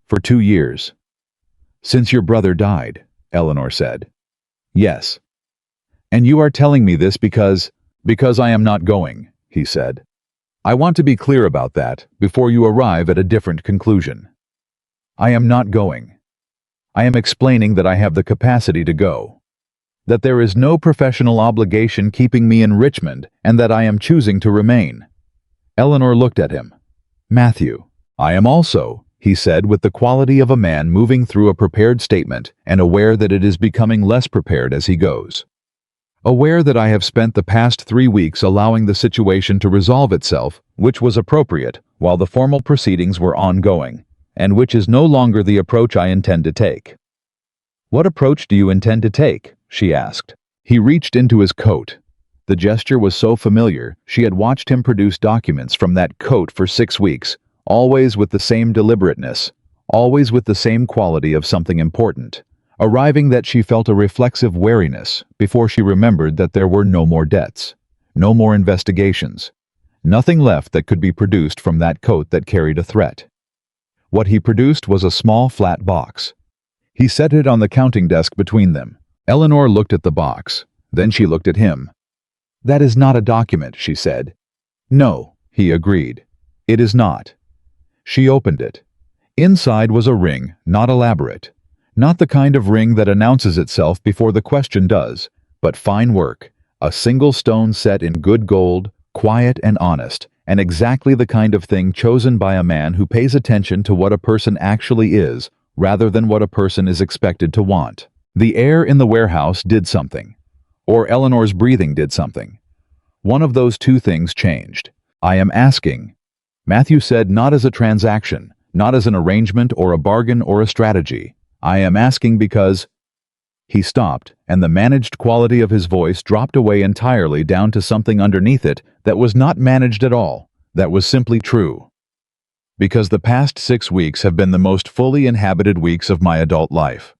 Speaker 1: "For 2 years." "Since your brother died," Eleanor said. "Yes." "And you are telling me this because I am not going," he said. "I want to be clear about that before you arrive at a different conclusion. I am not going. I am explaining that I have the capacity to go. That there is no professional obligation keeping me in Richmond and that I am choosing to remain." Eleanor looked at him. "Matthew, I am also," he said with the quality of a man moving through a prepared statement and aware that it is becoming less prepared as he goes. "Aware that I have spent the past 3 weeks allowing the situation to resolve itself, which was appropriate, while the formal proceedings were ongoing, and which is no longer the approach I intend to take." "What approach do you intend to take?" she asked. He reached into his coat. The gesture was so familiar, she had watched him produce documents from that coat for 6 weeks, always with the same deliberateness, always with the same quality of something important, arriving that she felt a reflexive wariness before she remembered that there were no more debts, no more investigations, nothing left that could be produced from that coat that carried a threat. What he produced was a small flat box. He set it on the counting desk between them. Eleanor looked at the box. Then she looked at him. "That is not a document," she said. "No," he agreed. "It is not." She opened it. Inside was a ring, not elaborate. Not the kind of ring that announces itself before the question does, but fine work, a single stone set in good gold, quiet and honest, and exactly the kind of thing chosen by a man who pays attention to what a person actually is, rather than what a person is expected to want. The air in the warehouse did something. Or Eleanor's breathing did something. One of those two things changed. "I am asking," Matthew said, "not as a transaction, not as an arrangement or a bargain or a strategy. I am asking because—" He stopped, and the managed quality of his voice dropped away entirely down to something underneath it that was not managed at all, that was simply true. "Because the past 6 weeks have been the most fully inhabited weeks of my adult life.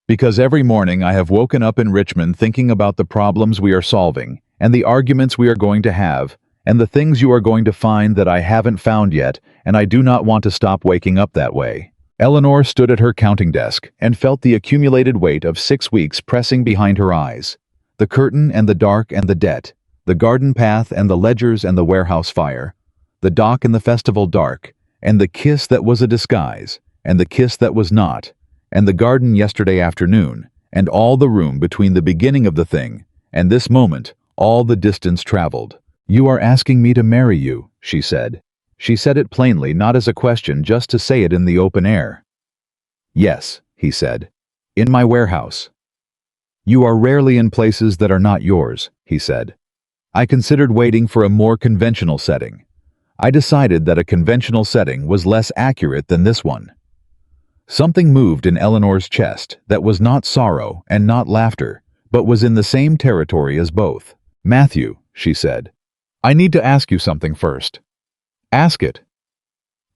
Speaker 1: Because every morning I have woken up in Richmond thinking about the problems we are solving, and the arguments we are going to have, and the things you are going to find that I haven't found yet, and I do not want to stop waking up that way." Eleanor stood at her counting desk and felt the accumulated weight of 6 weeks pressing behind her eyes. The curtain and the dark and the debt, the garden path and the ledgers and the warehouse fire, the dock and the festival dark, and the kiss that was a disguise, and the kiss that was not, and the garden yesterday afternoon, and all the room between the beginning of the thing and this moment, all the distance traveled. "You are asking me to marry you," she said. She said it plainly, not as a question, just to say it in the open air. "Yes," he said. "In my warehouse." "You are rarely in places that are not yours," he said. "I considered waiting for a more conventional setting. I decided that a conventional setting was less accurate than this one." Something moved in Eleanor's chest that was not sorrow and not laughter, but was in the same territory as both. "Matthew," she said, "I need to ask you something first." "Ask it."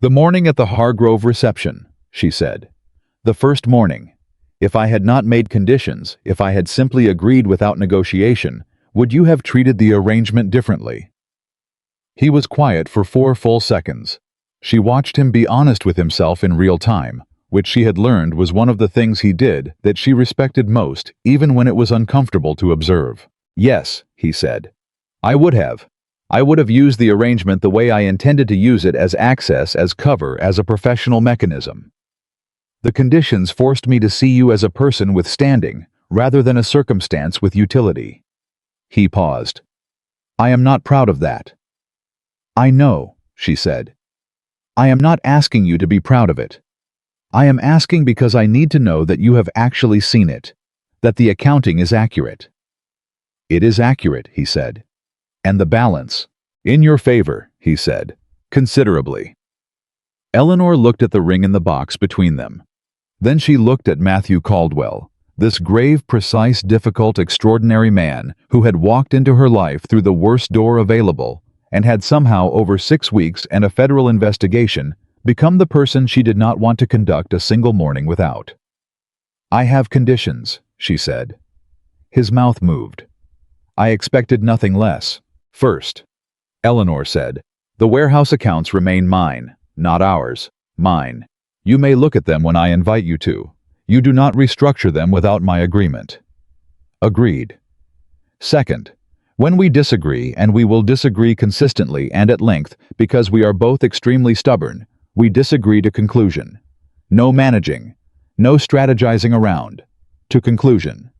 Speaker 1: "The morning at the Hargrove reception," she said. "The first morning. If I had not made conditions, if I had simply agreed without negotiation, would you have treated the arrangement differently?" He was quiet for 4 full seconds. She watched him be honest with himself in real time, which she had learned was one of the things he did that she respected most, even when it was uncomfortable to observe. "Yes," he said. "I would have. I would have used the arrangement the way I intended to use it, as access, as cover, as a professional mechanism. The conditions forced me to see you as a person with standing, rather than a circumstance with utility." He paused. "I am not proud of that." "I know," she said. "I am not asking you to be proud of it. I am asking because I need to know that you have actually seen it, that the accounting is accurate." "It is accurate," he said. "And the balance?" "In your favor," he said, "considerably." Eleanor looked at the ring in the box between them. Then she looked at Matthew Caldwell, this grave, precise, difficult, extraordinary man who had walked into her life through the worst door available and had somehow, over 6 weeks and a federal investigation, become the person she did not want to conduct a single morning without. "I have conditions," she said. His mouth moved. "I expected nothing less. First," Eleanor said, "the warehouse accounts remain mine, not ours, mine. You may look at them when I invite you to. You do not restructure them without my agreement. Agreed. Second, when we disagree, and we will disagree consistently and at length because we are both extremely stubborn, we disagree to conclusion. No managing, no strategizing around. To conclusion.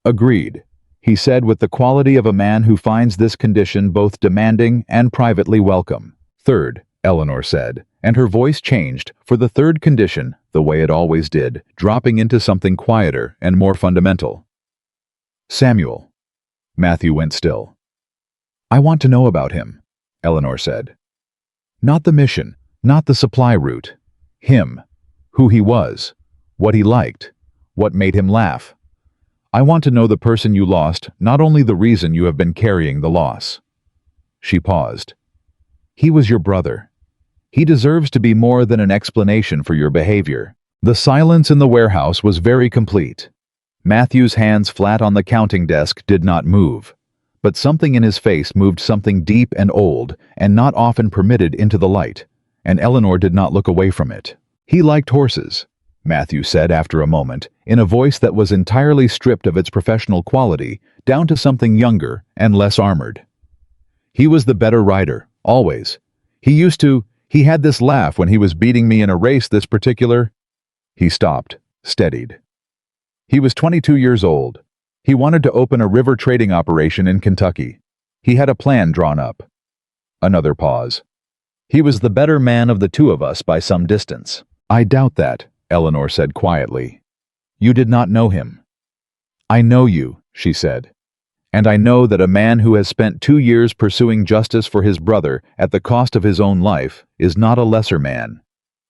Speaker 1: Agreed, he said with the quality of a man who finds this condition both demanding and privately welcome. Third, Eleanor said, and her voice changed for the third condition the way it always did, dropping into something quieter and more fundamental. Samuel. Matthew went still. I want to know about him, Eleanor said. Not the mission, not the supply route. Him. Who he was. What he liked. What made him laugh. I want to know the person you lost, not only the reason you have been carrying the loss. She paused. He was your brother. He deserves to be more than an explanation for your behavior. The silence in the warehouse was very complete. Matthew's hands flat on the counting desk did not move, but something in his face moved, something deep and old and not often permitted into the light, and Eleanor did not look away from it. He liked horses, Matthew said after a moment, in a voice that was entirely stripped of its professional quality down to something younger and less armored. He was the better rider, always. He had this laugh when he was beating me in a race this particular. He stopped, steadied. He was 22 years old. He wanted to open a river trading operation in Kentucky. He had a plan drawn up. Another pause. He was the better man of the two of us by some distance. I doubt that, Eleanor said quietly. You did not know him. I know you, she said. And I know that a man who has spent 2 years pursuing justice for his brother at the cost of his own life is not a lesser man.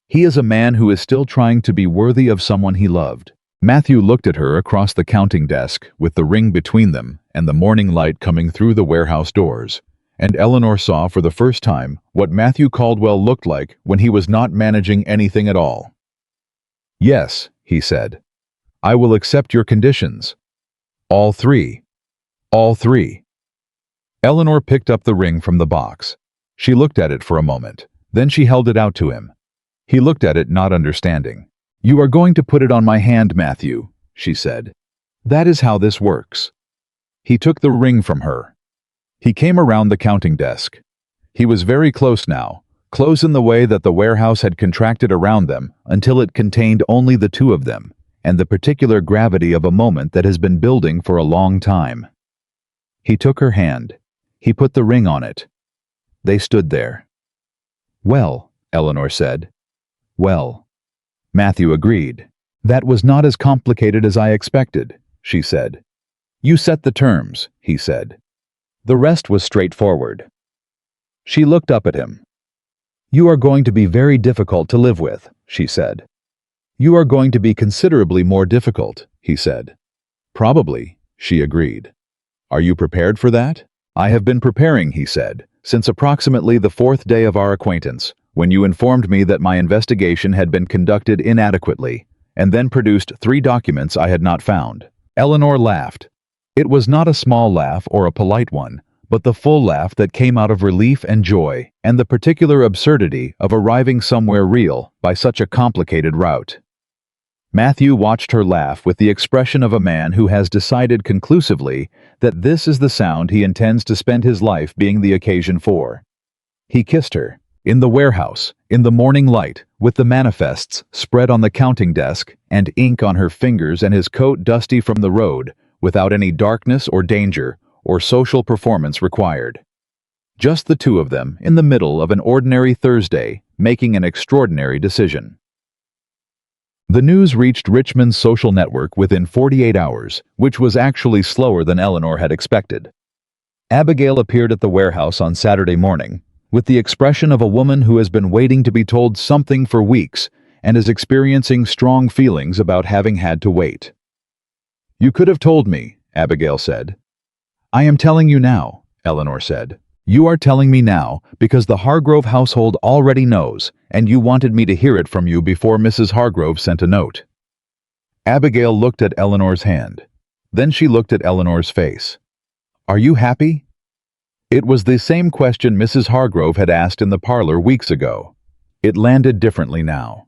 Speaker 1: He is a man who is still trying to be worthy of someone he loved. Matthew looked at her across the counting desk with the ring between them and the morning light coming through the warehouse doors, and Eleanor saw for the first time what Matthew Caldwell looked like when he was not managing anything at all. Yes, he said. I will accept your conditions. All three. All three. Eleanor picked up the ring from the box. She looked at it for a moment, then she held it out to him. He looked at it, not understanding. You are going to put it on my hand, Matthew, she said. That is how this works. He took the ring from her. He came around the counting desk. He was very close now, close in the way that the warehouse had contracted around them until it contained only the two of them, and the particular gravity of a moment that has been building for a long time. He took her hand. He put the ring on it. They stood there. Well, Eleanor said. Well. Matthew agreed. That was not as complicated as I expected, she said. You set the terms, he said. The rest was straightforward. She looked up at him. You are going to be very difficult to live with, she said. You are going to be considerably more difficult, he said. Probably, she agreed. Are you prepared for that? I have been preparing, he said, since approximately the 4th day of our acquaintance, when you informed me that my investigation had been conducted inadequately, and then produced 3 documents I had not found. Eleanor laughed. It was not a small laugh or a polite one, but the full laugh that came out of relief and joy, and the particular absurdity of arriving somewhere real by such a complicated route. Matthew watched her laugh with the expression of a man who has decided conclusively that this is the sound he intends to spend his life being the occasion for. He kissed her. In the warehouse, in the morning light, with the manifests spread on the counting desk and ink on her fingers and his coat dusty from the road, without any darkness or danger or social performance required. Just the two of them in the middle of an ordinary Thursday, making an extraordinary decision. The news reached Richmond's social network within 48 hours, which was actually slower than Eleanor had expected. Abigail appeared at the warehouse on Saturday morning, with the expression of a woman who has been waiting to be told something for weeks and is experiencing strong feelings about having had to wait. You could have told me, Abigail said. I am telling you now, Eleanor said. You are telling me now because the Hargrove household already knows, and you wanted me to hear it from you before Mrs. Hargrove sent a note. Abigail looked at Eleanor's hand. Then she looked at Eleanor's face. Are you happy? It was the same question Mrs. Hargrove had asked in the parlor weeks ago. It landed differently now.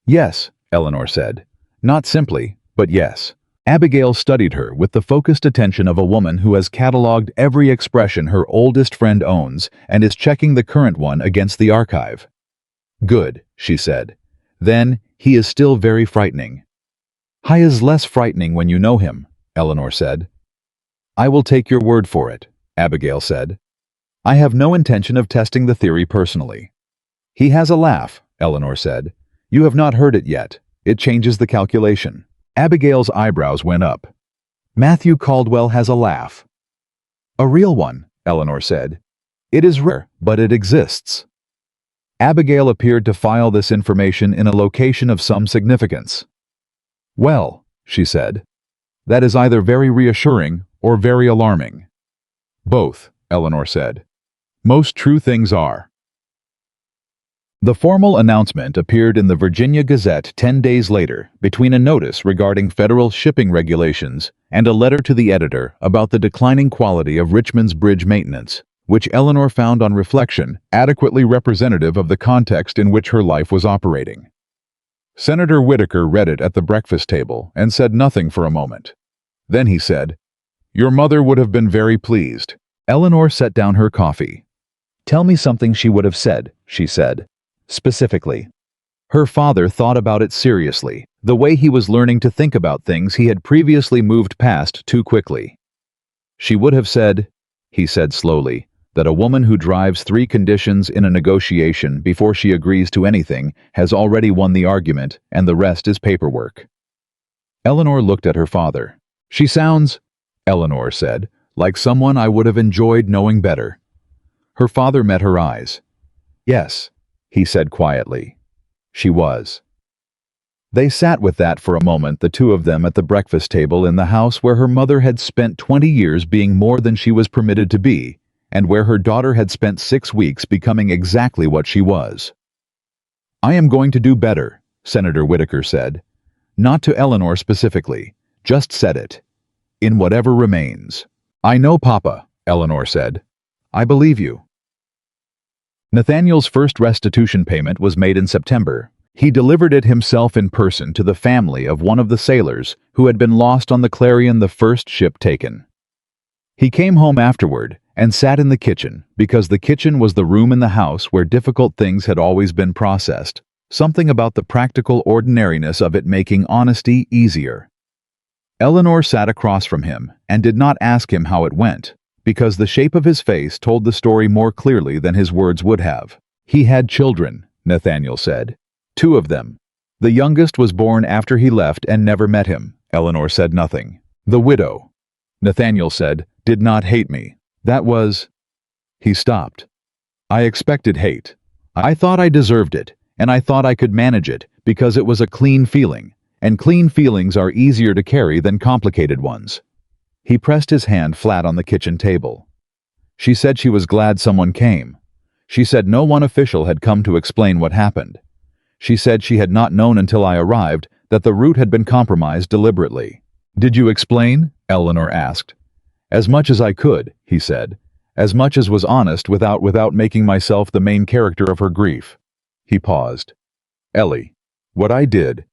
Speaker 1: Yes, Eleanor said. Not simply, but yes. Abigail studied her with the focused attention of a woman who has cataloged every expression her oldest friend owns and is checking the current one against the archive. Good, she said. Then, he is still very frightening. He is less frightening when you know him, Eleanor said. I will take your word for it, Abigail said. I have no intention of testing the theory personally. He has a laugh, Eleanor said. You have not heard it yet. It changes the calculation. Abigail's eyebrows went up. Matthew Caldwell has a laugh. A real one, Eleanor said. It is rare, but it exists. Abigail appeared to file this information in a location of some significance. Well, she said, that is either very reassuring or very alarming. Both, Eleanor said. Most true things are. The formal announcement appeared in the Virginia Gazette 10 days later, between a notice regarding federal shipping regulations and a letter to the editor about the declining quality of Richmond's bridge maintenance, which Eleanor found on reflection adequately representative of the context in which her life was operating. Senator Whitaker read it at the breakfast table and said nothing for a moment. Then he said, Your mother would have been very pleased. Eleanor set down her coffee. Tell me something she would have said, she said. Specifically. Her father thought about it seriously, the way he was learning to think about things he had previously moved past too quickly. She would have said, he said slowly, that a woman who drives 3 conditions in a negotiation before she agrees to anything has already won the argument, and the rest is paperwork. Eleanor looked at her father. She sounds, Eleanor said, like someone I would have enjoyed knowing better. Her father met her eyes. Yes, he said quietly. She was. They sat with that for a moment, the two of them at the breakfast table in the house where her mother had spent 20 years being more than she was permitted to be, and where her daughter had spent 6 weeks becoming exactly what she was. I am going to do better, Senator Whitaker said. Not to Eleanor specifically, just said it. In whatever remains. I know, Papa, Eleanor said. I believe you. Nathaniel's first restitution payment was made in September. He delivered it himself in person to the family of one of the sailors who had been lost on the Clarion, the first ship taken. He came home afterward and sat in the kitchen, because the kitchen was the room in the house where difficult things had always been processed, something about the practical ordinariness of it making honesty easier. Eleanor sat across from him and did not ask him how it went, because the shape of his face told the story more clearly than his words would have. He had children, Nathaniel said. 2 of them. The youngest was born after he left and never met him. Eleanor said nothing. The widow, Nathaniel said, did not hate me. That was... He stopped. I expected hate. I thought I deserved it, and I thought I could manage it, because it was a clean feeling, and clean feelings are easier to carry than complicated ones. He pressed his hand flat on the kitchen table. She said she was glad someone came. She said no one official had come to explain what happened. She said she had not known until I arrived that the route had been compromised deliberately. Did you explain? Eleanor asked. As much as I could, he said. As much as was honest without making myself the main character of her grief. He paused. Ellie, what I did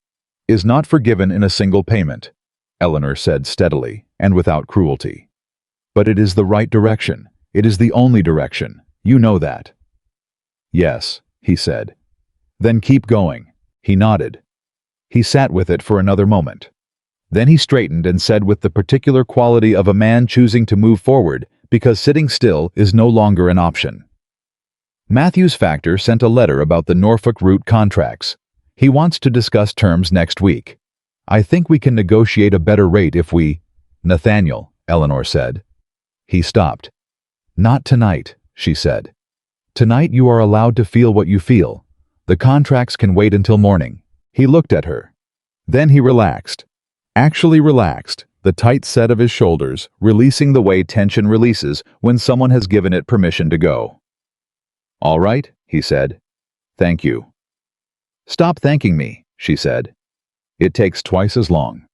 Speaker 1: is not forgiven in a single payment, Eleanor said steadily and without cruelty. But it is the right direction. It is the only direction. You know that. Yes, he said. Then keep going. He nodded. He sat with it for another moment. Then he straightened and said with the particular quality of a man choosing to move forward because sitting still is no longer an option. Matthew's factor sent a letter about the Norfolk route contracts. He wants to discuss terms next week. I think we can negotiate a better rate if we... Nathaniel, Eleanor said. He stopped. Not tonight, she said. Tonight you are allowed to feel what you feel. The contracts can wait until morning. He looked at her. Then he relaxed. Actually relaxed, the tight set of his shoulders, releasing the way tension releases when someone has given it permission to go. All right, he said. Thank you. Stop thanking me, she said. It takes twice as long.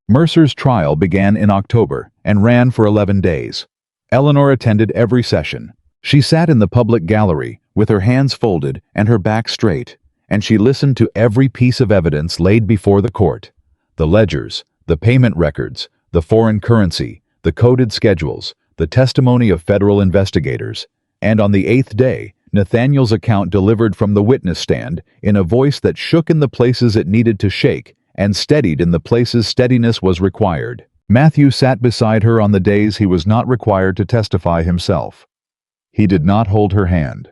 Speaker 1: Mercer's trial began in October and ran for 11 days. Eleanor attended every session. She sat in the public gallery with her hands folded and her back straight, and she listened to every piece of evidence laid before the court: the ledgers, the payment records, the foreign currency, the coded schedules, the testimony of federal investigators. And on the 8th day, Nathaniel's account delivered from the witness stand in a voice that shook in the places it needed to shake and steadied in the places steadiness was required. Matthew sat beside her on the days he was not required to testify himself. He did not hold her hand.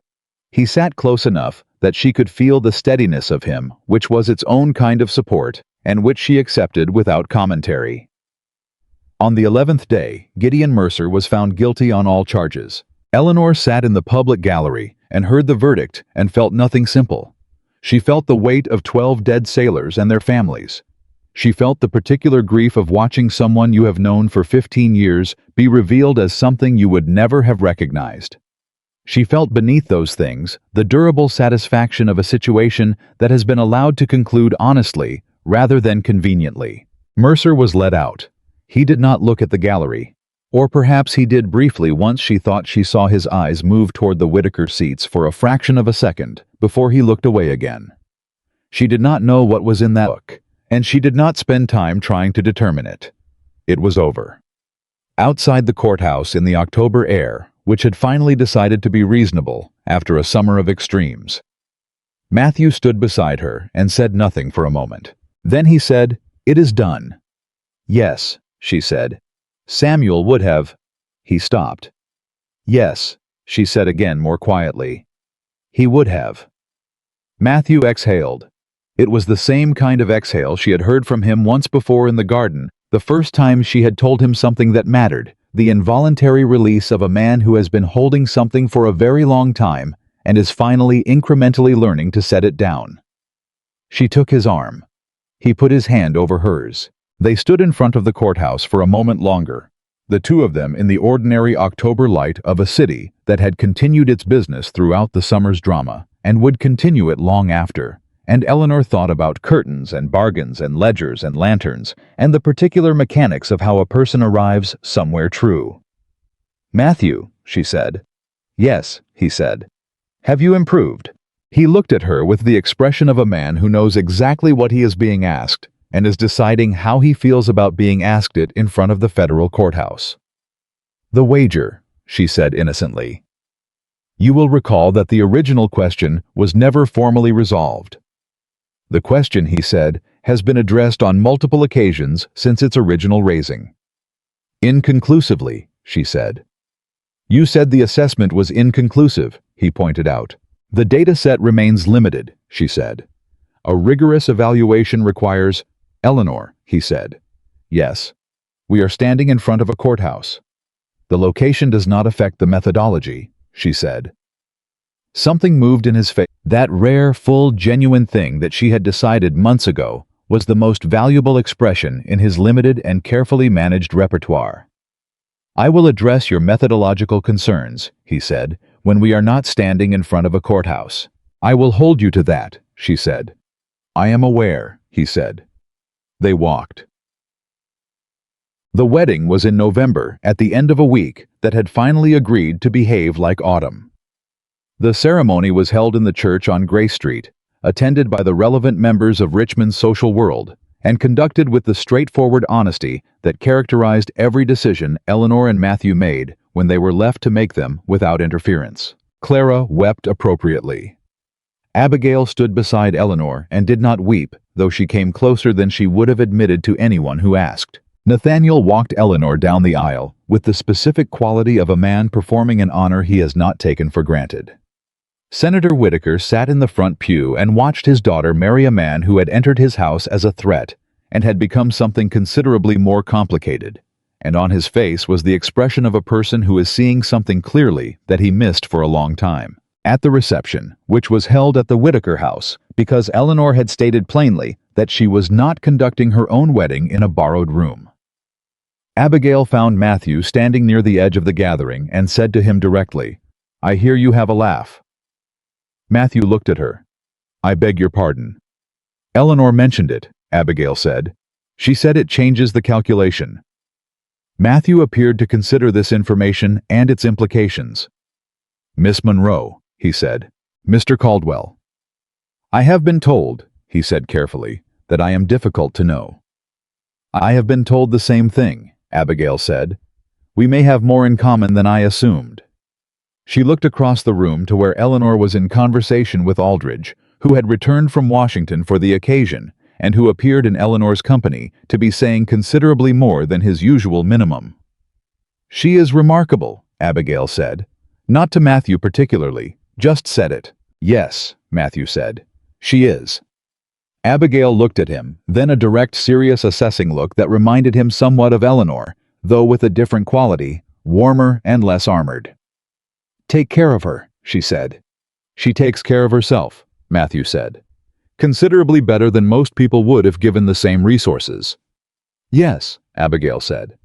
Speaker 1: He sat close enough that she could feel the steadiness of him, which was its own kind of support, and which she accepted without commentary. On the 11th day, Gideon Mercer was found guilty on all charges. Eleanor sat in the public gallery and heard the verdict and felt nothing simple. She felt the weight of 12 dead sailors and their families. She felt the particular grief of watching someone you have known for 15 years be revealed as something you would never have recognized. She felt beneath those things the durable satisfaction of a situation that has been allowed to conclude honestly rather than conveniently. Mercer was let out. He did not look at the gallery. Or perhaps he did briefly once she thought she saw his eyes move toward the Whitaker seats for a fraction of a second before he looked away again. She did not know what was in that look, and she did not spend time trying to determine it. It was over. Outside the courthouse in the October air, which had finally decided to be reasonable after a summer of extremes, Matthew stood beside her and said nothing for a moment. Then he said, "It is done." "Yes," she said. "Samuel would have—" He stopped. "Yes," she said again more quietly. "He would have." Matthew exhaled. It was the same kind of exhale she had heard from him once before in the garden, the first time she had told him something that mattered, the involuntary release of a man who has been holding something for a very long time and is finally incrementally learning to set it down. She took his arm. He put his hand over hers. They stood in front of the courthouse for a moment longer, the two of them in the ordinary October light of a city that had continued its business throughout the summer's drama and would continue it long after. And Eleanor thought about curtains and bargains and ledgers and lanterns and the particular mechanics of how a person arrives somewhere true. "Matthew," she said. "Yes," he said. "Have you improved?" He looked at her with the expression of a man who knows exactly what he is being asked and is deciding how he feels about being asked it in front of the federal courthouse. "The wager," she said innocently. "You will recall that the original question was never formally resolved. The question," he said, "has been addressed on multiple occasions since its original raising." "Inconclusively," she said. "You said the assessment was inconclusive," he pointed out. "The data set remains limited," she said. "A rigorous evaluation requires—" "Eleanor," he said. "Yes. We are standing in front of a courthouse. The location does not affect the methodology," she said. Something moved in his face. That rare, full, genuine thing that she had decided months ago was the most valuable expression in his limited and carefully managed repertoire. "I will address your methodological concerns," he said, "when we are not standing in front of a courthouse." "I will hold you to that," she said. "I am aware," he said. They walked. The wedding was in November, at the end of a week that had finally agreed to behave like autumn. The ceremony was held in the church on Gray Street, attended by the relevant members of Richmond's social world, and conducted with the straightforward honesty that characterized every decision Eleanor and Matthew made when they were left to make them without interference. Clara wept appropriately. Abigail stood beside Eleanor and did not weep, though she came closer than she would have admitted to anyone who asked. Nathaniel walked Eleanor down the aisle with the specific quality of a man performing an honor he has not taken for granted. Senator Whitaker sat in the front pew and watched his daughter marry a man who had entered his house as a threat and had become something considerably more complicated, and on his face was the expression of a person who is seeing something clearly that he missed for a long time. At the reception, which was held at the Whitaker house, because Eleanor had stated plainly that she was not conducting her own wedding in a borrowed room. Abigail found Matthew standing near the edge of the gathering and said to him directly, "I hear you have a laugh." Matthew looked at her. "I beg your pardon." "Eleanor mentioned it," Abigail said. "She said it changes the calculation." Matthew appeared to consider this information and its implications. "Miss Monroe," he said. "Mr. Caldwell." "I have been told," he said carefully, "that I am difficult to know." "I have been told the same thing," Abigail said. "We may have more in common than I assumed." She looked across the room to where Eleanor was in conversation with Aldridge, who had returned from Washington for the occasion, and who appeared in Eleanor's company to be saying considerably more than his usual minimum. "She is remarkable," Abigail said. "Not to Matthew particularly, just said it." "Yes," Matthew said. "She is." Abigail looked at him, then a direct, serious, assessing look that reminded him somewhat of Eleanor, though with a different quality, warmer and less armored. "Take care of her," she said. "She takes care of herself," Matthew said. "Considerably better than most people would if given the same resources." "Yes," Abigail said.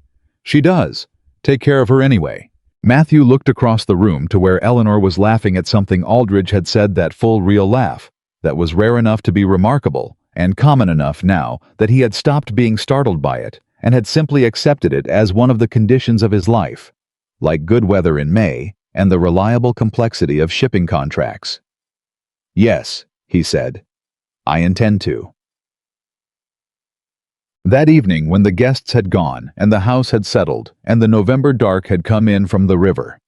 Speaker 1: "She does. Take care of her anyway." Matthew looked across the room to where Eleanor was laughing at something Aldridge had said, that full, real laugh, that was rare enough to be remarkable, and common enough now that he had stopped being startled by it, and had simply accepted it as one of the conditions of his life, like good weather in May, and the reliable complexity of shipping contracts. "Yes," he said. "I intend to." That evening, when the guests had gone and the house had settled and the November dark had come in from the river,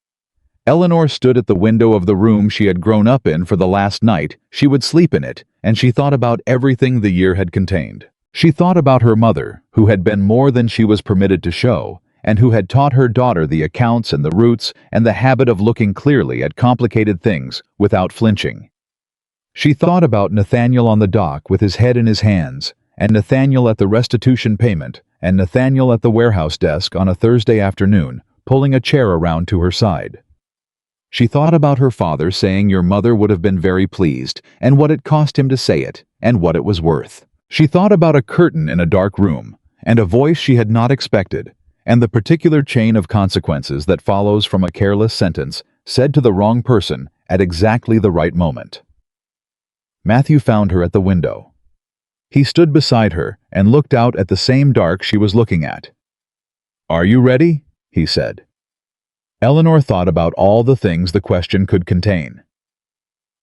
Speaker 1: Eleanor stood at the window of the room she had grown up in for the last night she would sleep in it, and she thought about everything the year had contained. She thought about her mother, who had been more than she was permitted to show, and who had taught her daughter the accounts and the roots and the habit of looking clearly at complicated things without flinching. She thought about Nathaniel on the dock with his head in his hands, and Nathaniel at the restitution payment, and Nathaniel at the warehouse desk on a Thursday afternoon, pulling a chair around to her side. She thought about her father saying your mother would have been very pleased, and what it cost him to say it, and what it was worth. She thought about a curtain in a dark room, and a voice she had not expected, and the particular chain of consequences that follows from a careless sentence said to the wrong person at exactly the right moment. Matthew found her at the window. He stood beside her and looked out at the same dark she was looking at. "Are you ready?" he said. Eleanor thought about all the things the question could contain.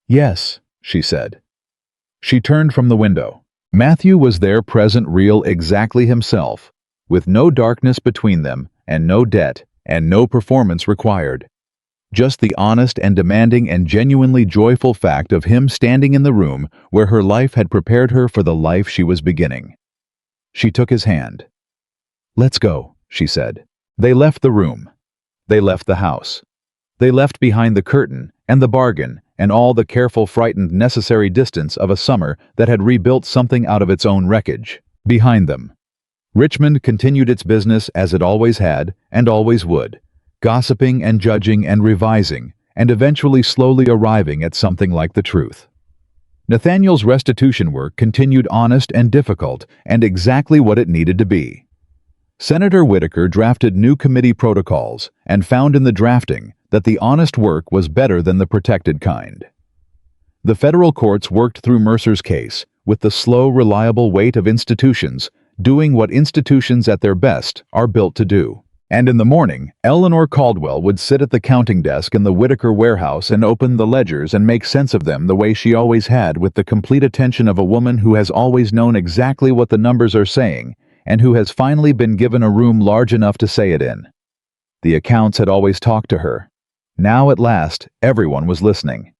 Speaker 1: "Yes," she said. She turned from the window. Matthew was there, present, real, exactly himself, with no darkness between them, and no debt, and no performance required. Just the honest and demanding and genuinely joyful fact of him standing in the room where her life had prepared her for the life she was beginning. She took his hand. "Let's go," she said. They left the room. They left the house. They left behind the curtain and the bargain and all the careful, frightened, necessary distance of a summer that had rebuilt something out of its own wreckage. Behind them, Richmond continued its business as it always had and always would, gossiping and judging and revising, and eventually slowly arriving at something like the truth. Nathaniel's restitution work continued, honest and difficult, and exactly what it needed to be. Senator Whitaker drafted new committee protocols and found in the drafting that the honest work was better than the protected kind. The federal courts worked through Mercer's case with the slow, reliable weight of institutions doing what institutions at their best are built to do. And in the morning, Eleanor Caldwell would sit at the counting desk in the Whitaker warehouse and open the ledgers and make sense of them the way she always had, with the complete attention of a woman who has always known exactly what the numbers are saying and who has finally been given a room large enough to say it in. The accounts had always talked to her. Now, at last, everyone was listening.